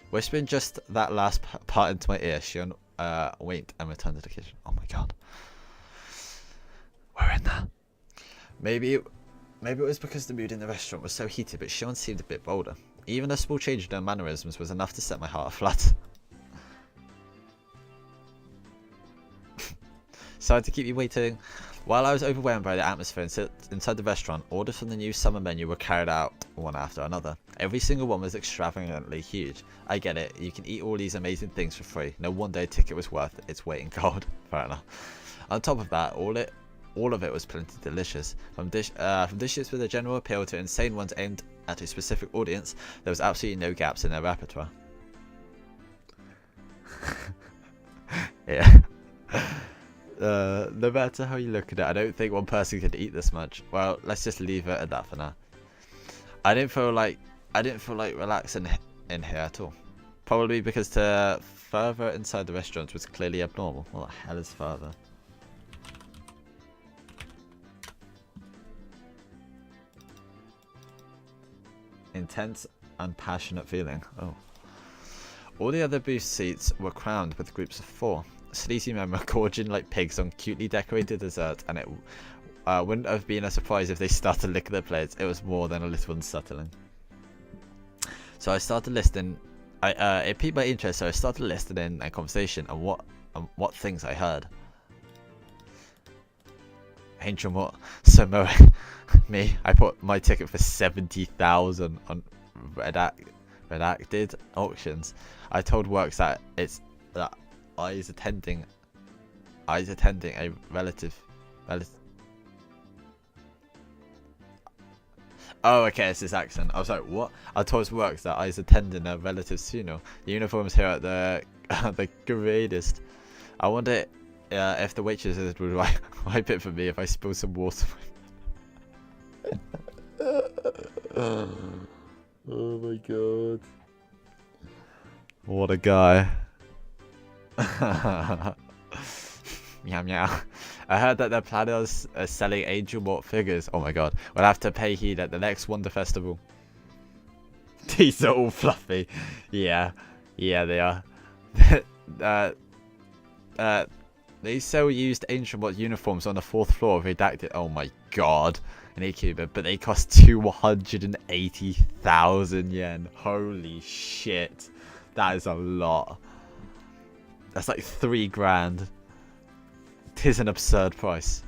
A: Whispering just that last part into my ear, Shion winked and returned to the kitchen. Oh my god. We're in there. Maybe it was because the mood in the restaurant was so heated, but Shion seemed a bit bolder. Even a small change in her mannerisms was enough to set my heart aflutter. Sorry to keep you waiting. While I was overwhelmed by the atmosphere inside the restaurant, orders from the new summer menu were carried out one after another. Every single one was extravagantly huge. I get it, you can eat all these amazing things for free. No wonder a ticket was worth its weight in gold. Fair enough. On top of that, all of it was plenty delicious. From dishes with a general appeal to insane ones aimed at a specific audience, there was absolutely no gaps in their repertoire. Yeah. No matter how you look at it, I don't think one person could eat this much. Well, let's just leave it at that for now. I didn't feel like relaxing in here at all. Probably because the further inside the restaurant was clearly abnormal. What the hell is further? Intense and passionate feeling. Oh. All the other booth seats were crammed with groups of 4. Sleazy men were gorging like pigs on cutely decorated dessert, and it wouldn't have been a surprise if they started licking their plates. It was more than a little unsettling. So I started listening. It piqued my interest, so I started listening a conversation and what things I heard. Angel, what? So me, I put my ticket for 70,000 on redacted auctions. I told Works that I was attending a relative. Oh, okay, it's this accent. I was like, what? I told Works that I was attending a relative's funeral. The uniforms here at the greatest. I wonder if the waitresses would wipe it for me if I spill some water. Oh my god. What a guy. Meow meow. I heard that their planners are selling Angel Mort figures. Oh my god. We'll have to pay heed at the next Wonder Festival. These are all fluffy. Yeah. Yeah, they are. They sell used Angel Mort uniforms on the 4th floor of Redacted. Oh my god. In Ecuba, but they cost 280,000 yen. Holy shit. That is a lot. That's like 3 grand. Tis an absurd price.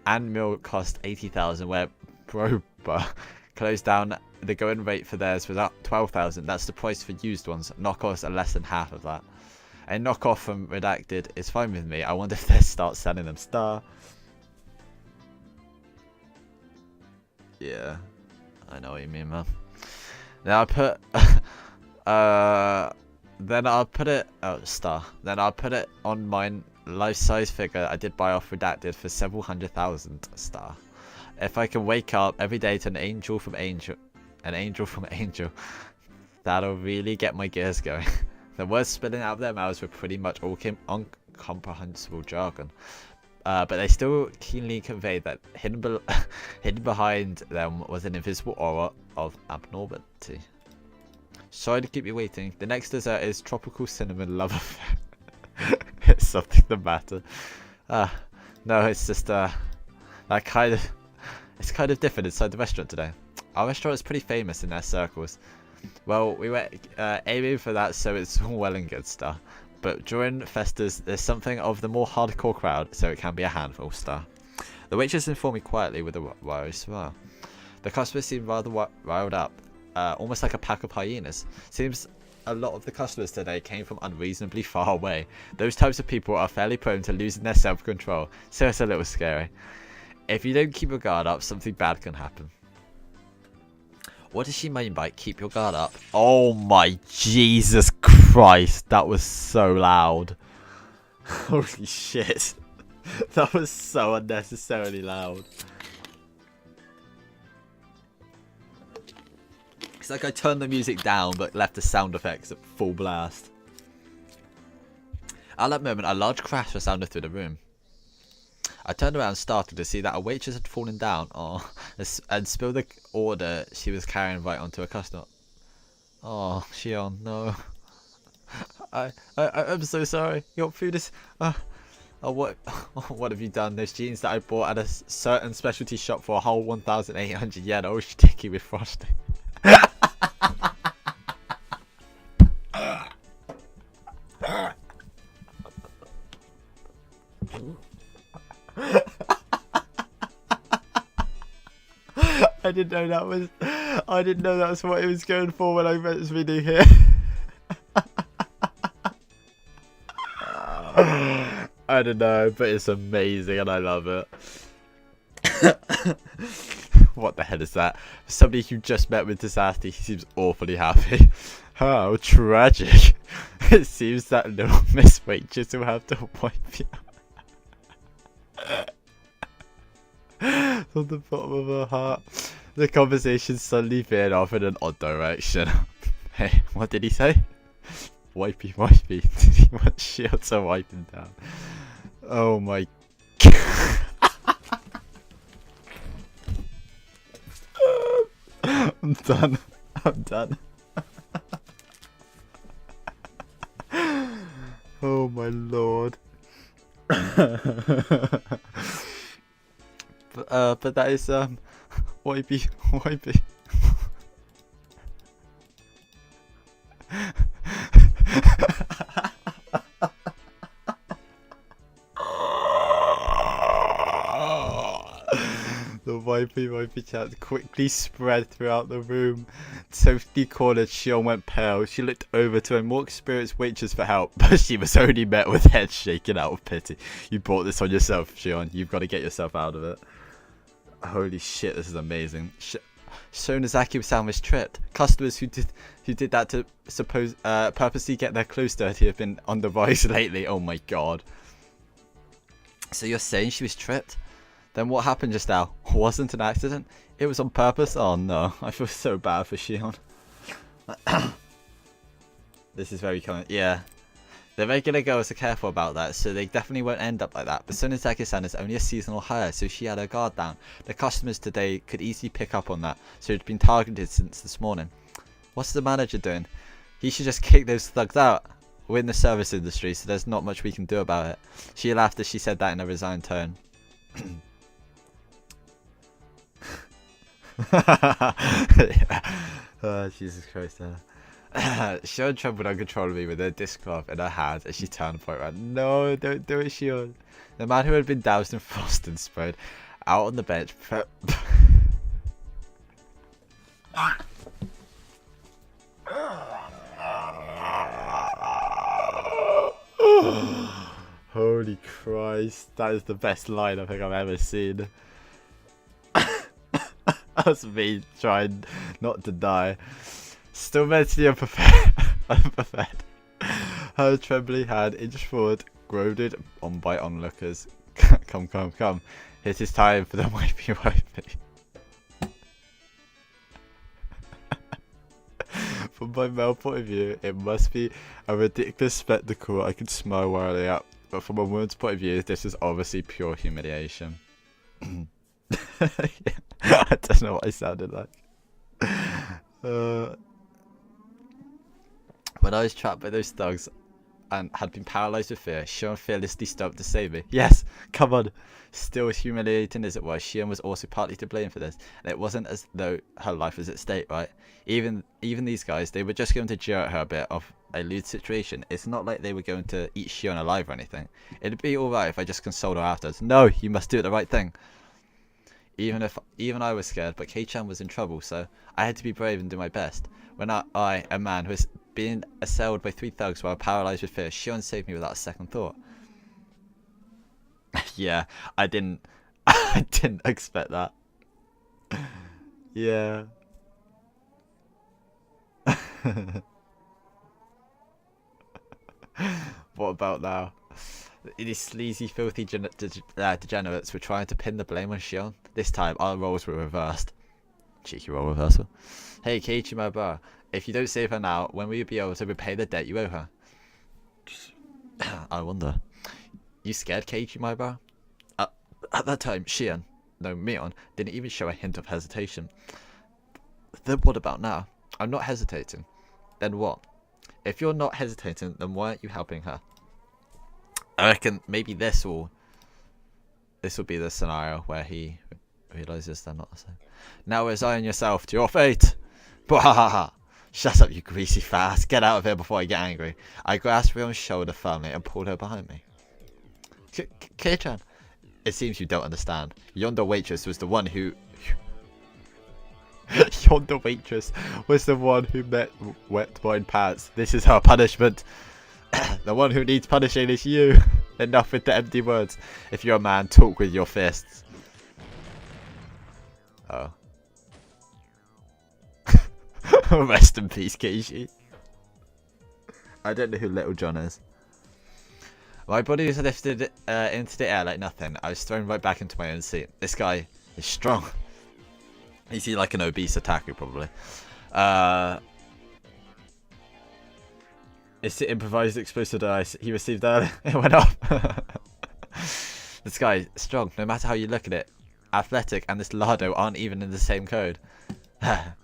A: And milk cost 80,000, where Broba closed down. The going rate for theirs was up 12,000. That's the price for used ones. Knockoffs are less than half of that. A knockoff from Redacted is fine with me. I wonder if they start selling them Star. Yeah, I know what you mean, man. Then I'll put Star. Then I'll put it on mine life-size figure I did buy off Redacted for several hundred thousand Star. If I can wake up every day to an angel from angel, that'll really get my gears going. The words spilling out of their mouths were pretty much all incomprehensible jargon. But they still keenly conveyed that hidden behind them was an invisible aura of abnormality. Sorry to keep you waiting. The next dessert is tropical cinnamon love affair. It's something the matter. No, it's just it's kind of different inside the restaurant today. Our restaurant is pretty famous in their circles. Well, we were aiming for that, so it's all well and good stuff. But during festas, there's something of the more hardcore crowd, so it can be a handful star. The waitress informed me quietly with a wry smile. The customers seemed rather riled up, almost like a pack of hyenas. Seems a lot of the customers today came from unreasonably far away. Those types of people are fairly prone to losing their self-control, so it's a little scary. If you don't keep your guard up, something bad can happen. What does she mean by keep your guard up? Oh my Jesus Christ, that was so loud. Holy shit. That was so unnecessarily loud. It's like I turned the music down but left the sound effects at full blast. At that moment, a large crash resounded through the room. I turned around and startled to see that a waitress had fallen down and spilled the order she was carrying right onto a customer. Oh, Shion, no. I'm so sorry. Your food is... what have you done? Those jeans that I bought at a certain specialty shop for a whole 1,800 yen. Oh, sticky with frosting. I didn't know that was what he was going for when I read this video here. I don't know, but it's amazing and I love it. What the hell is that? For somebody who just met with disaster, he seems awfully happy. How tragic. It seems that little Miss Waitress will have to wipe you. On the bottom of her heart. The conversation suddenly veered off in an odd direction. Hey, what did he say? Wipey, wipey. Did he want Shield to wipe him down? Oh my god. I'm done. I'm done. Oh my lord. But that is wipey, wipey. The wipey chant quickly spread throughout the room. Sophie cornered, Shion went pale. She looked over to a more experienced waitress for help, but she was only met with head shaking out of pity. You brought this on yourself, Shion. You've got to get yourself out of it. Holy shit, this is amazing. Sonozaki-san was tripped. Customers who did that to purposely get their clothes dirty have been on the rise lately. Oh my god. So you're saying she was tripped? Then what happened just now? Wasn't an accident? It was on purpose? Oh no, I feel so bad for Shion. This is very common. Yeah. The regular girls are careful about that, so they definitely won't end up like that. But Sonozaki-san is only a seasonal hire, so she had her guard down. The customers today could easily pick up on that, so it's been targeted since this morning. What's the manager doing? He should just kick those thugs out. We're in the service industry, so there's not much we can do about it. She laughed as she said that in a resigned tone. Oh, Jesus Christ. Shion trembled uncontrollably with her dishcloth in her hand as she turned the point around. No, don't do it, Shion. The man who had been doused in frost and spread out on the bench. Holy Christ, that is the best line I think I've ever seen. That's me trying not to die. Still mentally unprepared. Her trembling hand inched forward, goaded on by onlookers. Come. It is time for the wifey. From my male point of view, it must be a ridiculous spectacle I can smile wildly at. But from a woman's point of view, this is obviously pure humiliation. Yeah, I don't know what I sounded like. When I was trapped by those thugs and had been paralysed with fear, Shion fearlessly stood up to save me. Yes, come on. Still as humiliating as it was, Shion was also partly to blame for this. And it wasn't as though her life was at stake, right? Even these guys, they were just going to jeer at her a bit of a lewd situation. It's not like they were going to eat Shion alive or anything. It'd be alright if I just consoled her afterwards. No, you must do the right thing. Even I was scared, but Kei-chan was in trouble, so I had to be brave and do my best. When I, a man who was being assailed by 3 thugs while paralysed with fear, Shion saved me without a second thought. Yeah, I didn't expect that. Yeah. What about now? These sleazy, filthy degenerates were trying to pin the blame on Shion. This time, our roles were reversed. Cheeky role reversal. Hey, Keiichi Maibara, if you don't save her now, when will you be able to repay the debt you owe her? I wonder. You scared, Keiichi Maibara? At that time, Shion, no, Mion, didn't even show a hint of hesitation. Then what about now? I'm not hesitating. Then what? If you're not hesitating, then why aren't you helping her? I reckon maybe this will be the scenario where he realizes they're not the same. Now resign yourself to your fate. Bwahaha! Shut up, you greasy fast. Get out of here before I get angry. I grasped Rion's shoulder firmly and pulled her behind me. Kei-chan, it seems you don't understand. Yonder waitress was the one who... Yonder waitress was the one who met wet wine pants. This is her punishment. The one who needs punishing is you. Enough with the empty words. If you're a man, talk with your fists. Oh. Rest in peace, Keiichi. I don't know who Little John is. My body was lifted into the air like nothing. I was thrown right back into my own seat. This guy is strong. Is he like an obese Otaku, probably? It's the improvised explosive device he received earlier. It went off. This guy is strong, no matter how you look at it. Athletic and this lardo aren't even in the same code.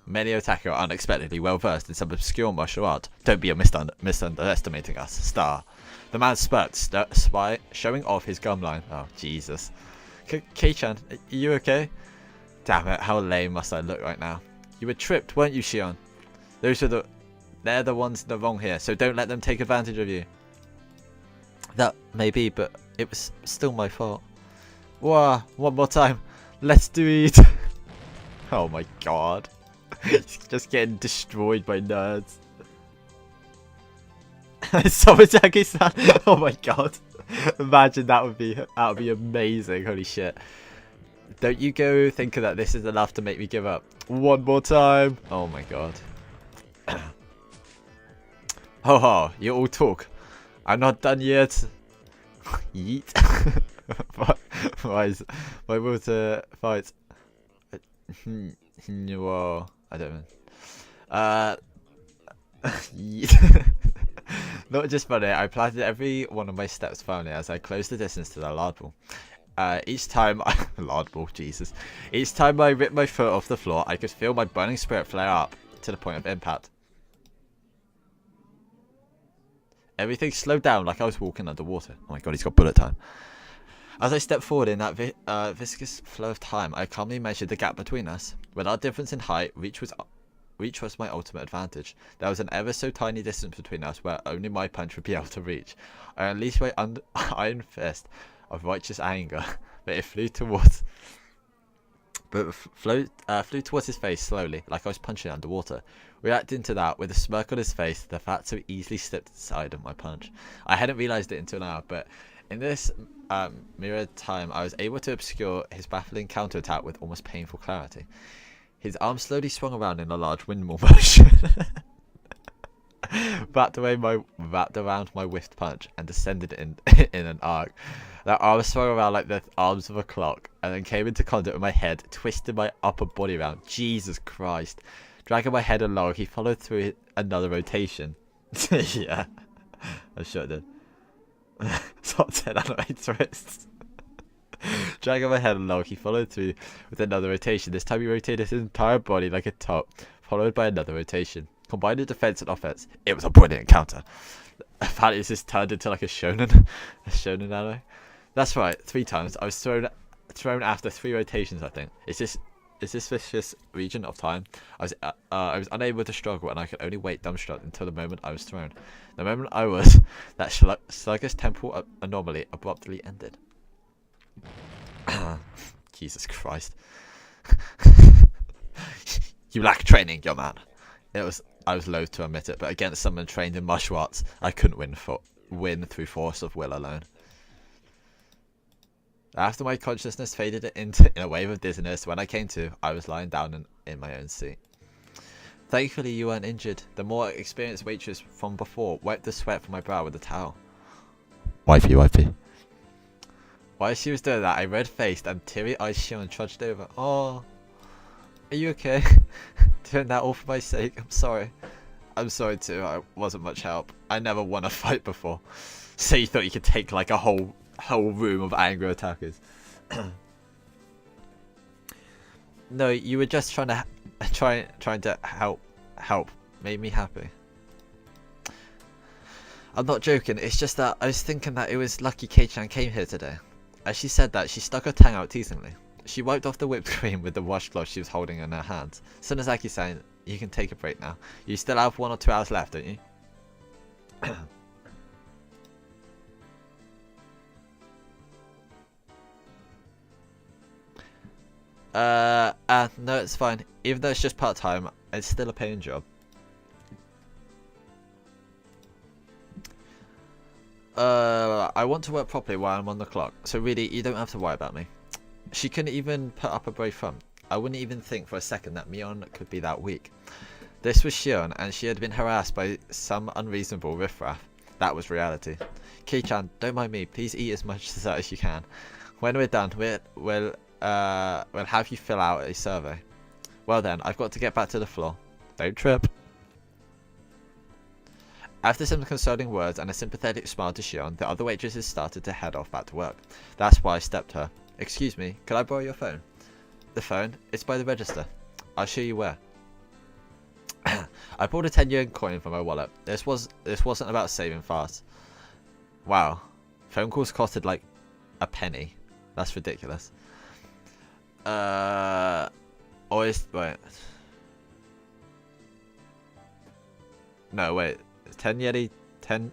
A: Many otaku are unexpectedly well versed in some obscure martial art. Don't be misunderestimating us, Star. The man smirked, showing off his gum line. Oh, Jesus. Kei-chan, are you okay? Damn it, how lame must I look right now? You were tripped, weren't you, Shion? They're the ones in the wrong here, so don't let them take advantage of you. That may be, but it was still my fault. Whoa, one more time. Let's do it. Oh my god. He's just getting destroyed by nerds. Somatake-san. Oh my god. Imagine that would be amazing. Holy shit. Don't you go thinking that this is enough to make me give up. One more time. Oh my god. Ho ho, you all talk. I'm not done yet. Yeet. My will to fight. Whoa, I don't know. Not just funny, I planted every one of my steps firmly as I closed the distance to the lard ball. Each time lard ball, Jesus. Each time I ripped my foot off the floor, I could feel my burning spirit flare up to the point of impact. Everything slowed down like I was walking underwater. Oh my god, he's got bullet time. As I stepped forward in that viscous flow of time, I calmly measured the gap between us. With our difference in height, reach was my ultimate advantage. There was an ever so tiny distance between us where only my punch would be able to reach. I unleashed my iron fist of righteous anger, but it flew towards his face slowly, like I was punching underwater. Reacting to that, with a smirk on his face, the fat so easily slipped aside of my punch. I hadn't realised it until now, but in this mirrored time, I was able to obscure his baffling counterattack with almost painful clarity. His arm slowly swung around in a large windmill motion. wrapped around my whiffed punch and descended in in an arc. That arm swung around like the arms of a clock, and then came into contact with my head, twisted my upper body around. Jesus Christ. Dragging my head along, he followed through another rotation. Yeah, I sure did. Top 10 anime twists. Dragging my head along, he followed through with another rotation. This time he rotated his entire body like a top, followed by another rotation. Combined with defense and offense, it was a brilliant encounter. Apparently this just turned into like a shonen anime. That's right, 3 times. I was thrown after 3 rotations, I think. Is this vicious region of time? I was unable to struggle, and I could only wait dumbstruck until the moment I was thrown. The moment I was, that sluggish temporal anomaly abruptly ended. Jesus Christ. You lack training, young man. I was loath to admit it, but against someone trained in martial arts, I couldn't win through force of will alone. After my consciousness faded in a wave of dizziness, when I came to, I was lying down in my own seat. Thankfully, you weren't injured. The more experienced waitress from before wiped the sweat from my brow with a towel. Wifey. While she was doing that, I red-faced and teary-eyed Shion trudged over. Oh, are you okay? Doing that all for my sake? I'm sorry. I'm sorry too, I wasn't much help. I never won a fight before. So you thought you could take like a whole room of angry attackers? No, you were just trying to help. Made me happy. I'm not joking, it's just that I was thinking that it was lucky Kei-chan came here today. As she said that, she stuck her tongue out teasingly. She wiped off the whipped cream with the washcloth she was holding in her hands. Sunazaki-san, you can take a break now. You still have 1 or 2 hours left, don't you? No, it's fine. Even though it's just part-time, it's still a paying job. I want to work properly while I'm on the clock, so really, you don't have to worry about me. She couldn't even put up a brave front. I wouldn't even think for a second that Mion could be that weak. This was Shion, and she had been harassed by some unreasonable riffraff. That was reality. Kei-chan, don't mind me. Please eat as much dessert as you can. When we're done, we'll have you fill out a survey. Well then, I've got to get back to the floor. Don't trip. After some consoling words and a sympathetic smile to Shion, the other waitresses started to head off back to work. That's why I stepped her. Excuse me, could I borrow your phone? The phone? It's by the register. I'll show you where. I pulled a 10-yen coin from my wallet. This wasn't about saving fast. Wow. Phone calls costed like a penny. That's ridiculous. Wait. No, wait. 10 yen, 10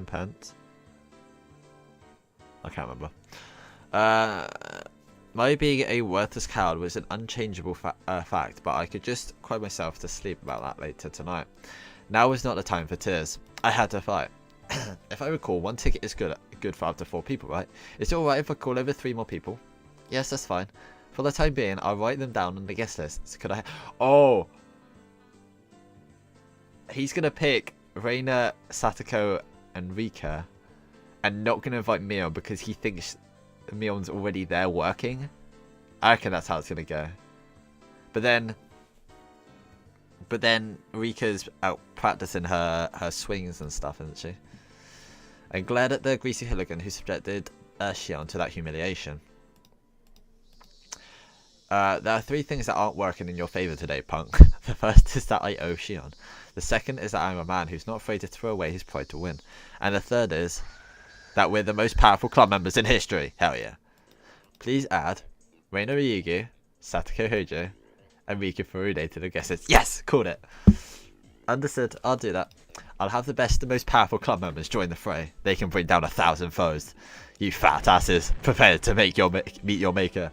A: pence? I can't remember. My being a worthless coward was an unchangeable fact, but I could just cry myself to sleep about that later tonight. Now was not the time for tears. I had to fight. If I recall, 1 ticket is good for up to 4 people, right? Is it alright if I call over 3 more people? Yes, that's fine. For the time being, I'll write them down on the guest list. Could I? Oh! He's gonna pick Reina, Satoko, and Rika, and not gonna invite Mion because he thinks Mion's already there working. I reckon that's how it's gonna go. But then Rika's out practicing her swings and stuff, isn't she? I glared at the greasy hooligan who subjected Shion to that humiliation. There are 3 things that aren't working in your favour today, punk. The first is that I owe Shion. The second is that I'm a man who's not afraid to throw away his pride to win. And the third is that we're the most powerful club members in history. Hell yeah. Please add Reina Ryugu, Satoko Hojo, and Rika Furude to the guest list. Yes! Called it. Understood. I'll do that. I'll have the best and most powerful club members join the fray. They can bring down 1,000 foes. You fat asses, prepare to meet your maker.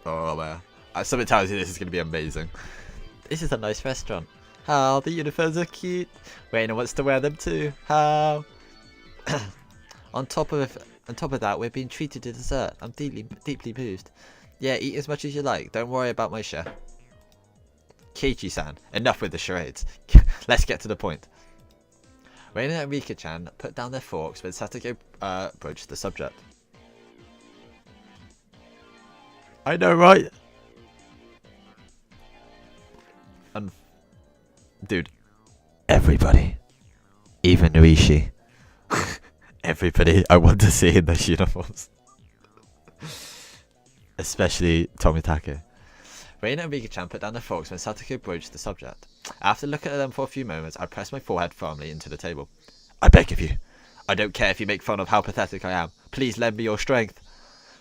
A: Oh man. Something tells you this is going to be amazing. This is a nice restaurant. How the uniforms are cute. Reina wants to wear them too. How? on top of that, we're being treated to dessert. I'm deeply moved. Yeah, eat as much as you like. Don't worry about my chef. Keiichi-san, enough with the charades. Let's get to the point. Reina and Rika-chan put down their forks when Satake broached the subject. I know, right? Dude, everybody, even Nuishi, everybody I want to see in those uniforms. Especially Tomitake. Reina and Rika-chan put down their forks when Satake broached the subject. After looking at them for a few moments, I pressed my forehead firmly into the table. I beg of you. I don't care if you make fun of how pathetic I am. Please lend me your strength.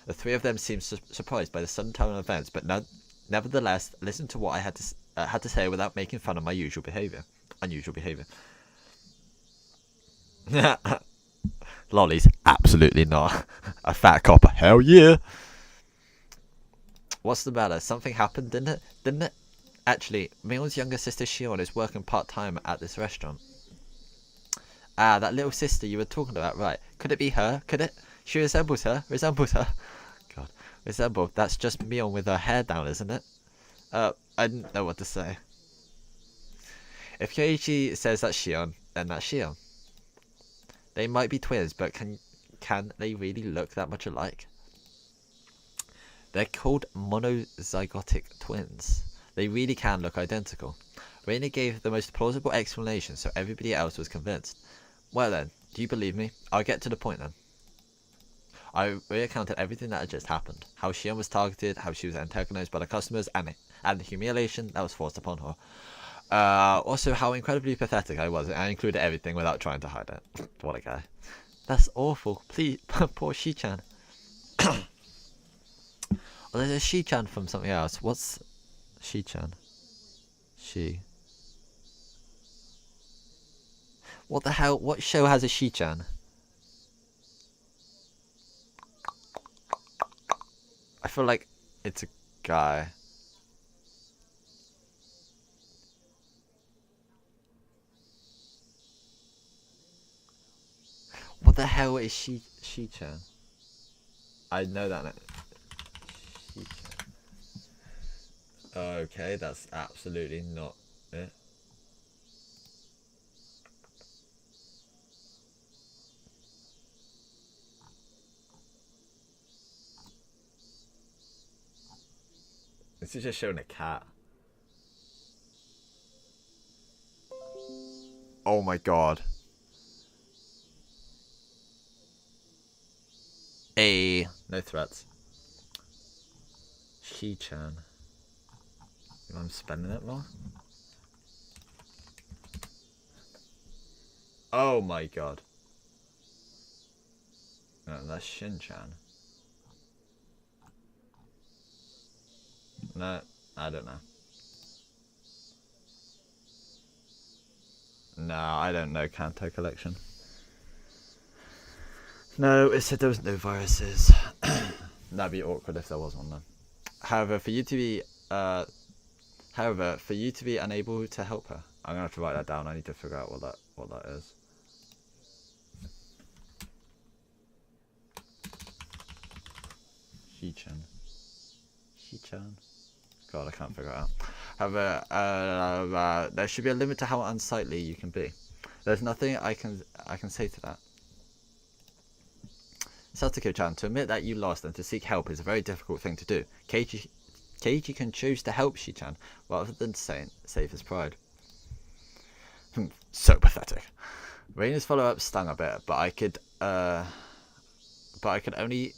A: The three of them seemed surprised by the sudden turn of events, but nevertheless listened to what I had to say without making fun of my unusual behaviour. Lollies, absolutely not. A fat copper, hell yeah. What's the matter? Something happened, didn't it? Actually, Mion's younger sister Shion is working part-time at this restaurant. Ah, that little sister you were talking about, right. Could it be her? Could it? She resembles her. God, resemble. That's just Mion with her hair down, isn't it? I didn't know what to say. If Keiichi says that's Shion, then that's Shion. They might be twins, but can they really look that much alike? They're called monozygotic twins. They really can look identical. Reina gave the most plausible explanation, so everybody else was convinced. Well then, do you believe me? I'll get to the point then. I recounted everything that had just happened. How Shion was targeted, how she was antagonized by the customers, and the humiliation that was forced upon her. Also, how incredibly pathetic I was. I included everything without trying to hide it. What a guy. That's awful. Please, poor Shi-chan. Oh, there's a Shi-chan from something else. What's Shi-chan? She. What the hell? What show has a Shi-chan? I feel like it's a guy. What the hell is Shi-chan? I know that. Okay, that's absolutely not it. This is just showing a cat. Oh my god. Hey, no threats. Shi-chan. I'm spending it more. Oh my god. No, that's Shin-chan. No, I don't know. No, I don't know Kanto Collection. No, it said there was no viruses. That'd be awkward if there was one then. However, for you to be unable to help her, I'm gonna have to write that down. I need to figure out what that is. Shi-chan. God, I can't figure it out. However, there should be a limit to how unsightly you can be. There's nothing I can say to that. Satake-chan, to admit that you lost and to seek help is a very difficult thing to do. Keiichi can choose to help Shi-chan rather than save his pride. So pathetic. Reina's follow-up stung a bit, but I could only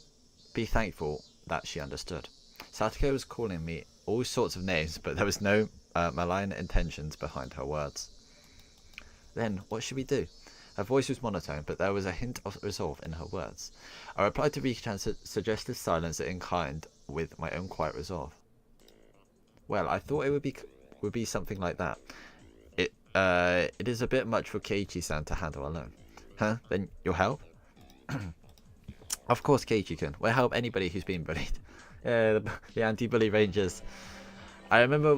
A: be thankful that she understood. Satake was calling me all sorts of names, but there was no malign intentions behind her words. Then, what should we do? Her voice was monotone, but there was a hint of resolve in her words. I replied to Rika-chan's suggestive silence in kind with my own quiet resolve. Well, I thought it would be something like that. It is a bit much for Keiichi-san to handle alone. Huh? Then you'll help? Of course Keiichi can. We'll help anybody who's been bullied. The anti-bully rangers. I remember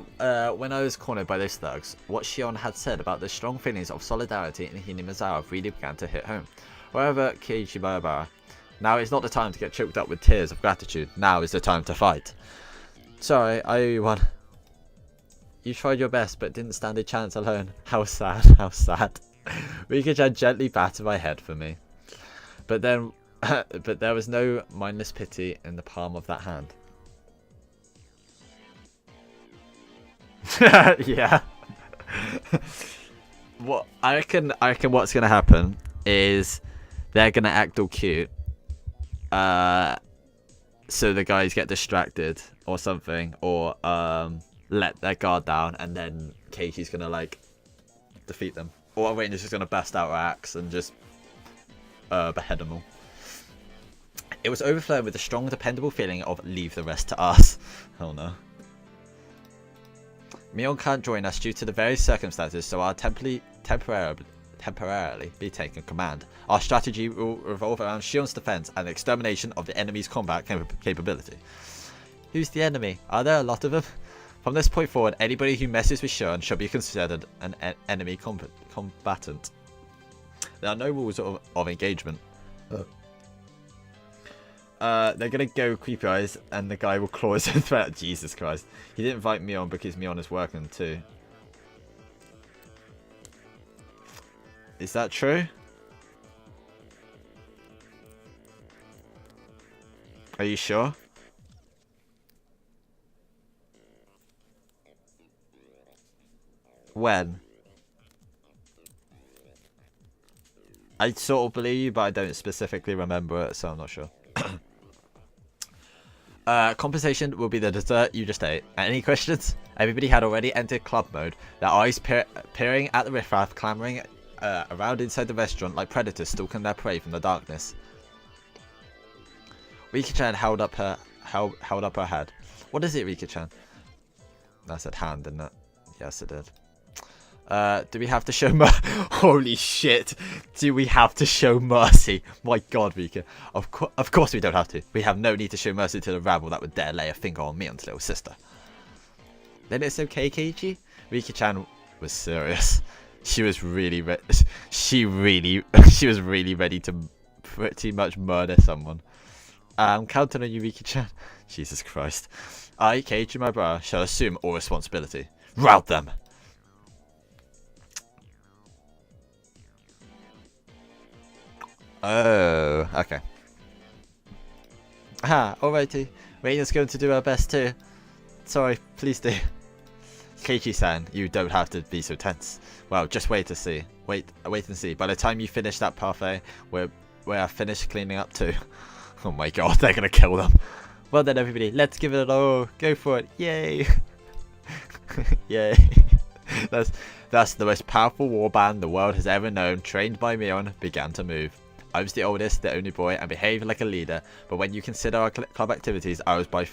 A: when I was cornered by those thugs, what Shion had said about the strong feelings of solidarity in Hinamizawa really began to hit home. However, Keiichi Barabara, now is not the time to get choked up with tears of gratitude. Now is the time to fight. Sorry, I owe you one. You tried your best, but didn't stand a chance alone. How sad, how sad. Rika-chan gently batted my head for me. But then, but there was no mindless pity in the palm of that hand. Yeah. What I reckon what's gonna happen is they're gonna act all cute. So the guys get distracted or something, or let their guard down, and then Keiichi's gonna like defeat them, or Ranger's just gonna bust out her axe and just behead them all. It was overflowing with a strong, dependable feeling of leave the rest to us. Oh no. Mion can't join us due to the various circumstances, so I'll temporarily be taking command. Our strategy will revolve around Shion's defense and the extermination of the enemy's combat capability. Who's the enemy? Are there a lot of them? From this point forward, anybody who messes with Shion shall be considered an enemy combatant. There are no rules of engagement. They're gonna go creepy eyes, and the guy will claw his own threat. Jesus Christ. He didn't invite Mion because Mion is working too. Is that true? Are you sure? When? I sort of believe you, but I don't specifically remember it, so I'm not sure. Compensation will be the dessert you just ate. Any questions? Everybody had already entered club mode, their eyes peering at the riffraff, clamoring around inside the restaurant like predators stalking their prey from the darkness. Rika-chan held up her head. What is it, Rika-chan? I said hand, didn't it? Yes, it did. Do we have to show Holy shit! Do we have to show mercy? My God, Rika. Of course we don't have to. We have no need to show mercy to the rabble that would dare lay a finger on Mion's little sister. Then it's okay, Keiichi? Rika-chan was serious. She was really she was really ready to pretty much murder someone. I'm counting on you, Rika-chan. Jesus Christ. I, Keiichi, my brother, shall assume all responsibility. Rout them! Oh, okay. Ah, alrighty. Reina's going to do her best too. Sorry, please do. Keiichi-san, you don't have to be so tense. Well, just wait to see. Wait and see. By the time you finish that parfait, where I finished cleaning up too. Oh my God, they're gonna kill them. Well then, everybody, let's give it a go. Go for it! Yay! Yay! Thus, the most powerful warband the world has ever known, trained by Mion, began to move. I was the oldest, the only boy, and behaved like a leader, but when you consider our club activities, I was by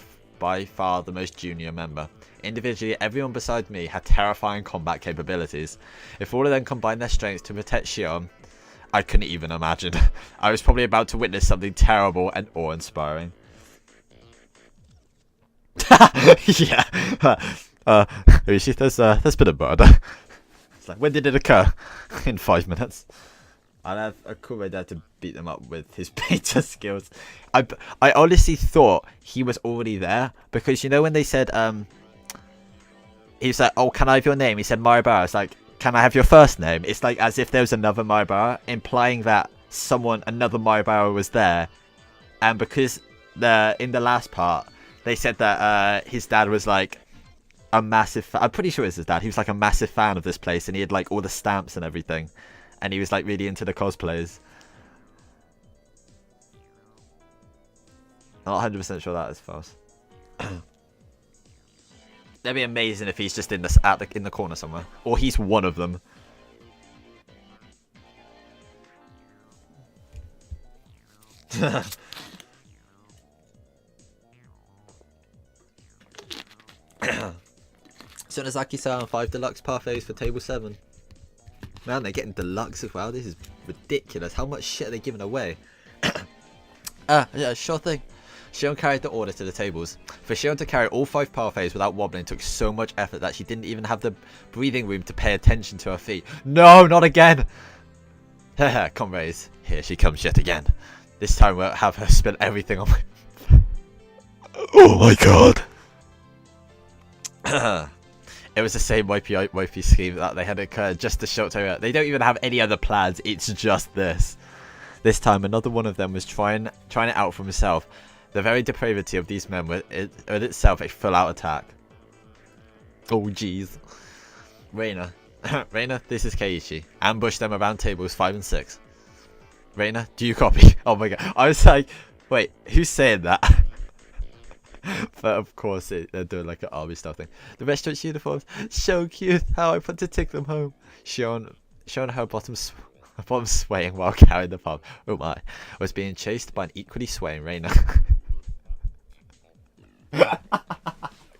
A: far the most junior member. Individually, everyone besides me had terrifying combat capabilities. If all of them combined their strengths to protect Shion, I couldn't even imagine. I was probably about to witness something terrible and awe-inspiring. Yeah. There's been a murder. It's like, when did it occur? In 5 minutes. I'll have a Kure there to beat them up with his beta skills. I honestly thought he was already there, because you know when they said he was like, oh, can I have your name? He said Maribara. It's like, can I have your first name? It's like as if there was another Maribara, implying that another Maribara was there. And because in the last part they said that his dad was like a massive I'm pretty sure it's his dad. He was like a massive fan of this place, and he had like all the stamps and everything. And he was like really into the cosplays. Not 100% sure that is false. That'd be amazing if he's just in the corner somewhere, or he's one of them. Sonozaki-san, 5 deluxe parfaits for table 7. Man, they're getting deluxe as well. This is ridiculous. How much shit are they giving away? Yeah, sure thing. Shion carried the order to the tables. For Shion to carry all 5 parfaits without wobbling took so much effort that she didn't even have the breathing room to pay attention to her feet. No, not again! Haha, comrades, here she comes yet again. This time we'll have her spill everything on my... Oh my God! It was the same wifey scheme that they had occurred just a short time ago. They don't even have any other plans. It's just this. This time, another one of them was trying it out for himself. The very depravity of these men was in itself a full-out attack. Oh, jeez. Reina. Reina, this is Keiichi. Ambush them around tables 5 and 6. Reina, do you copy? Oh my god. I was like, wait, who's saying that? But of course, they're doing like an army stuff thing. The restaurant's uniforms, so cute. How I want to take them home. Showing her bottom swaying while carrying the pub. Oh my. Was being chased by an equally swaying Reina.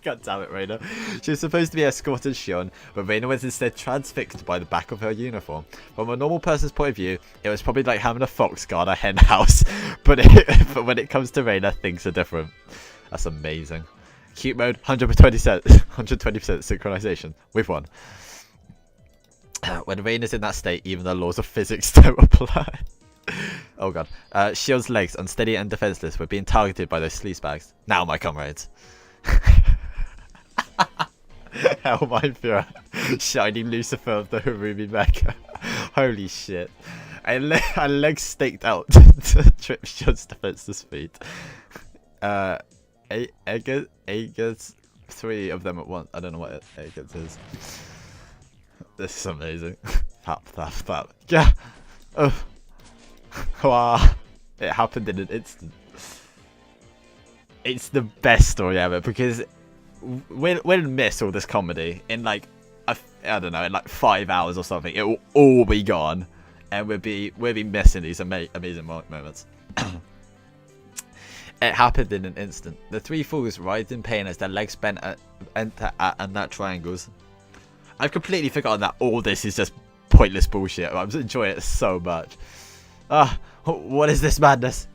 A: God damn it, Reina. She was supposed to be escorted Shion, but Reina was instead transfixed by the back of her uniform. From a normal person's point of view, it was probably like having a fox guard a hen house. But when it comes to Reina, things are different. That's amazing. Cute mode, 120% synchronization. We've won. When Reina's in that state, even the laws of physics don't apply. Oh god. Shion's legs, unsteady and defenseless, were being targeted by those sleazebags. Now, my comrades. Hell, my Fuhrer. Shining Lucifer of the Harumi Mecha. Holy shit. A leg staked out to trip Shion's defenseless feet. Aegis, 3 of them at once. I don't know what Aegis is. This is amazing. Tap. Yeah. Oh. Wow. It happened in an instant. It's the best story ever because we'll miss all this comedy in like I don't know, in like 5 hours or something. It will all be gone, and we'll be missing these amazing moments. It happened in an instant. The 3 fools writhed in pain as their legs bent and at triangles. I've completely forgotten that all this is just pointless bullshit. I'm enjoying it so much. What is this madness?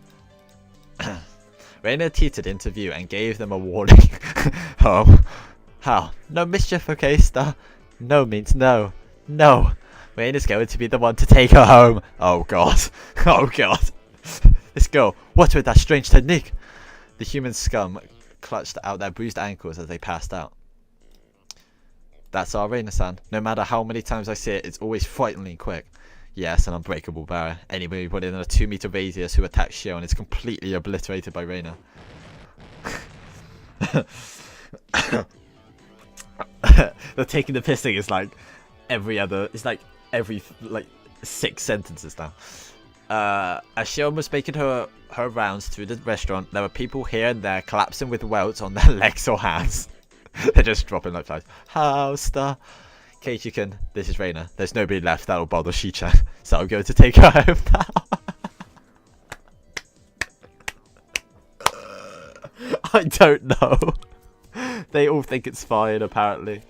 A: Reina teetered into view and gave them a warning. Oh. How? No mischief, okay, Star? No means no. No. Reina's going to be the one to take her home. Oh god. Oh god. This girl, what's with that strange technique? The human scum clutched out their bruised ankles as they passed out. That's our Reina-san. No matter how many times I see it, it's always frighteningly quick. Yes, an unbreakable barrier. Anybody within a 2-meter radius who attacks Shion is completely obliterated by Reina. The taking the piss thing is like every 6 sentences now. As Shion was making her rounds through the restaurant, there were people here and there collapsing with welts on their legs or hands. They're just dropping like flies. How, Star? Keiichi-kun, this is Reina. There's nobody left that'll bother Shi-chan, so I'm going to take her home now. I don't know. They all think it's fine, apparently.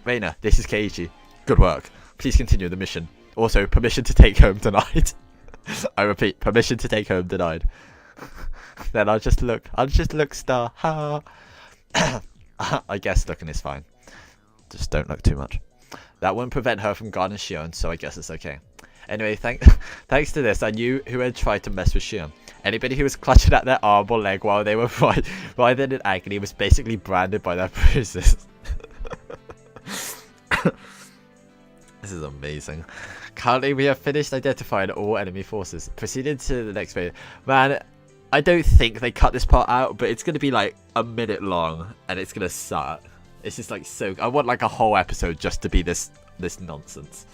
A: Reina, this is Keiichi. Good work. Please continue the mission. Also, permission to take home denied. I repeat, permission to take home denied. Then I'll just look, Star. Ha. I guess looking is fine. Just don't look too much. That wouldn't prevent her from guarding Shion, so I guess it's okay. Anyway, thanks to this, I knew who had tried to mess with Shion. Anybody who was clutching at their arm or leg while they were writhing in agony was basically branded by their bruises. This is amazing. Currently, we have finished identifying all enemy forces. Proceeding to the next phase. Man, I don't think they cut this part out, but it's going to be like a minute long, and it's going to suck. It's just like so. I want like a whole episode just to be this nonsense.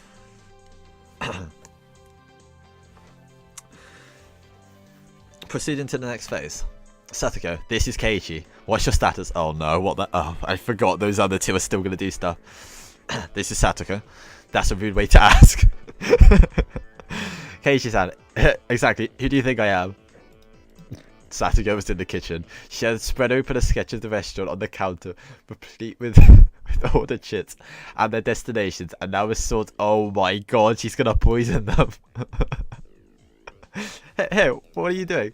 A: Proceeding to the next phase. Satoko, this is Keiichi. What's your status? Oh no, what the? Oh, I forgot those other 2 are still going to do stuff. This is Satoko. That's a rude way to ask. Keiichi-san, exactly. Who do you think I am? Satoko was in the kitchen. She had spread open a sketch of the restaurant on the counter, replete with ordered shits and their destinations, and now was sort. Oh my god, she's gonna poison them. Hey, what are you doing?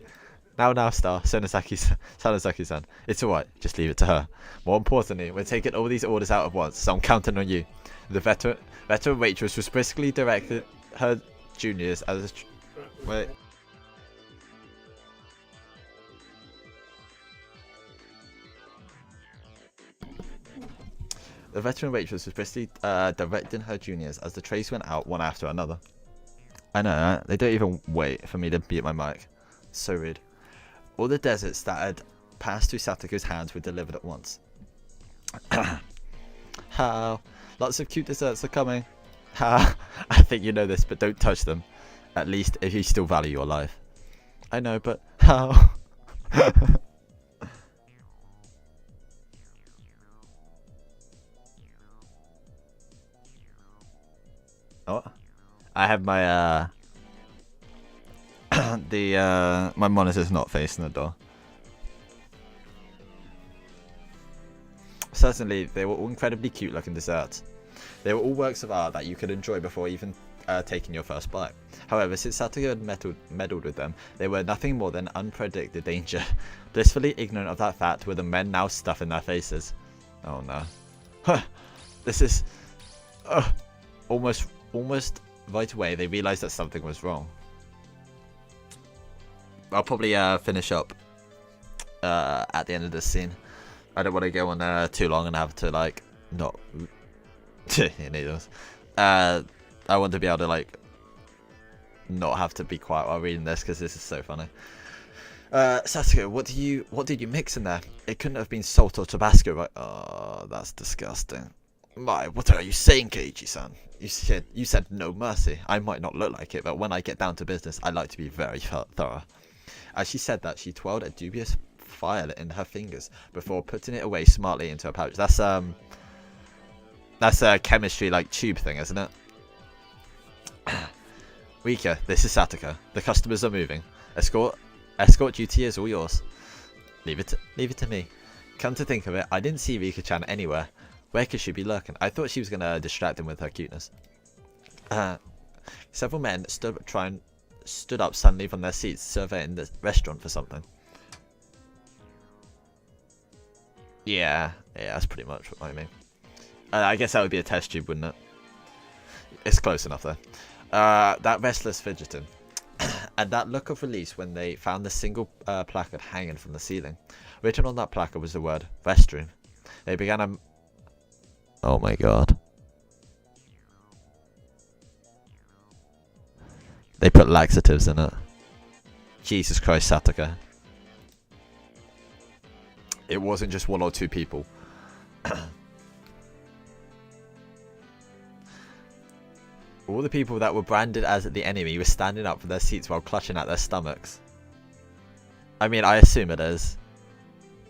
A: Now, Star, Sanozaki-san. It's alright, just leave it to her. More importantly, we're taking all these orders out at once, so I'm counting on you. The veteran waitress was briskly directed her juniors as wait. The veteran waitress was briskly directing her juniors as the trays went out one after another. I know, right? They don't even wait for me to beat my mic. So rude. All the desserts that had passed through Satoko's hands were delivered at once. How? Lots of cute desserts are coming. Ha! I think you know this, but don't touch them. At least if you still value your life. I know, but how? Oh, I have my my monitor's not facing the door. Certainly, they were all incredibly cute looking desserts. They were all works of art that you could enjoy before even taking your first bite. However, since Satoko had meddled with them, they were nothing more than unpredicted danger. Blissfully ignorant of that fact were the men now stuffing their faces. Oh no. Huh. This is... Almost right away they realised that something was wrong. I'll probably finish up at the end of this scene. I don't want to go on too long and have to like not needles. I want to be able to like not have to be quiet while reading this because this is so funny. Satoko, what did you mix in there? It couldn't have been salt or Tabasco, right? Oh, that's disgusting. My, what are you saying, Keiichi-san? You said no mercy. I might not look like it, but when I get down to business, I like to be very thorough. As she said that, she twirled a dubious file in her fingers before putting it away smartly into her pouch. That's a chemistry like tube thing, isn't it? Rika, this is Satoko. The customers are moving. Escort duty is all yours. Leave it to me. Come to think of it, I didn't see Rika-chan anywhere. Where could she be lurking? I thought she was gonna distract him with her cuteness. Several men stood up suddenly from their seats, surveying the restaurant for something. Yeah, that's pretty much what I mean. I guess that would be a test tube, wouldn't it? It's close enough though. That restless fidgeting, and that look of release when they found the single placard hanging from the ceiling. Written on that placard was the word restroom. They began a... Oh my god. They put laxatives in it. Jesus Christ, Satoko. It wasn't just one or two people. All the people that were branded as the enemy were standing up from their seats while clutching at their stomachs. I mean, I assume it is.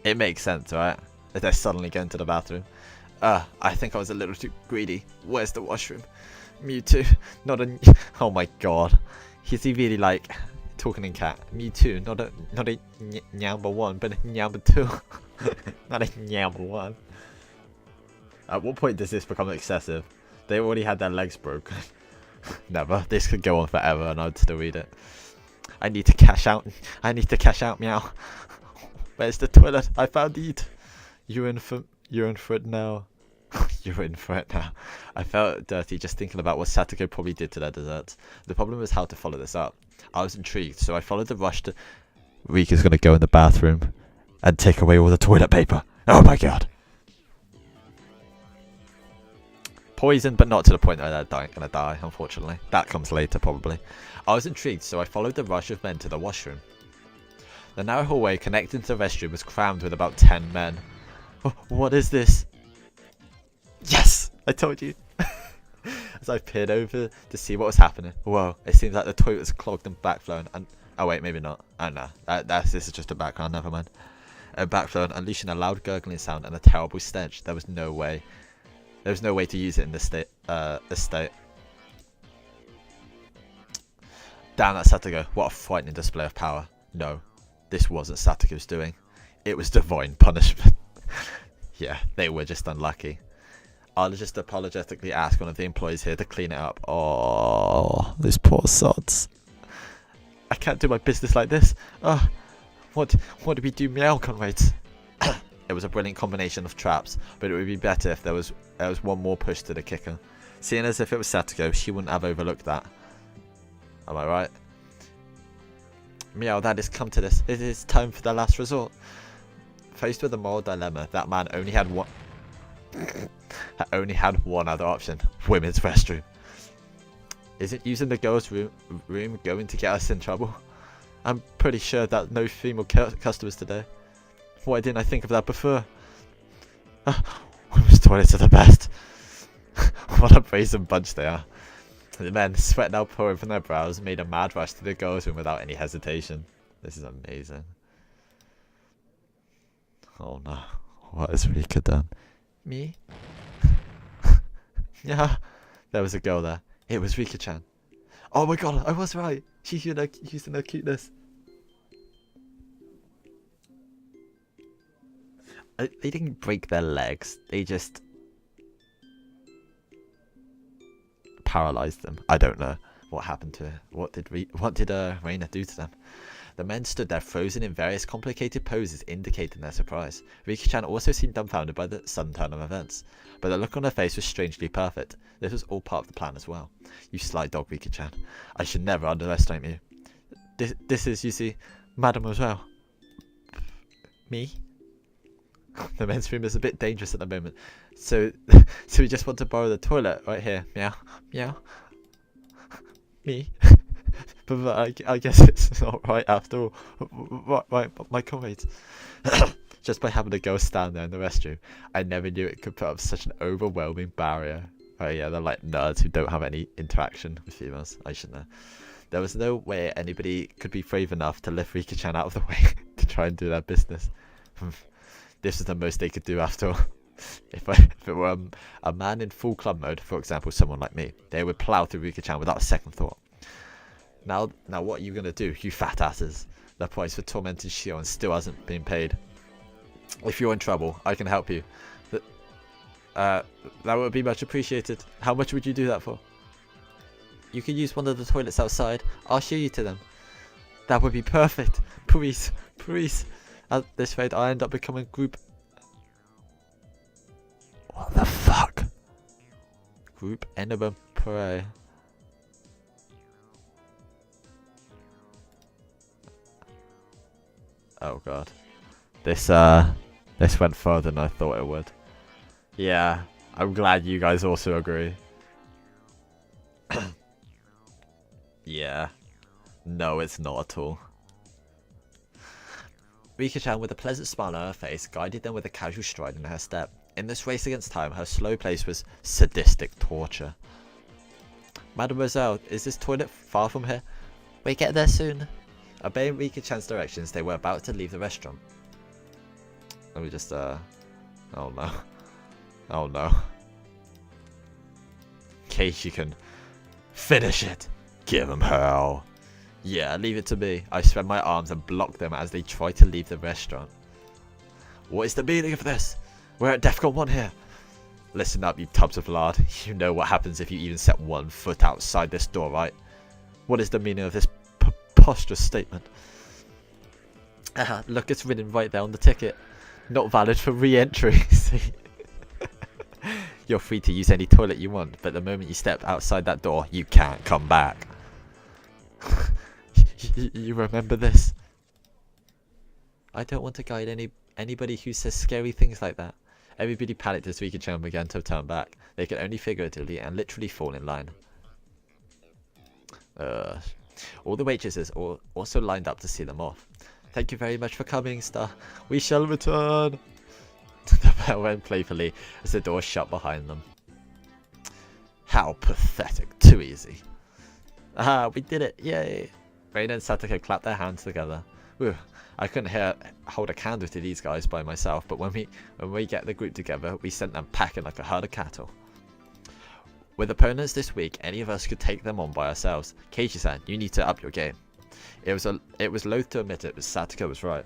A: It makes sense, right? If they're suddenly going to the bathroom. I think I was a little too greedy. Where's the washroom? Mewtwo. Not a... Oh my god. Is he really like talking in cat? Mewtwo. Not a number one, but a number two. Not a number one. At what point does this become excessive? They already had their legs broken. Never. This could go on forever and I'd still read it. I need to cash out. I need to cash out, meow. Where's the toilet? I found it. You're in for it now. You're in for it now. I felt dirty just thinking about what Satoko probably did to their desserts. The problem was how to follow this up. I was intrigued, so I followed the rush to... Rika's gonna go in the bathroom and take away all the toilet paper. Oh my god. Poison, but not to the point that they're gonna die, unfortunately. That comes later, probably. I was intrigued, so I followed the rush of men to the washroom. The narrow hallway connecting to the restroom was crammed with about 10 men. Oh, what is this? Yes! I told you. As I peered over to see what was happening. Whoa, it seems like the toilet was clogged and backflowing. And oh wait, maybe not. Oh no, this is just a background, never mind. Backflowing, unleashing a loud gurgling sound and a terrible stench. There was no way. There was no way to use it in this state. Damn that Satoko, what a frightening display of power. No, this wasn't Satoko's doing. It was divine punishment. Yeah, they were just unlucky. I'll just apologetically ask one of the employees here to clean it up. Oh, these poor sods. I can't do my business like this. Oh, what do we do, meow comrades? It was a brilliant combination of traps, but it would be better if there was one more push to the kicker. Seeing as if it was Satoko, she wouldn't have overlooked that. Am I right? Meow, that has come to this. It is time for the last resort. Faced with a moral dilemma, that man only had one... I only had one other option. Women's restroom. Isn't using the girls' room going to get us in trouble? I'm pretty sure that no female customers today. Why didn't I think of that before? Women's toilets are the best. What a brazen bunch they are. The men, sweat now pouring from their brows, made a mad rush to the girls' room without any hesitation. This is amazing. Oh no. What has Rika done? Me? Yeah. There was a girl there. It was Rika-chan. Oh my god, I was right. She's using her cuteness. They didn't break their legs. They just paralyzed them. I don't know what happened to her. What did Reina do to them? The men stood there frozen in various complicated poses indicating their surprise. Rika-chan also seemed dumbfounded by the sudden turn of events, but the look on her face was strangely perfect. This was all part of the plan as well. You sly dog, Rika-chan. I should never underestimate you. This is, you see, Mademoiselle. Me? The men's room is a bit dangerous at the moment, so we just want to borrow the toilet right here. Meow, meow. Me? But I guess it's not right after all. Right, my comrades. Just by having a girl stand there in the restroom, I never knew it could put up such an overwhelming barrier. Oh yeah, they're like nerds who don't have any interaction with females. I should know. There was no way anybody could be brave enough to lift Rika-chan out of the way to try and do their business. This is the most they could do after all. If it were a man in full club mode, for example, someone like me, they would plow through Rika-chan without a second thought. Now what are you going to do, you fat asses? The price for tormenting Shion still hasn't been paid. If you're in trouble, I can help you. That would be much appreciated. How much would you do that for? You can use one of the toilets outside. I'll show you to them. That would be perfect. Please. At this rate, I'll end up becoming group... What the fuck? Group Enema Prey. Oh god. This went further than I thought it would. Yeah, I'm glad you guys also agree. Yeah. No, it's not at all. Rika-chan, with a pleasant smile on her face, guided them with a casual stride in her step. In this race against time, her slow pace was sadistic torture. Mademoiselle, is this toilet far from here? We get there soon. Obeying Rika-chan's directions, they were about to leave the restaurant. Let me just, oh no. Oh no. Keishi can finish it. Give them hell. Yeah, leave it to me. I spread my arms and blocked them as they tried to leave the restaurant. What is the meaning of this? We're at Defcon 1 here. Listen up, you tubs of lard. You know what happens if you even set one foot outside this door, right? What is the meaning of this preposterous statement? Look, it's written right there on the ticket. Not valid for re-entry. See? You're free to use any toilet you want, but the moment you step outside that door, you can't come back. You remember this? I don't want to guide anybody who says scary things like that. Everybody panicked as Rika-chan began to turn back. They could only figuratively and literally fall in line. All the waitresses also lined up to see them off. Thank you very much for coming, Star. We shall return. The bell went playfully as the door shut behind them. How pathetic. Too easy. Ah, we did it. Yay. Reina and Satoko clapped their hands together. Whew. I couldn't hold a candle to these guys by myself, but when we get the group together, we sent them packing like a herd of cattle. With opponents this week, any of us could take them on by ourselves. Keiichi-san, you need to up your game. It was loath to admit it, but Satoko was right.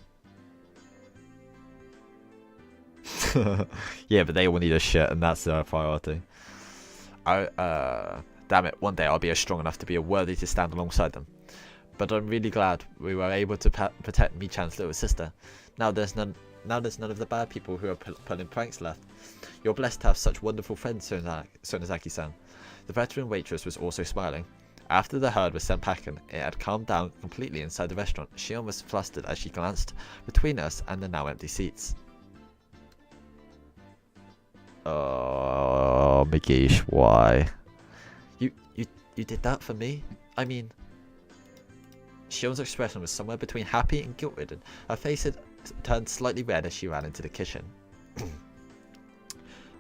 A: Yeah, but they all need a shit, and that's their priority. Damn it, one day I'll be strong enough to be worthy to stand alongside them. But I'm really glad we were able to protect Mi-chan's little sister. Now there's none of the bad people who are pulling pranks left. You're blessed to have such wonderful friends, Sonozaki-san. The veteran waitress was also smiling. After the herd was sent packing, it had calmed down completely inside the restaurant. Shion was flustered as she glanced between us and the now empty seats. Oh, McGeesh, why? You did that for me? I mean, Shion's expression was somewhere between happy and guilt-ridden. Her face had turned slightly red as she ran into the kitchen.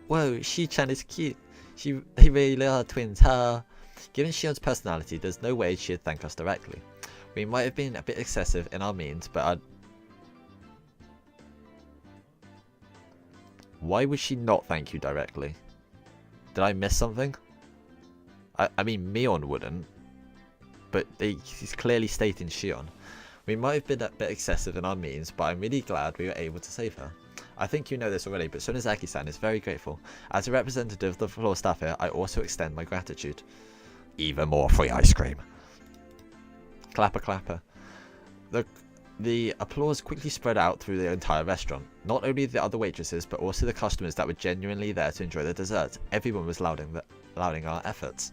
A: Whoa, Shi-chan is cute. They really are twins, huh? Given Shion's personality, there's no way she'd thank us directly. We might have been a bit excessive in our means, but why would she not thank you directly? Did I miss something? I mean, Mion wouldn't. But he's clearly stating Shion. We might have been a bit excessive in our means, but I'm really glad we were able to save her. I think you know this already, but Sonozaki-san is very grateful. As a representative of the floor staff here, I also extend my gratitude. Even more free ice cream. Clapper, clapper. The applause quickly spread out through the entire restaurant. Not only the other waitresses, but also the customers that were genuinely there to enjoy the dessert. Everyone was lauding our efforts.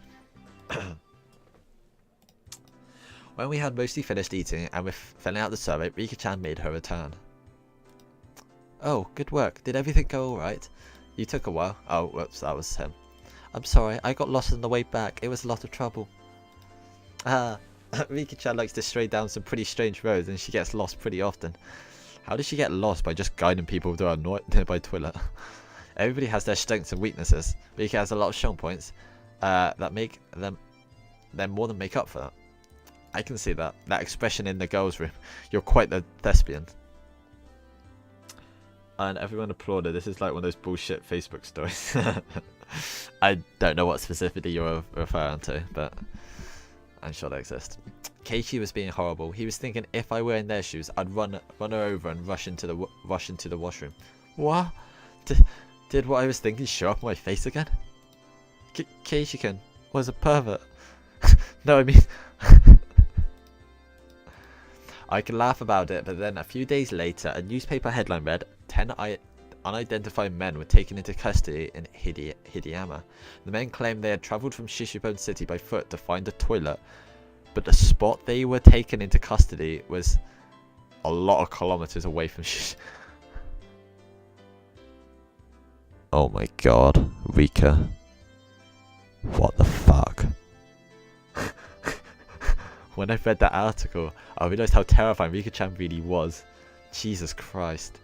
A: When we had mostly finished eating and were filling out the survey, Rika-chan made her return. Oh, good work. Did everything go alright? You took a while. Oh, whoops, that was him. I'm sorry, I got lost on the way back. It was a lot of trouble. Rika-chan likes to stray down some pretty strange roads and she gets lost pretty often. How does she get lost? By just guiding people to a nearby toilet? Everybody has their strengths and weaknesses. Rika has a lot of strong points that make them more than make up for that. I can see that. That expression in the girls' room. You're quite the thespian. And everyone applauded. This is like one of those bullshit Facebook stories. I don't know what specifically you're referring to, but I'm sure they exist. Keiichi was being horrible. He was thinking if I were in their shoes, I'd run her over and rush into the washroom. What? Did what I was thinking show up on my face again? Keiichi-kun was a pervert. No, I mean... I can laugh about it, but then a few days later, a newspaper headline read, 10 unidentified men were taken into custody in Hideyama. The men claimed they had travelled from Shishibone City by foot to find a toilet, but the spot they were taken into custody was a lot of kilometers away from Oh my god, Rika. What the fuck? When I read that article, I realised how terrifying Rika-chan really was. Jesus Christ.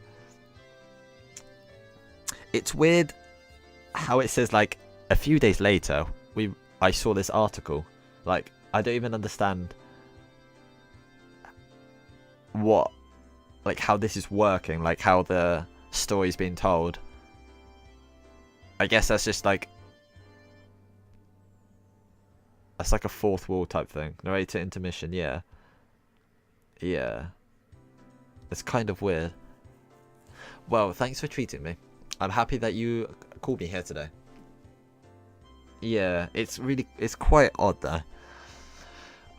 A: It's weird how it says, like, a few days later, I saw this article. Like, I don't even understand how this is working, like, how the story's being told. I guess that's just, like... That's like a fourth wall type thing. Narrator intermission, yeah. Yeah. It's kind of weird. Well, thanks for treating me. I'm happy that you called me here today. Yeah, it's quite odd though.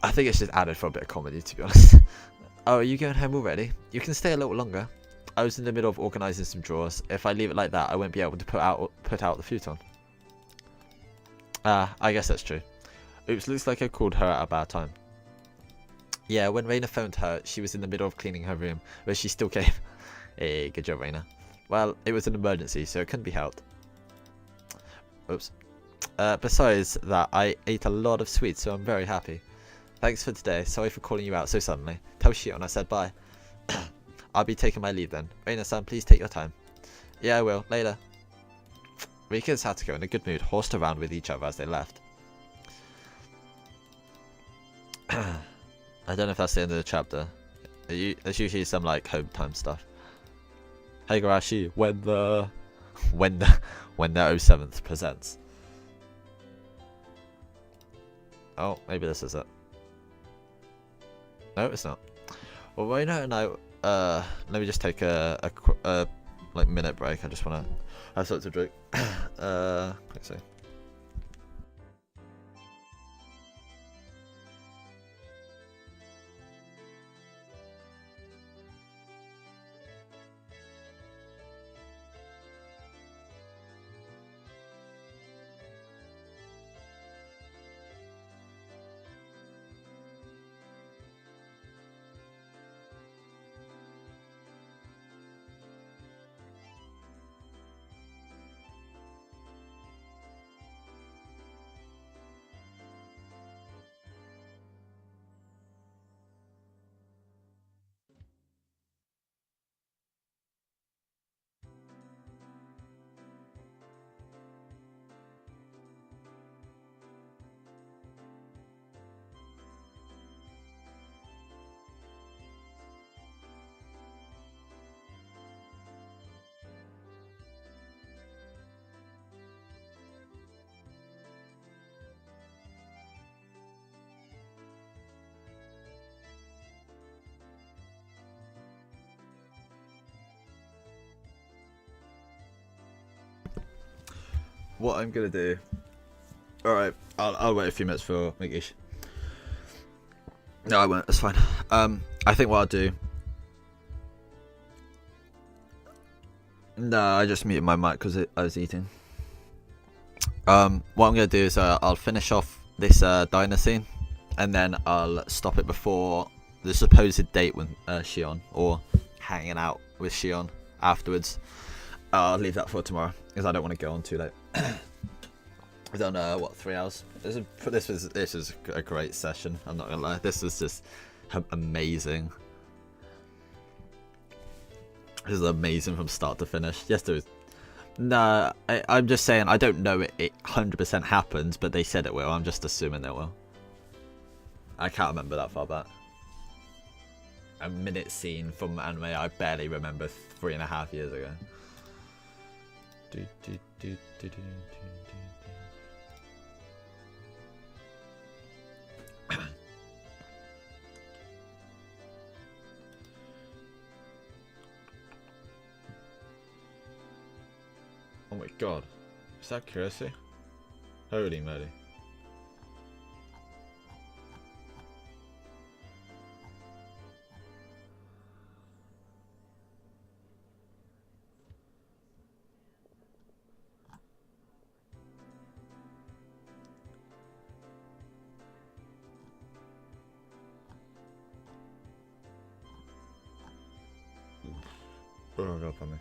A: I think it's just added for a bit of comedy, to be honest. Oh, are you going home already? You can stay a little longer. I was in the middle of organising some drawers. If I leave it like that, I won't be able to put out the futon. I guess that's true. Oops, looks like I called her at a bad time. Yeah, when Reina phoned her, she was in the middle of cleaning her room, but she still came. Hey, good job, Reina. Well, it was an emergency, so it couldn't be helped. Oops. Besides that, I ate a lot of sweets, so I'm very happy. Thanks for today. Sorry for calling you out so suddenly. Tell Shion I said bye. I'll be taking my leave then. Reina-san, please take your time. Yeah, I will. Later. Rika and Satoko, in a good mood, horsed around with each other as they left. I don't know if that's the end of the chapter. There's usually some like home time stuff. Higurashi, when the 07th presents. Oh, maybe this is it. No, it's not. Well, right now, let me just take a like minute break. I just want to have something to drink. Let's see. what I'm gonna do. All right, I'll wait a few minutes for Migish. No, I won't. It's fine. I think what I'll do. No, I just muted my mic because I was eating. What I'm gonna do is I'll finish off this diner scene, and then I'll stop it before the supposed date with Shion, or hanging out with Shion afterwards. I'll leave that for tomorrow because I don't want to go on too late. We've done what, 3 hours? This was a great session. I'm not gonna lie. This was just amazing. This is amazing from start to finish. Yes, there was. No, I'm just saying I don't know it 100% happens, but they said it will. I'm just assuming it will. I can't remember that far back. A minute scene from anime I barely remember 3.5 years ago. Oh my god. Is that Higurashi? Holy moly. Oh god, on me.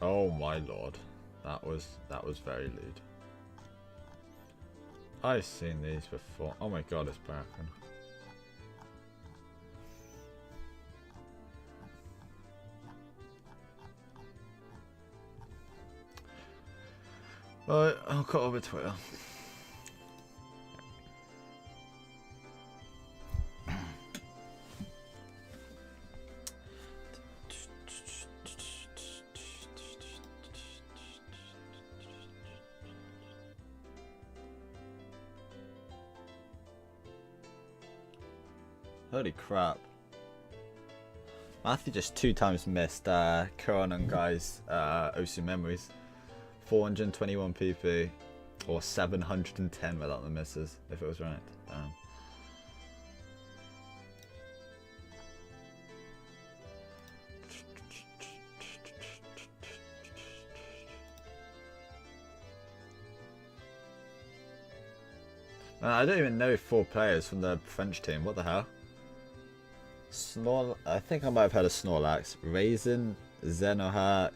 A: Oh my lord, that was very lewd. I've seen these before. Oh my god, it's broken. Right, I'll cut over Twitter. Holy crap. Matthew just 2 times missed Kuron and Guy's Osu memories. 421 PP or 710 without the misses, if it was right. Damn. Man, I don't even know 4 players from the French team. What the hell? I think I might have heard of Snorlax, Raisin, Zenoha,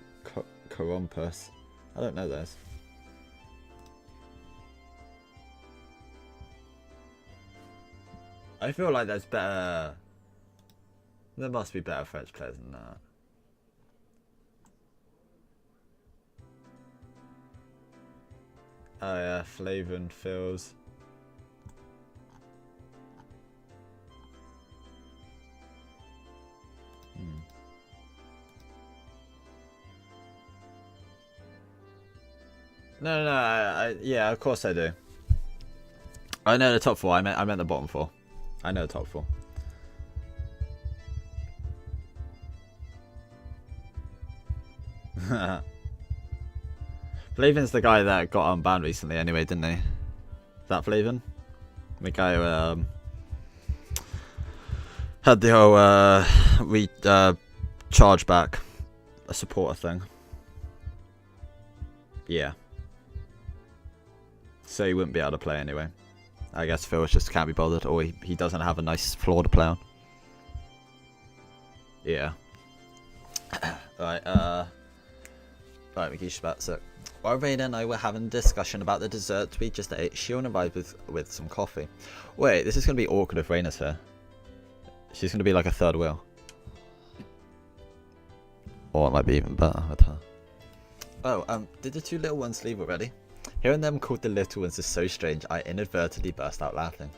A: Corompus. I don't know those. I feel like there's better. There must be better French players than that. Oh yeah, Flavin, Phils. No, yeah, of course I do. I know the top 4. I meant the bottom 4. I know the top 4. Flavin's the guy that got unbanned recently anyway, didn't he? Is that Flavin? The guy who had the whole charge back a supporter thing. Yeah. So he wouldn't be able to play anyway. I guess Phil just can't be bothered, or he doesn't have a nice floor to play on. Yeah. Right, Miki's back, so while Raina and I were having a discussion about the dessert we just ate, Shion arrived with some coffee. Wait, this is going to be awkward if Raina's here. She's going to be like a third wheel. Or it might be even better with her. Oh, did the 2 little ones leave already? Hearing them called the little ones is so strange, I inadvertently burst out laughing.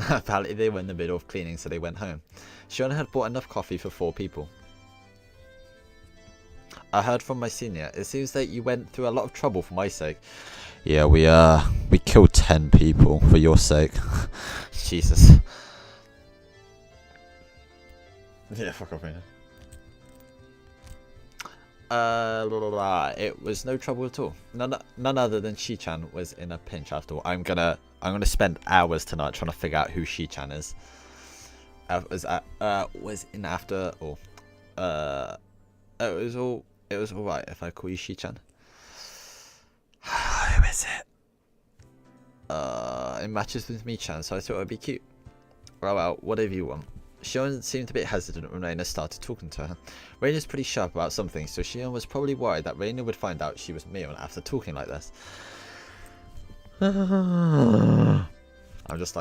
A: Apparently they were in the middle of cleaning, so they went home. Shion had bought enough coffee for 4 people. I heard from my senior. It seems that you went through a lot of trouble for my sake. Yeah, we killed 10 people for your sake. Jesus. Yeah, fuck off, man. It was no trouble at all. None other than Shi-chan was in a pinch after all. I'm gonna spend hours tonight trying to figure out who Shi-chan is. Was in after all. It was alright if I call you Shi-chan. Who is it? It matches with me-chan, so I thought it'd be cute. Well, whatever you want. Shion seemed a bit hesitant when Reina started talking to her. Reina's pretty sharp about something, so Shion was probably worried that Reina would find out she was Mion after talking like this. I'm just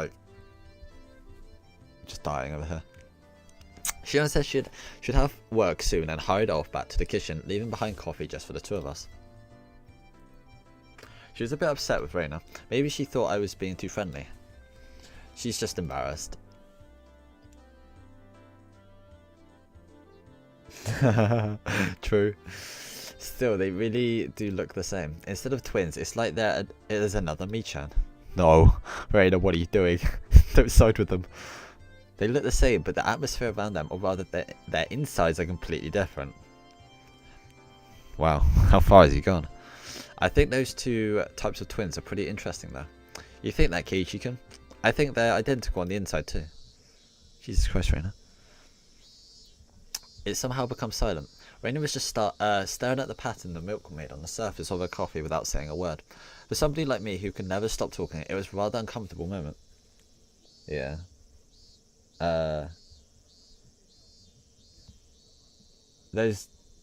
A: dying over here. Shion said she'd have work soon and hurried off back to the kitchen, leaving behind coffee just for the two of us. She was a bit upset with Reina. Maybe she thought I was being too friendly. She's just embarrassed. True. Still, they really do look the same. Instead of twins, it's like it is another Mi-chan. No, Reina, what are you doing? Don't side with them. They look the same, but the atmosphere around them, or rather their insides, are completely different. Wow, how far has he gone? I think those two types of twins are pretty interesting though. You think that, Keiichi-kun? I think they're identical on the inside too. Jesus Christ, Reina. It somehow becomes silent. Reina was just staring at the pattern the milk made on the surface of her coffee without saying a word. For somebody like me who can never stop talking, it was a rather uncomfortable moment. Yeah.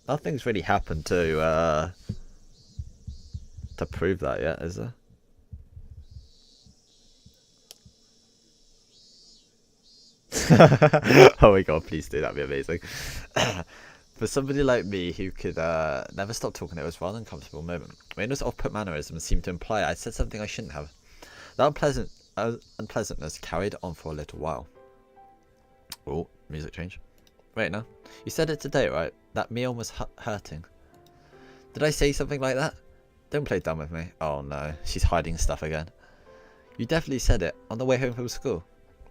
A: Nothing's really happened to prove that yet, is there? Oh my god, please do, that'd be amazing. For somebody like me who could never stop talking, it was a rather uncomfortable moment. Reina's off-put mannerism seemed to imply I said something I shouldn't have. That unpleasantness carried on for a little while. Oh, music change. Wait, no. You said it today, right? That Mion was hurting. Did I say something like that? Don't play dumb with me. Oh no, she's hiding stuff again. You definitely said it on the way home from school.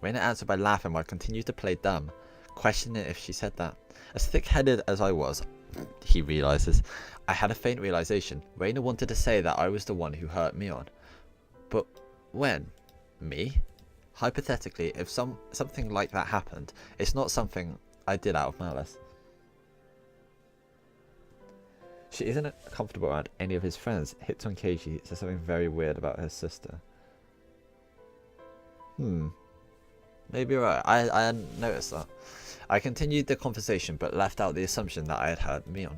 A: Reina answered by laughing while I continued to play dumb, questioning if she said that. As thick-headed as I was, he realizes, I had a faint realization. Reina wanted to say that I was the one who hurt Mion. But when? Me? Hypothetically, if something like that happened, it's not something I did out of malice. She isn't comfortable around any of his friends. Hits on Keiji says something very weird about her sister. Maybe you're right. I hadn't noticed that. I continued the conversation but left out the assumption that I had hurt Mion.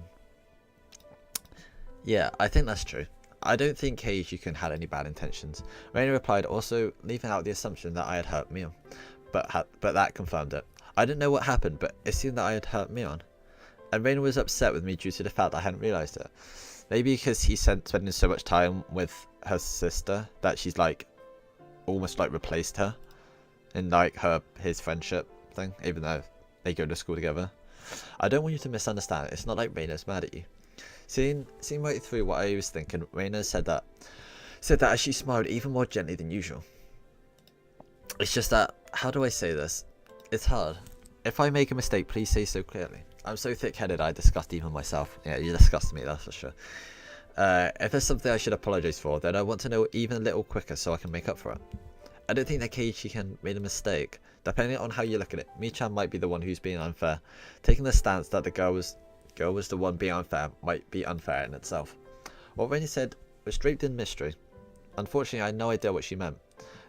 A: Yeah, I think that's true. I don't think Keiji-kun had any bad intentions. Reina replied, also leaving out the assumption that I had hurt Mion. But that confirmed it. I didn't know what happened, but it seemed that I had hurt Mion. And Reina was upset with me due to the fact I hadn't realised it. Maybe because he's spending so much time with her sister that she's almost replaced her in his friendship thing, even though they go to school together. I don't want you to misunderstand. It's not like Reina's mad at you. Seeing right through what I was thinking, Reina said that as she smiled even more gently than usual. It's just that, how do I say this? It's hard. If I make a mistake, please say so clearly. I'm so thick-headed I disgust even myself. Yeah, you disgust me, that's for sure. If there's something I should apologise for, then I want to know even a little quicker so I can make up for it. I don't think that Keiichi-kun made a mistake. Depending on how you look at it, Mi-chan might be the one who's being unfair. Taking the stance that the girl was the one being unfair might be unfair in itself. What Reina said was draped in mystery. Unfortunately, I had no idea what she meant.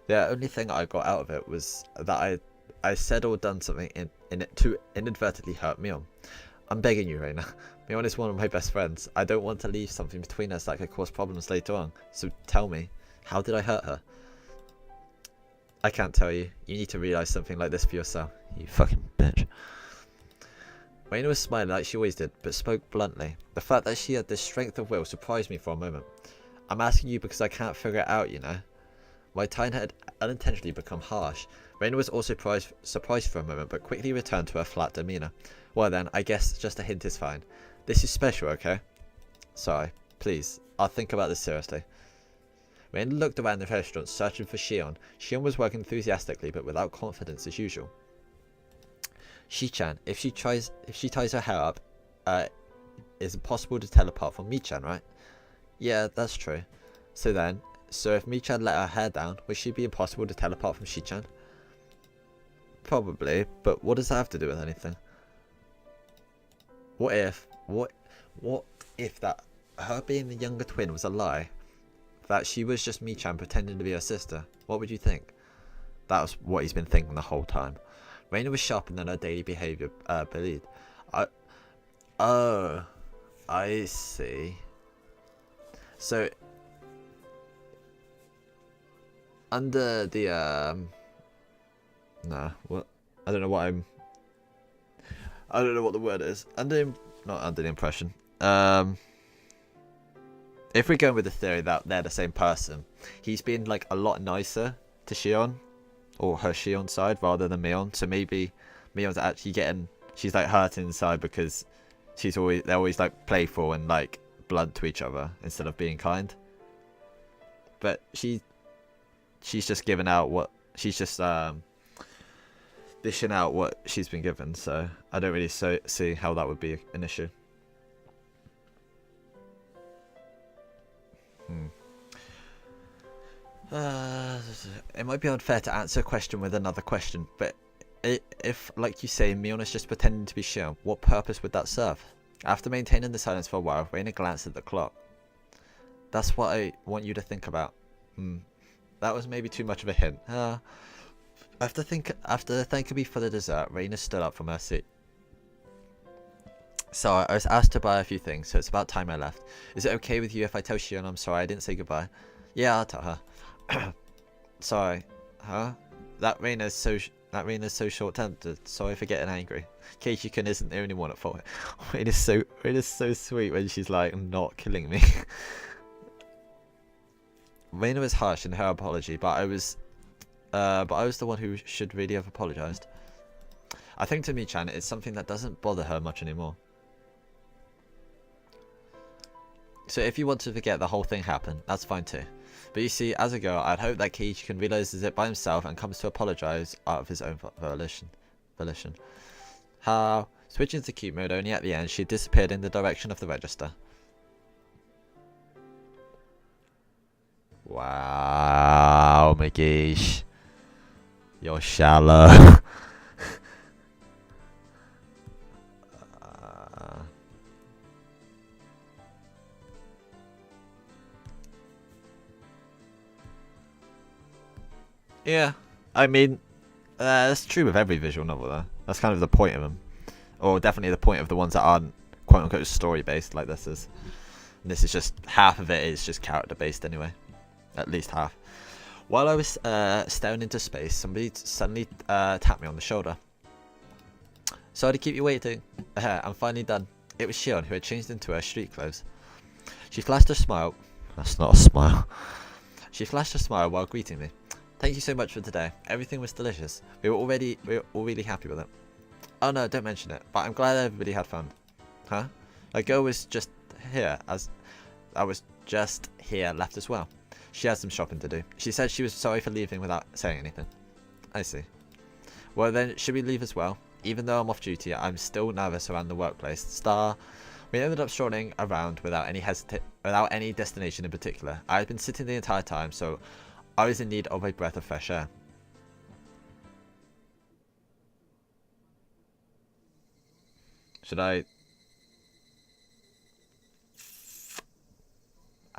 A: The only thing I got out of it was that I said or done something in it to inadvertently hurt Mion. I'm begging you, Reina. Mion is one of my best friends. I don't want to leave something between us that could cause problems later on. So tell me, how did I hurt her? I can't tell you. You need to realise something like this for yourself. You fucking bitch. Reina was smiling like she always did, but spoke bluntly. The fact that she had this strength of will surprised me for a moment. I'm asking you because I can't figure it out, you know. My tone had unintentionally become harsh. Reina was also surprised for a moment, but quickly returned to her flat demeanour. Well then, I guess just a hint is fine. This is special, okay? Sorry. Please. I'll think about this seriously. Raina looked around the restaurant, searching for Shion. Shion was working enthusiastically, but without confidence as usual. Shi-chan, if she ties her hair up, it's impossible to tell apart from Mi-chan, right? Yeah, that's true. So if Mi-chan let her hair down, would she be impossible to tell apart from Shi-chan? Probably, but what does that have to do with anything? What if that her being the younger twin was a lie? That she was just Mi-chan pretending to be her sister? What would you think? That was what he's been thinking the whole time. Raina was sharper than her daily behaviour believed. Oh, I see. So, under the nah, what? I don't know what the word is. Not under the impression. If we're going with the theory that they're the same person, he's been like a lot nicer to Shion, or her Shion side, rather than Mion. So maybe Mion's actually she's like hurting inside because they're always like playful and like blunt to each other instead of being kind. But she's just giving out what she's just dishing out what she's been given. So I don't really see how that would be an issue. It might be unfair to answer a question with another question, but if, like you say, Mion is just pretending to be Shion, what purpose would that serve? After maintaining the silence for a while, Raina glanced at the clock. That's what I want you to think about. That was maybe too much of a hint. After thanking me for the dessert, Raina stood up from her seat. So I was asked to buy a few things, so it's about time I left. Is it okay with you if I tell Shion I'm sorry I didn't say goodbye? Yeah, I'll tell her. Sorry. Huh? That Raina's so short-tempered. Sorry for getting angry. Keiichi-kun isn't the only one at fault. Raina's so sweet when she's like, not killing me. Raina was harsh in her apology, but I was the one who should really have apologized. I think to Mi-chan, it's something that doesn't bother her much anymore. So if you want to forget the whole thing happened, that's fine too. But you see, as a girl, I'd hope that Keiichi-kun realizes it by himself and comes to apologize out of his own volition. How? Switching to cute mode only at the end, she disappeared in the direction of the register. Wow, Magish. You're shallow. Yeah, I mean, that's true with every visual novel though. That's kind of the point of them. Or definitely the point of the ones that aren't quote-unquote story-based like this is. And this is just, half of it is just character-based anyway. At least half. While I was staring into space, somebody suddenly tapped me on the shoulder. Sorry to keep you waiting. I'm finally done. It was Shion, who had changed into her street clothes. She flashed a smile. That's not a smile. She flashed a smile while greeting me. Thank you so much for today. Everything was delicious. We were all really happy with it. Oh no, don't mention it. But I'm glad everybody had fun. Huh? A girl was just here left as well. She had some shopping to do. She said she was sorry for leaving without saying anything. I see. Well then, should we leave as well? Even though I'm off duty, I'm still nervous around the workplace. We ended up strolling around without any destination in particular. I had been sitting the entire time, so I was in need of a breath of fresh air. Should I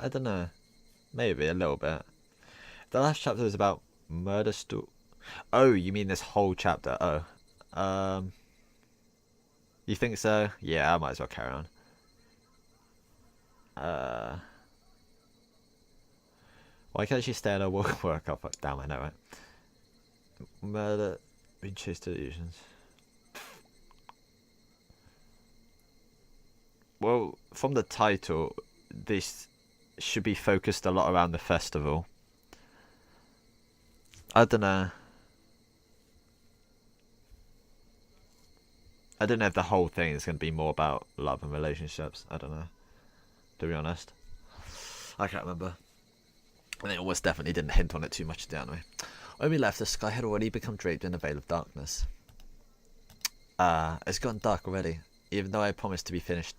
A: don't know. Maybe a little bit. The last chapter was about murder Oh, you mean this whole chapter? Oh. You think so? Yeah, I might as well carry on. Why can't she stay at her work? Oh, fuck, damn, I know, right? Murder, being chased to illusions. Well, from the title, this should be focused a lot around the festival. I don't know. I don't know if the whole thing is going to be more about love and relationships. I don't know, to be honest. I can't remember. And it almost definitely didn't hint on it too much in the anime. When we left, the sky had already become draped in a veil of darkness. It's gotten dark already, even though I promised to be finished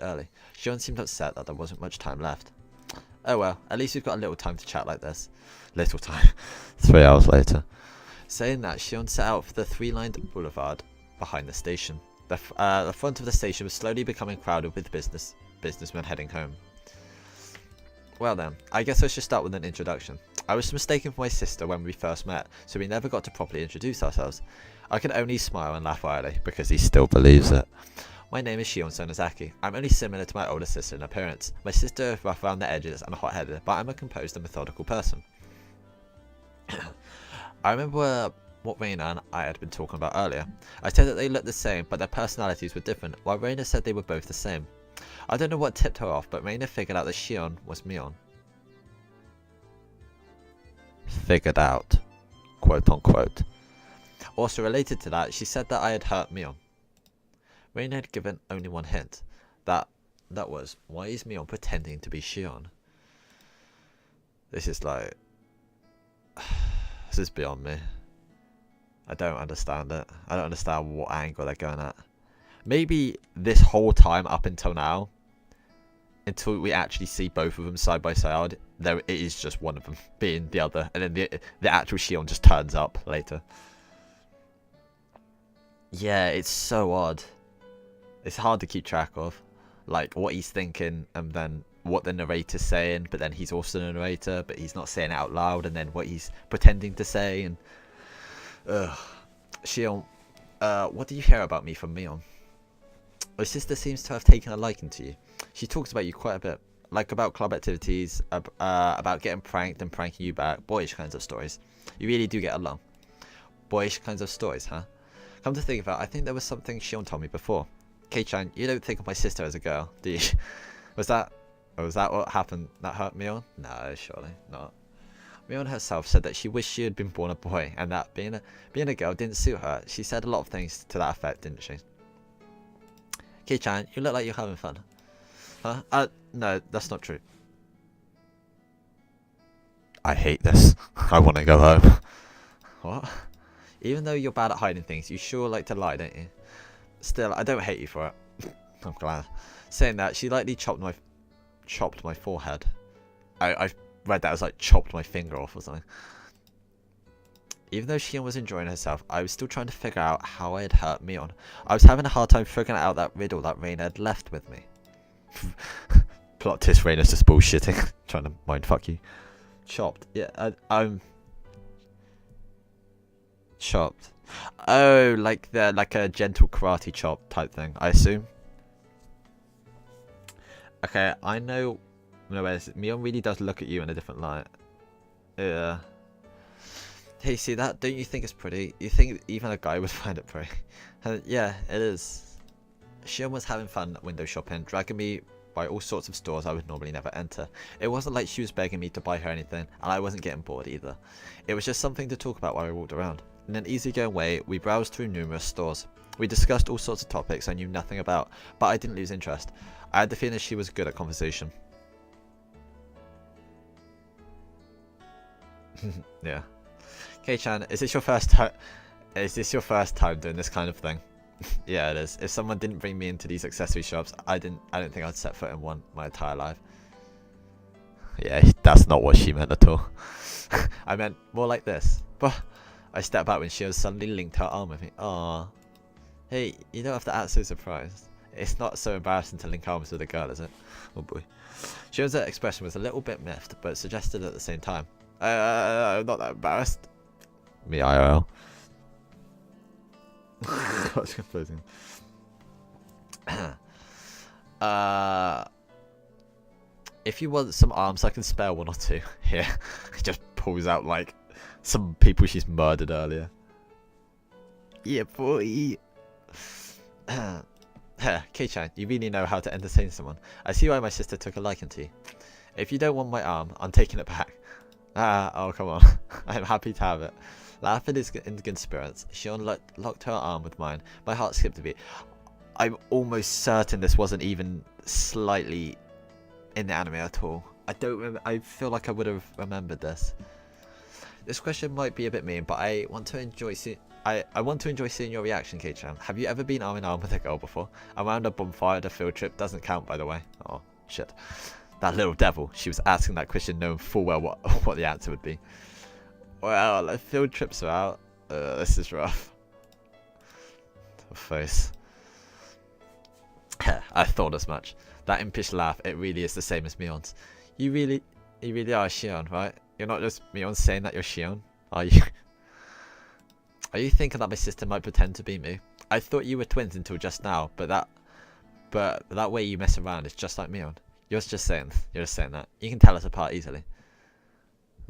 A: early. Shion seemed upset that there wasn't much time left. Oh well, at least we've got a little time to chat like this. Little time. 3 hours later. Saying that, Shion set out for the three-lined boulevard behind the station. The front of the station was slowly becoming crowded with businessmen heading home. Well then, I guess I should start with an introduction. I was mistaken for my sister when we first met, so we never got to properly introduce ourselves. I can only smile and laugh wildly, because he still believes it. My name is Shion Sonozaki. I'm only similar to my older sister in appearance. My sister is rough around the edges and hot-headed, but I'm a composed and methodical person. I remember what Reina and I had been talking about earlier. I said that they looked the same, but their personalities were different, while Reina said they were both the same. I don't know what tipped her off, but Reina figured out that Shion was Mion. Figured out. Quote unquote. Also related to that, she said that I had hurt Mion. Reina had given only one hint. That was, why is Mion pretending to be Shion? This is like... This is beyond me. I don't understand it. I don't understand what angle they're going at. Maybe this whole time up until now, until we actually see both of them side by side, it is just one of them being the other, and then the actual Shion just turns up later. Yeah, it's so odd. It's hard to keep track of, like what he's thinking and then what the narrator's saying, but then he's also the narrator, but he's not saying it out loud, and then what he's pretending to say. And Shion, what do you hear about me from Mion? My sister seems to have taken a liking to you. She talks about you quite a bit, like about club activities, about getting pranked and pranking you back, boyish kinds of stories. You really do get along. Boyish kinds of stories, huh? Come to think of it, I think there was something Shion told me before. Kei-chan, you don't think of my sister as a girl, do you? Was that what happened that hurt Mion? No, surely not. Mion herself said that she wished she had been born a boy, and that being a girl didn't suit her. She said a lot of things to that effect, didn't she? Kei-chan, you look like you're having fun. Huh? No, that's not true. I hate this. I want to go home. What? Even though you're bad at hiding things, you sure like to lie, don't you? Still, I don't hate you for it. I'm glad. Saying that, she lightly chopped my forehead. I read that as like chopped my finger off or something. Even though Shion was enjoying herself, I was still trying to figure out how I had hurt Mion. I was having a hard time figuring out that riddle that Reina had left with me. Plot twist, Reina's just bullshitting. Trying to mindfuck you. Chopped. Yeah, I'm... Chopped. Oh, like a gentle karate chop type thing, I assume. Okay, I know... No, Mion really does look at you in a different light. Yeah. Hey, see that? Don't you think it's pretty? You think even a guy would find it pretty? Yeah, it is. Shion was having fun window shopping, dragging me by all sorts of stores I would normally never enter. It wasn't like she was begging me to buy her anything, and I wasn't getting bored either. It was just something to talk about while we walked around. In an easygoing way, we browsed through numerous stores. We discussed all sorts of topics I knew nothing about, but I didn't lose interest. I had the feeling she was good at conversation. Yeah. Kei-chan, is this your first time doing this kind of thing? Yeah, it is. If someone didn't bring me into these accessory shops, I don't think I'd set foot in one my entire life. Yeah, that's not what she meant at all. I meant more like this. But I stepped back when she suddenly linked her arm with me. Aww. Hey, you don't have to act so surprised. It's not so embarrassing to link arms with a girl, is it? Oh boy. Shion's expression was a little bit miffed, but suggested at the same time. I'm not that embarrassed. Me IRL. That's confusing. If you want some arms, I can spare one or two. Here. He just pulls out like some people she's murdered earlier. Yeah, boy. Kei-chan, you really know how to entertain someone. I see why my sister took a liking to you. If you don't want my arm, I'm taking it back. Oh, come on. I'm happy to have it. Laughing is in good spirits. Shion locked her arm with mine. My heart skipped a beat. I'm almost certain this wasn't even slightly in the anime at all. I don't remember. I feel like I would have remembered this. This question might be a bit mean, but I want to enjoy seeing your reaction, Kei-chan. Have you ever been arm in arm with a girl before? Around a bonfire at a field trip doesn't count, by the way. Oh, shit. That little devil. She was asking that question knowing full well what the answer would be. Well, if field trips are out. This is rough. Face. I thought as much. That impish laugh, it really is the same as Mion's. You really are Shion, right? You're not just Mion saying that you're Shion, are you? Are you thinking that my sister might pretend to be me? I thought you were twins until just now, but that way you mess around is just like Mion. You're just saying that. You can tell us apart easily.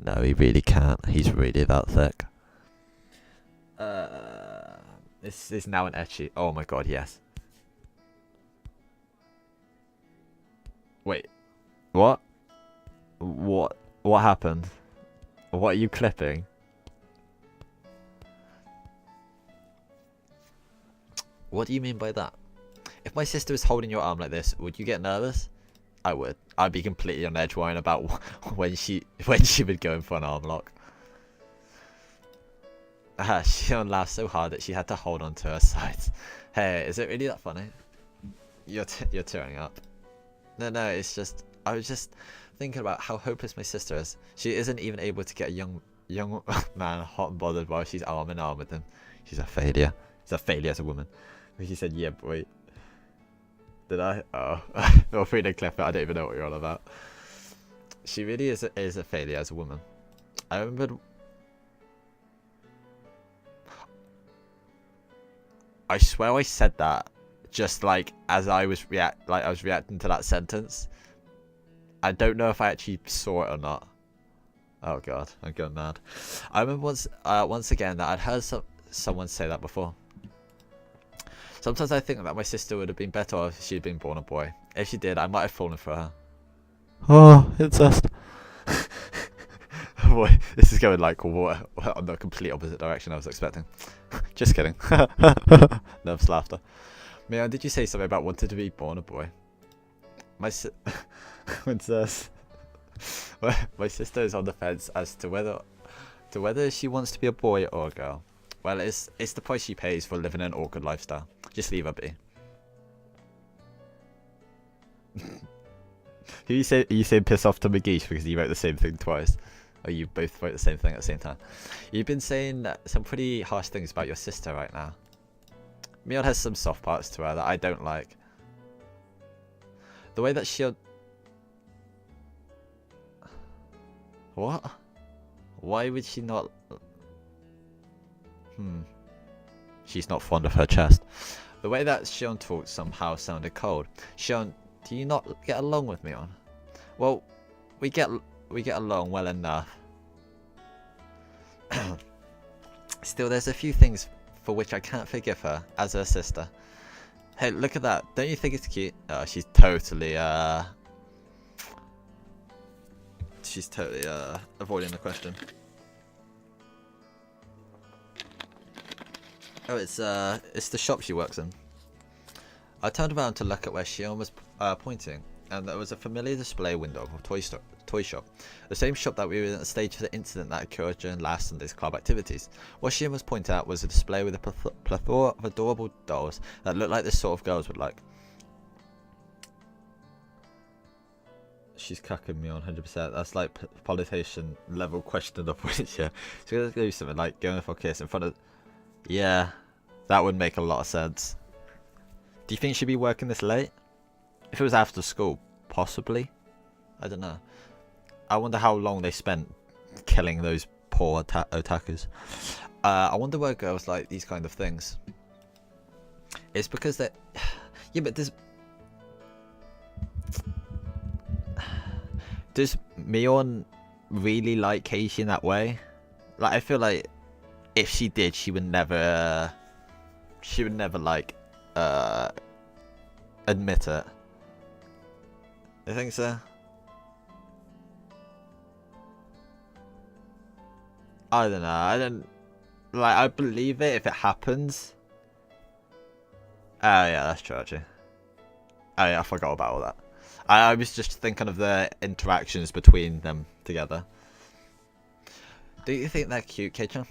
A: No, he really can't. He's really that thick. This is now an ecchi. Oh my god, yes. Wait. What? What happened? What are you clipping? What do you mean by that? If my sister was holding your arm like this, would you get nervous? I would. I'd be completely on edge worrying about when she would go in for an arm lock. Shion laughed so hard that she had to hold on to her sides. Hey, is it really that funny? You're tearing up. No, it's just I was just thinking about how hopeless my sister is. She isn't even able to get a young man hot and bothered while she's arm in arm with him. She's a failure. She's a failure as a woman. He said, "Yeah, boy." Did I? Oh, feel free to clip it. I don't even know what you're on about. She really is a failure as a woman. I remember. I swear I said that just like as I was reacting to that sentence. I don't know if I actually saw it or not. Oh god, I'm going mad. I remember once again that I'd heard someone say that before. Sometimes I think that my sister would have been better off if she'd been born a boy. If she did, I might have fallen for her. Oh, incest. Boy, this is going like on the complete opposite direction I was expecting. Just kidding. Nervous laughter. Mia, did you say something about wanting to be born a boy? My sister is on the fence as to whether she wants to be a boy or a girl. Well, it's the price she pays for living an awkward lifestyle. Just leave her be. Are you saying piss off to McGeesh because you wrote the same thing twice? Or you both wrote the same thing at the same time? You've been saying some pretty harsh things about your sister right now. Mion has some soft parts to her that I don't like. The way that she'll... What? Why would she not... She's not fond of her chest. The way that Shion talked somehow sounded cold. Shion, do you not get along with Mion? Well, we get along well enough. Still, there's a few things for which I can't forgive her as her sister. Hey, look at that. Don't you think it's cute? Oh, she's totally avoiding the question. Oh, it's the shop she works in. I turned around to look at where Shion was pointing, and there was a familiar display window of a toy shop. The same shop that we were in the stage of the incident that occurred during last Sunday's club activities. What Shion was pointing at was a display with a plethora of adorable dolls that looked like the sort of girls would like. She's cucking me on 100%. That's like politician level question of which, yeah. She's gonna do something like going for a kiss in front of... Yeah, that would make a lot of sense. Do you think she'd be working this late? If it was after school, possibly. I don't know. I wonder how long they spent killing those poor otakus. I wonder why girls like these kind of things. It's because they... Yeah, but does Mion really like Keishi in that way? Like, I feel like if she did, she would never like admit it. I think so. I don't know. I don't like. I believe it if it happens. Oh yeah, that's true actually. Oh yeah, I forgot about all that. I was just thinking of the interactions between them together. Do you think they're cute, Kei-chan?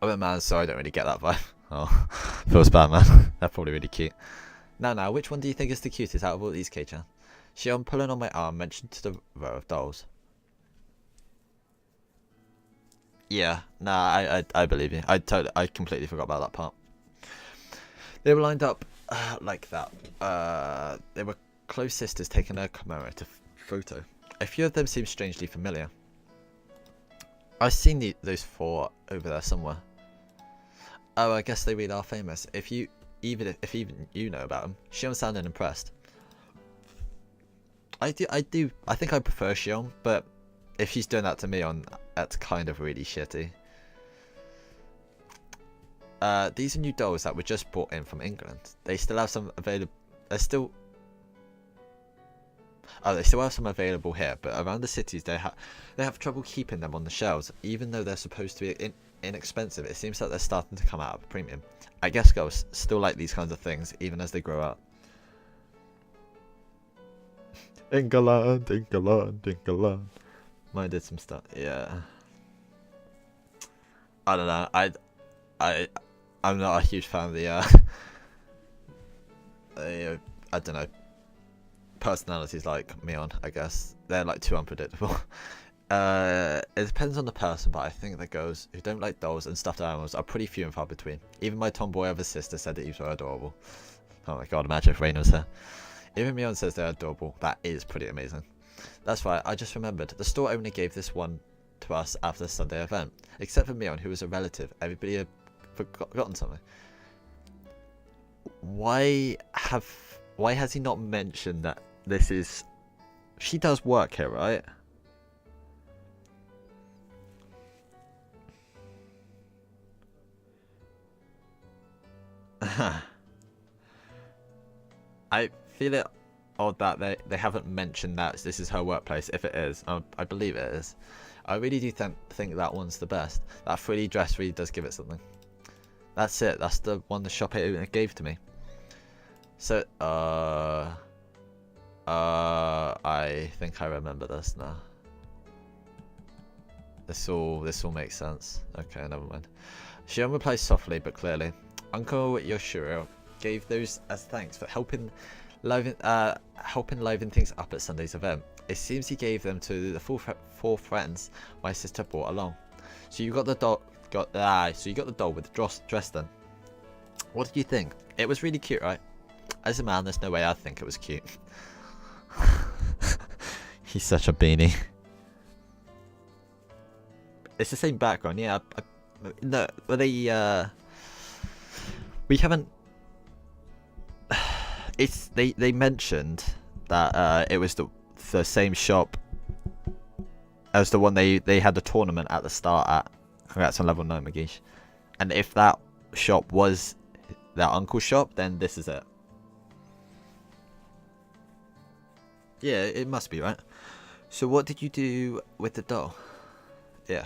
A: Oh man, sorry, I don't really get that vibe. Oh, feels bad, man. They're probably really cute. Now, which one do you think is the cutest out of all these, Kei-chan? Shion pulling on my arm mentioned to the row of dolls. Yeah, nah, I believe you. I completely forgot about that part. They were lined up like that. They were close sisters taking a commemorative photo. A few of them seem strangely familiar. I've seen those four over there somewhere. Oh, I guess they really are famous. If even you know about them, Shion sounded impressed. I think I prefer Shion, but if she's doing that to me that's kind of really shitty. These are new dolls that were just brought in from England. They still have some available. They still have some available here, but around the cities they have trouble keeping them on the shelves, even though they're supposed to be inexpensive. It seems like they're starting to come out of a premium. I guess girls still like these kinds of things, even as they grow up. England, England, England. Mine did some stuff. Yeah. I don't know. I'm not a huge fan of the I don't know, personalities like Mion. I guess they're like too unpredictable. It depends on the person, but I think the girls who don't like dolls and stuffed animals are pretty few and far between. Even my tomboy other sister said that these were adorable. Oh my god, imagine if Rain was here. Even Mion says they're adorable. That is pretty amazing. That's right, I just remembered. The store owner gave this one to us after the Sunday event. Except for Mion, who was a relative. Everybody had forgotten something. Why has he not mentioned that this is... She does work here, right? I feel it odd that they haven't mentioned that this is her workplace. If it is, I believe it is. I really do think that one's the best. That frilly dress really does give it something. That's it. That's the one the shop owner gave to me. So, I think I remember this now. This all makes sense. Okay, never mind. Shion replies softly but clearly. Uncle Yoshiro gave those as thanks for helping liven things up at Sunday's event. It seems he gave them to the four friends my sister brought along. So you got the doll. So you got the doll with the dress then. What did you think? It was really cute, right? As a man, there's no way I'd think it was cute. He's such a beanie. It's the same background, yeah. No, but we haven't. They mentioned that it was the same shop as the one they had the tournament at the start at. Congrats on level 9, Magish. And if that shop was their uncle's shop, then this is it. Yeah, it must be, right? So what did you do with the doll? Yeah.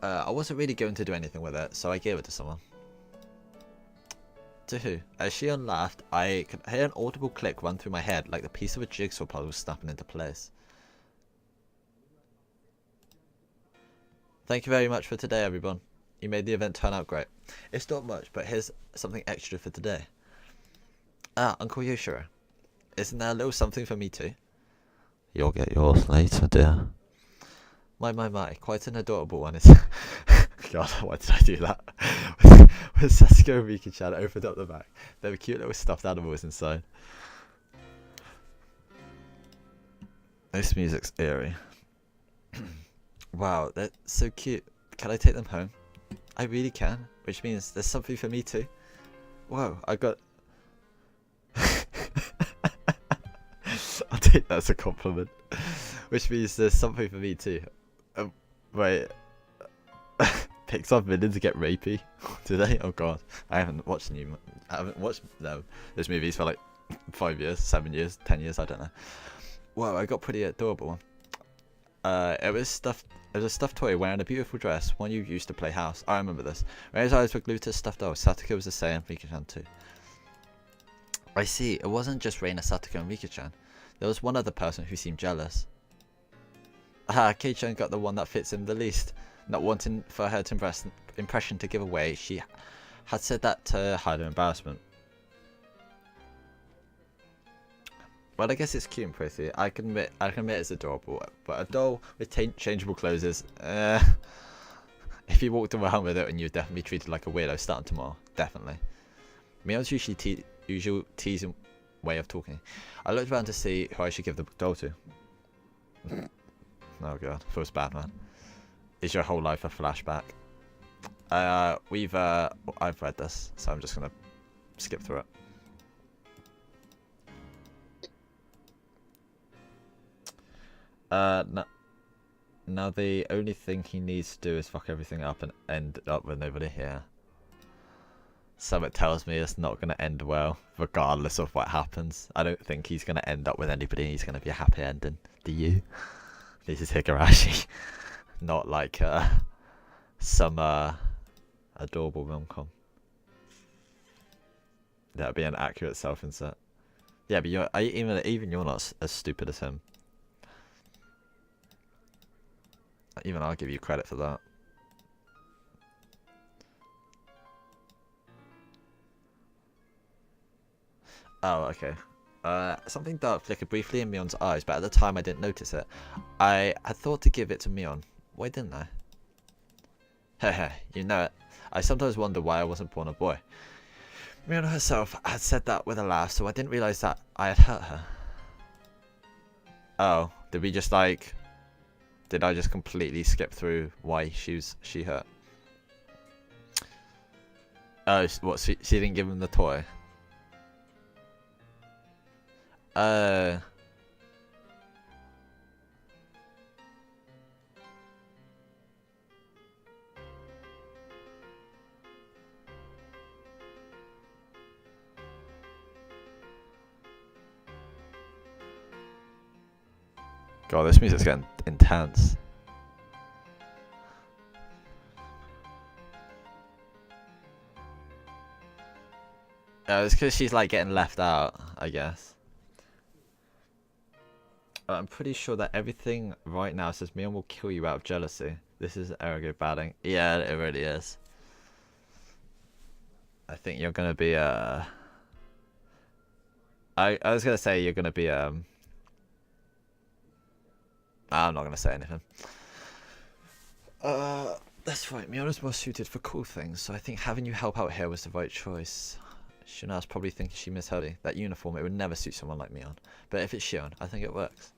A: I wasn't really going to do anything with it, so I gave it to someone. To who? As Shion laughed, I could hear an audible click run through my head, like the piece of a jigsaw puzzle snapping into place. Thank you very much for today, everyone. You made the event turn out great. It's not much, but here's something extra for today. Uncle Yoshiro. Isn't there a little something for me too? You'll get yours later, dear. My, quite an adorable one. It's God, why did I do that? When Sasuke and Miki-chan opened up the bag, there were cute little stuffed animals inside. This music's eerie. Wow, they're so cute. Can I take them home? I really can, which means there's something for me too. Whoa, I got... I'll take that as a compliment. Which means there's something for me too. Wait. Pixar villains get rapey? Do they? Oh god. I haven't watched those movies for like 5 years, 7 years, 10 years, I don't know. Whoa, I got pretty adorable one. It was stuffed There's a stuffed toy wearing a beautiful dress, one you used to play house. I remember this. Ray's eyes were glued to the stuffed doll. Satoko was the same, Rika-chan too. I see, it wasn't just Reina, Satoko and Rika-chan. There was one other person who seemed jealous. Ah, Kei-chan got the one that fits him the least. Not wanting for her to impression to give away, she had said that to hide her embarrassment. Well, I guess it's cute and pretty. I can admit it's adorable, but a doll with changeable clothes is, if you walked around with it, and you'd definitely be treated like a weirdo starting tomorrow. Definitely. Mio's usual teasing way of talking. I looked around to see who I should give the doll to. Oh god, feels bad, man. Is your whole life a flashback? I've read this, so I'm just gonna skip through it. Now the only thing he needs to do is fuck everything up and end up with nobody here. Something tells me it's not going to end well, regardless of what happens. I don't think he's going to end up with anybody and he's going to be a happy ending. Do you? This is Higurashi. Not like some adorable rom-com. That would be an accurate self-insert. Yeah, but even you're not as stupid as him. Even I'll give you credit for that. Oh, okay. Something dark flickered briefly in Mion's eyes, but at the time I didn't notice it. I had thought to give it to Mion. Why didn't I? Heh, you know it. I sometimes wonder why I wasn't born a boy. Mion herself had said that with a laugh, so I didn't realize that I had hurt her. Oh, did we just like... Did I just completely skip through why she hurt? Oh, what? She didn't give him the toy. God, this music's getting intense. It's because she's like getting left out, I guess. I'm pretty sure that everything right now says Mion will kill you out of jealousy. This is Erigo batting. Yeah, it really is. I think you're gonna be I was gonna say you're gonna be I'm not gonna say anything. That's right. Miona's more suited for cool things, so I think having you help out here was the right choice. Shuna's probably thinking she misheard it. That uniform, it would never suit someone like Mion. But if it's Shion, I think it works.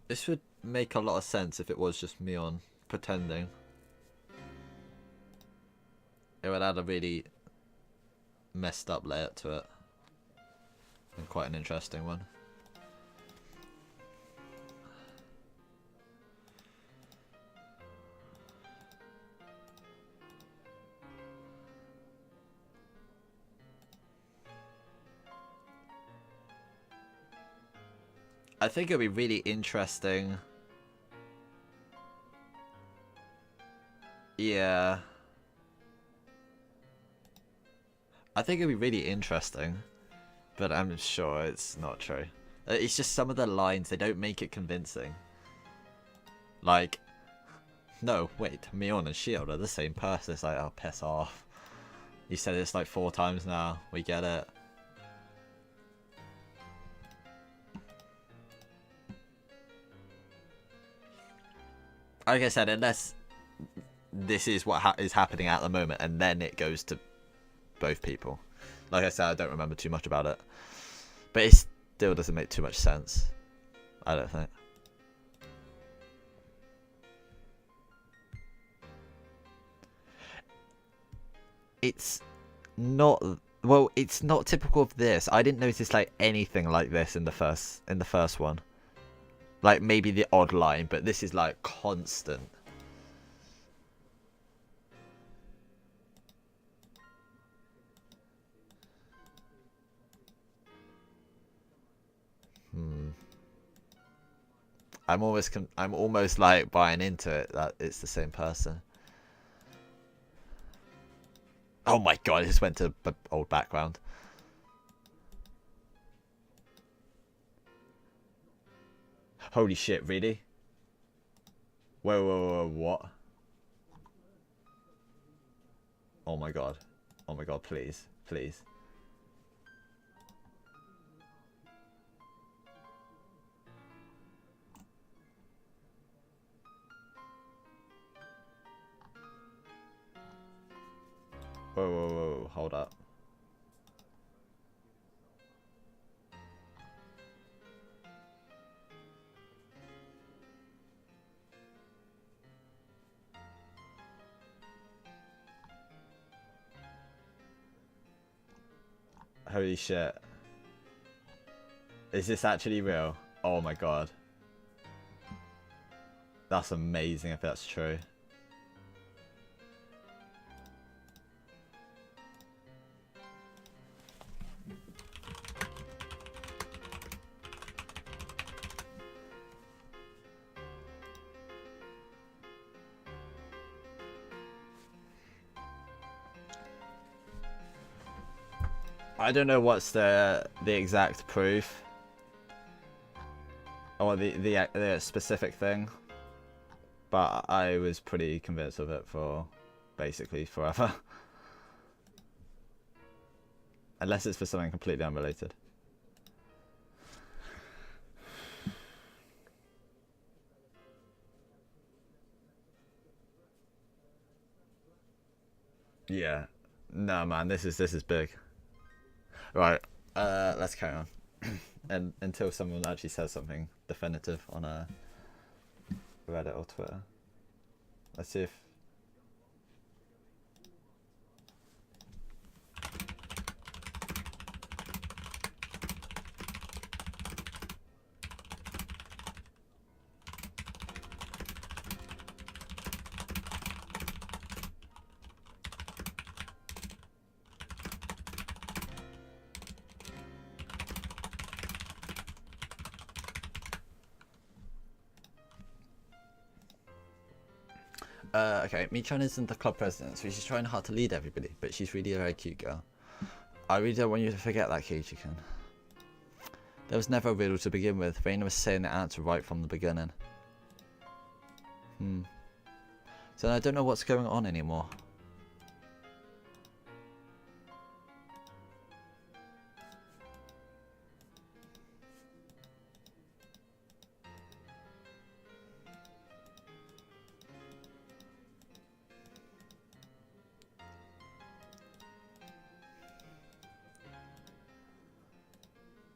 A: This would make a lot of sense if it was just Mion pretending. It would add a really messed up layer to it. And quite an interesting one. I think it'd be really interesting. Yeah. I think it'd be really interesting. But I'm sure it's not true. It's just some of the lines, they don't make it convincing. Like, no, wait, Mion and Shield are the same person. It's like, oh, piss off. You said this like 4 times now. We get it. Like I said, unless this is what is happening at the moment, and then it goes to both people. Like I said, I don't remember too much about it, but it still doesn't make too much sense. I don't think. It's not. Well, it's not typical of this. I didn't notice like anything like this in the first one. Like maybe the odd line, but this is like constant. I'm almost like buying into it that it's the same person. Oh my god, I just went to old background. Holy shit, really? Whoa, what? Oh my god, please. Whoa, hold up. Holy shit. Is this actually real? Oh my god. That's amazing if that's true. I don't know what's the exact proof or the specific thing, but I was pretty convinced of it for basically forever. Unless it's for something completely unrelated. Yeah. No man, this is big. Right. Let's carry on. And until someone actually says something definitive on Reddit or Twitter. Let's see if okay, Michan isn't the club president, so she's trying hard to lead everybody, but she's really a very cute girl. I really don't want you to forget that, Keiichi-kun. There was never a riddle to begin with. Reina was saying the answer right from the beginning. So I don't know what's going on anymore.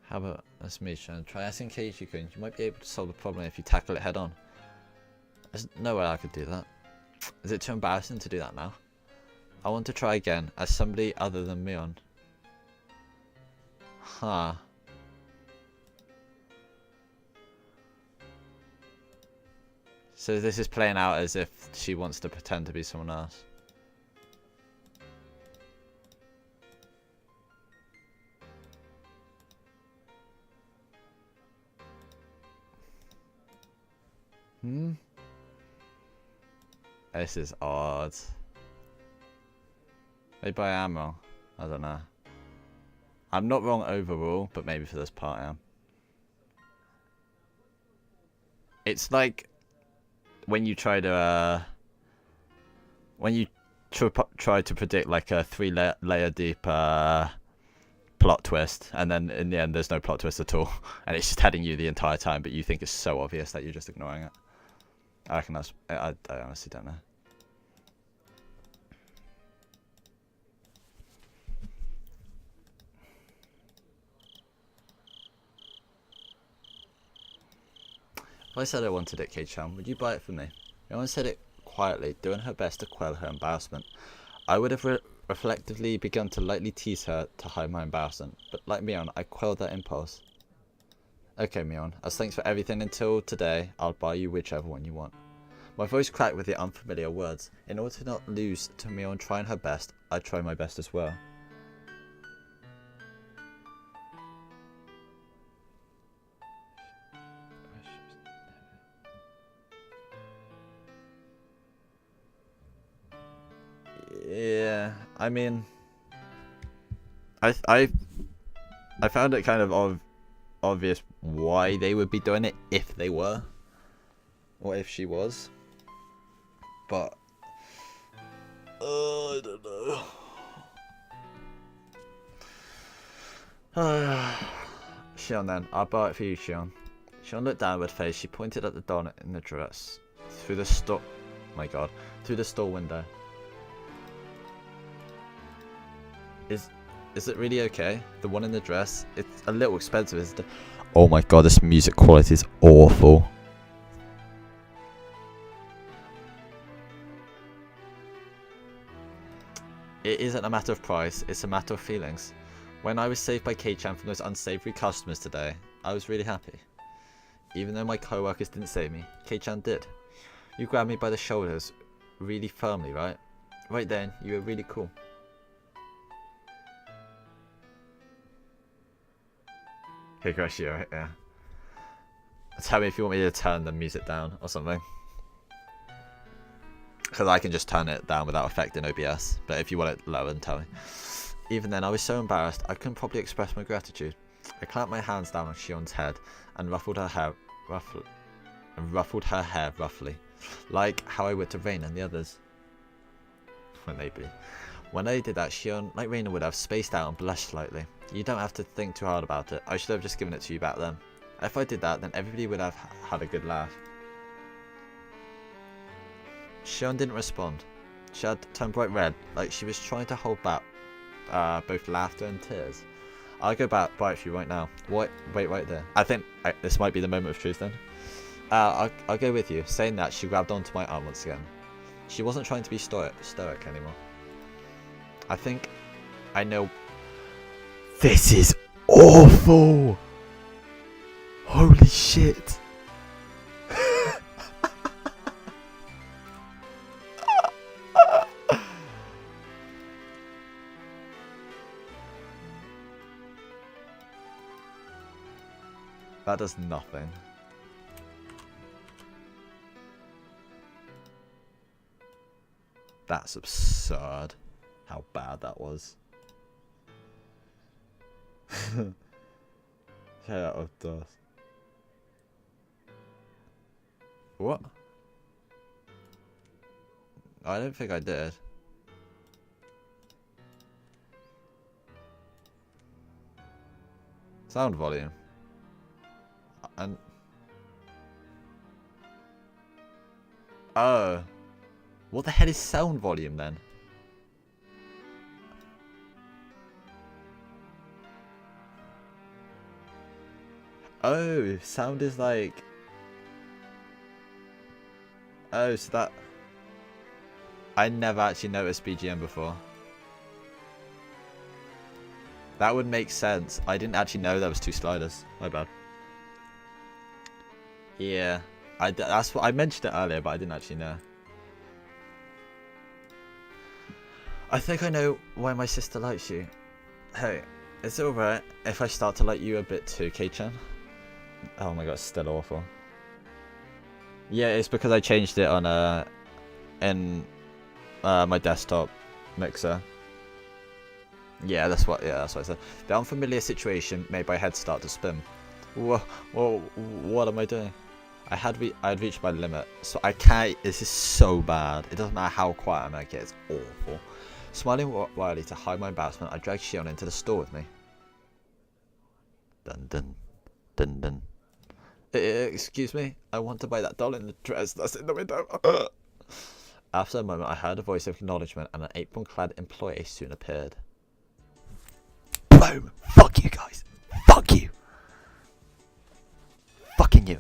A: How about that's Michan? Try asking Keiichi-kun. You might be able to solve the problem if you tackle it head on. There's no way I could do that. Is it too embarrassing to do that now? I want to try again as somebody other than Mion. Huh. So this is playing out as if she wants to pretend to be someone else. This is odd. Maybe I am wrong. I don't know. I'm not wrong overall, but maybe for this part I am. It's like when you try to try to predict like a three-layer deep plot twist, and then in the end there's no plot twist at all, and it's just telling you the entire time, but you think it's so obvious that you're just ignoring it. I reckon that's... I honestly don't know. If I said I wanted it, Kei-chan, would you buy it for me? Myon said it quietly, doing her best to quell her embarrassment. I would have reflectively begun to lightly tease her to hide my embarrassment, but like Myon, I quelled that impulse. Okay, Myon, as thanks for everything until today, I'll buy you whichever one you want. My voice cracked with the unfamiliar words. In order to not lose to Myon trying her best, I try my best as well. Yeah, I mean, I found it kind of obvious why they would be doing it if they were, or if she was. But I don't know. Shion, then I'll buy it for you, Shion. Shion looked down with face. She pointed at the doll in the dress through the store. My God, through the store window. Is it really okay? The one in the dress? It's a little expensive, isn't it? Oh my God, this music quality is awful. It isn't a matter of price, it's a matter of feelings. When I was saved by K-chan from those unsavory customers today, I was really happy. Even though my co-workers didn't save me, K-chan did. You grabbed me by the shoulders really firmly, right? Right then, you were really cool. Higurashi, right? Yeah. Tell me if you want me to turn the music down or something. Because I can just turn it down without affecting OBS. But if you want it lower, then tell me. Even then, I was so embarrassed, I couldn't properly express my gratitude. I clamped my hands down on Shion's head and ruffled her hair roughly. Like how I would to Reina and the others. When I did that, Shion, like Reina would have, spaced out and blushed slightly. You don't have to think too hard about it. I should have just given it to you back then. If I did that, then everybody would have had a good laugh. Shion didn't respond. She had turned bright red, like she was trying to hold back both laughter and tears. I'll go back by it for you right now. Wait right there. I think this might be the moment of truth then. I'll go with you. Saying that, she grabbed onto my arm once again. She wasn't trying to be stoic anymore. I think I know. This is awful! Holy shit! That does nothing. That's absurd. How bad that was. Yeah, of dust. What? I don't think I did. Sound volume. And oh, what the hell is sound volume then? Oh, sound is like. Oh, so that. I never actually noticed BGM before. That would make sense. I didn't actually know there was two sliders. My bad. Yeah, that's what I mentioned it earlier, but I didn't actually know. I think I know why my sister likes you. Hey, is it alright if I start to like you a bit too, K-chan? Oh my god, it's still awful. Yeah, it's because I changed it on in my desktop mixer. Yeah, that's what I said. The unfamiliar situation made my head start to spin. Whoa, what am I doing? I had reached my limit, so I can't. This is so bad. It doesn't matter how quiet I make it. It's awful. Smiling wildly to hide my embarrassment, I dragged Shion into the store with me. Dun dun dun dun. Excuse me, I want to buy that doll in the dress that's in the window. After a moment, I heard a voice of acknowledgement, and an apron-clad employee soon appeared. Boom! Fuck you guys! Fuck you! Fucking you!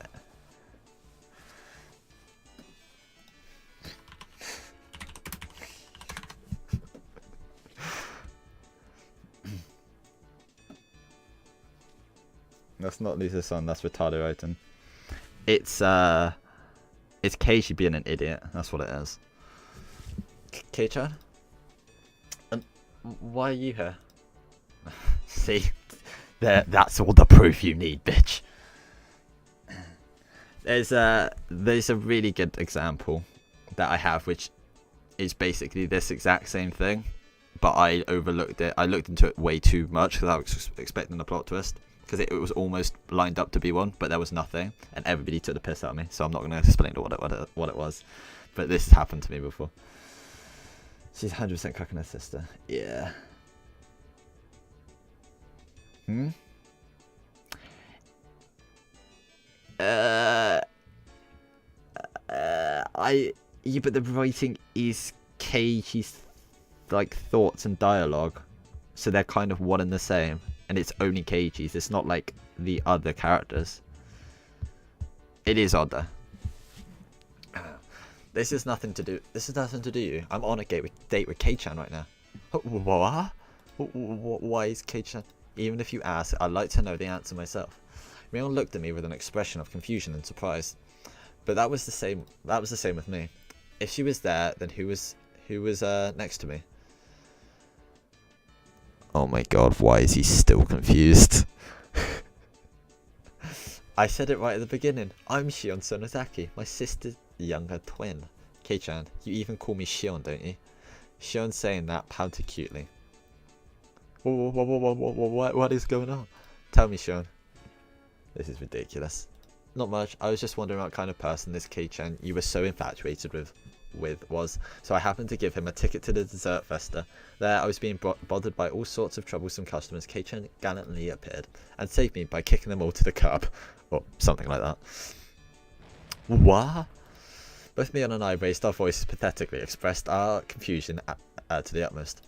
A: That's not Lisa's son, that's retarded writing. It's Keiichi being an idiot, that's what it is. K-chan? And why are you here? See? That's all the proof you need, bitch. There's a really good example that I have, which is basically this exact same thing, but I overlooked it. I looked into it way too much because I was expecting a plot twist, because it was almost lined up to be one, but there was nothing, and everybody took the piss out of me. So I'm not going to explain what it was, but this has happened to me before. She's 100% cooking her sister. Yeah. Yeah, but the writing is Keiichi's like thoughts and dialogue, so they're kind of one and the same, and it's only Keiichi's. It's not like the other characters. It is odd though. This is nothing to do. This is nothing to do you. I'm on a date with Kei-chan right now. What? Why is Kei-chan? Even if you ask, I'd like to know the answer myself. Mion looked at me with an expression of confusion and surprise. But that was the same. That was the same with me. If she was there, then who was next to me? Oh my god! Why is he still confused? I said it right at the beginning. I'm Shion Sonozaki, my sister's younger twin. Kei-chan, you even call me Shion, don't you? Shion saying that pouted cutely. What is going on? Tell me, Shion. This is ridiculous. Not much. I was just wondering what kind of person this Kei-chan you were so infatuated with was. So I happened to give him a ticket to the dessert festa. There I was being bothered by all sorts of troublesome customers. Kei-chan gallantly appeared and saved me by kicking them all to the curb. Or something like that. What? Both Mion and I raised our voices pathetically, expressed our confusion to the utmost.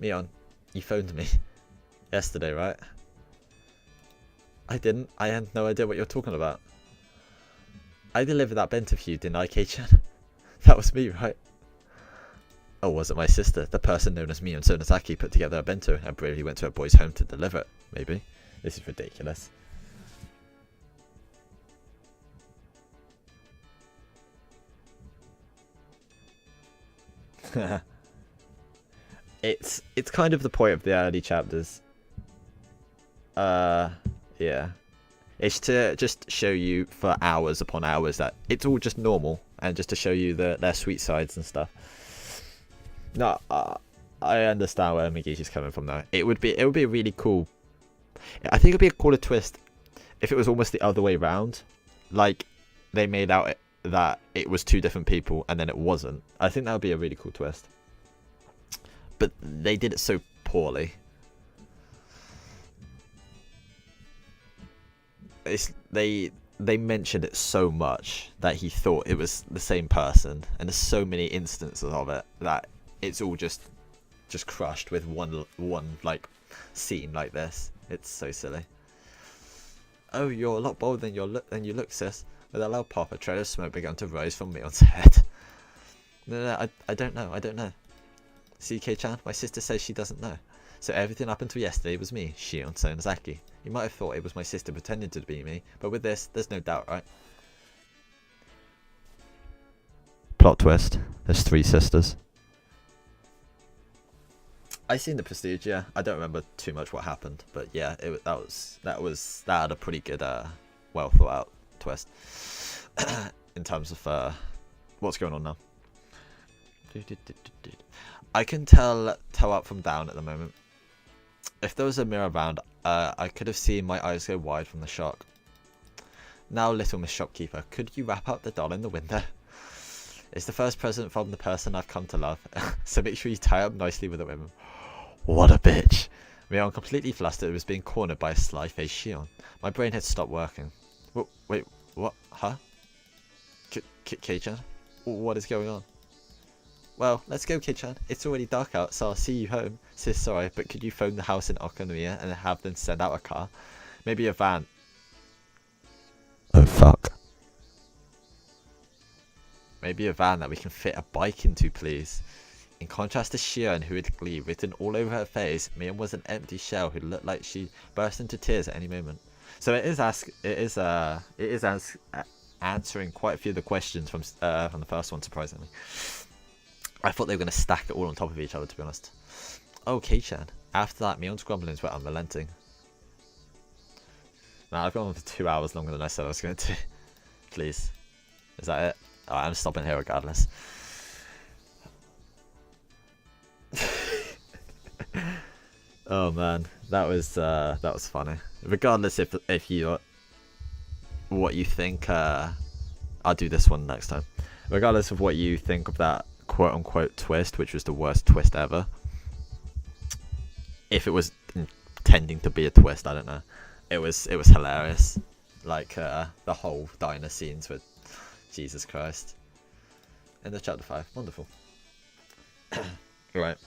A: Mion, you phoned me yesterday, right? I didn't. I had no idea what you're talking about. I delivered that bento for you, didn't I, Kei-chan? That was me, right? Or was it my sister, the person known as Mion Sonozaki, put together a bento and bravely went to a boy's home to deliver it? Maybe. This is ridiculous. It's kind of the point of the early chapters. Yeah. It's to just show you for hours upon hours that it's all just normal, and just to show you their sweet sides and stuff. No, I understand where Migishi's coming from though. It would be a really cool. I think it would be a cooler twist if it was almost the other way round, like they made out that it was two different people and then it wasn't. I think that would be a really cool twist. But they did it so poorly. They mentioned it so much that he thought it was the same person, and there's so many instances of it that it's all just crushed with one like scene like this. It's so silly. Oh, you're a lot bolder than you look, sis. With a loud pop, a trail of smoke began to rise from Mion's head. No, I don't know. See, Kei-chan, my sister says she doesn't know. So everything up until yesterday was me, Shion Sonozaki. You might have thought it was my sister pretending to be me, but with this, there's no doubt, right? Plot twist. There's 3 sisters. I seen the Prestige, yeah. I don't remember too much what happened, but yeah, that had a pretty good, well thought out twist in terms of what's going on now. I can tell toe up from down at the moment. If there was a mirror around, I could have seen my eyes go wide from the shock. Now, little Miss Shopkeeper, could you wrap up the doll in the window? It's the first present from the person I've come to love, so make sure you tie up nicely with a ribbon. What a bitch. Mion, completely flustered, was being cornered by a sly-faced Shion. My brain had stopped working. Wait, what? Huh? Kei-chan? What is going on? Well, let's go, Kei-chan. It's already dark out, so I'll see you home. Sis, sorry, but could you phone the house in Okonomiya and have them send out a car? Maybe a van. Oh, fuck. Maybe a van that we can fit a bike into, please. In contrast to Shion, who had glee written all over her face, Mion was an empty shell who looked like she'd burst into tears at any moment. So it is answering quite a few of the questions from the first one, surprisingly. I thought they were going to stack it all on top of each other, to be honest. Oh, Kei-chan. After that, Mion's grumblings were unrelenting. Now, I've gone on for 2 hours longer than I said I was going to. Please. Is that it? Alright, I'm stopping here regardless. Oh man, that was funny. Regardless if you what you think, I'll do this one next time. Regardless of what you think of that quote unquote twist, which was the worst twist ever. If it was intending to be a twist, I don't know. It was hilarious. Like the whole diner scenes with Jesus Christ. In the chapter 5. Wonderful. Right.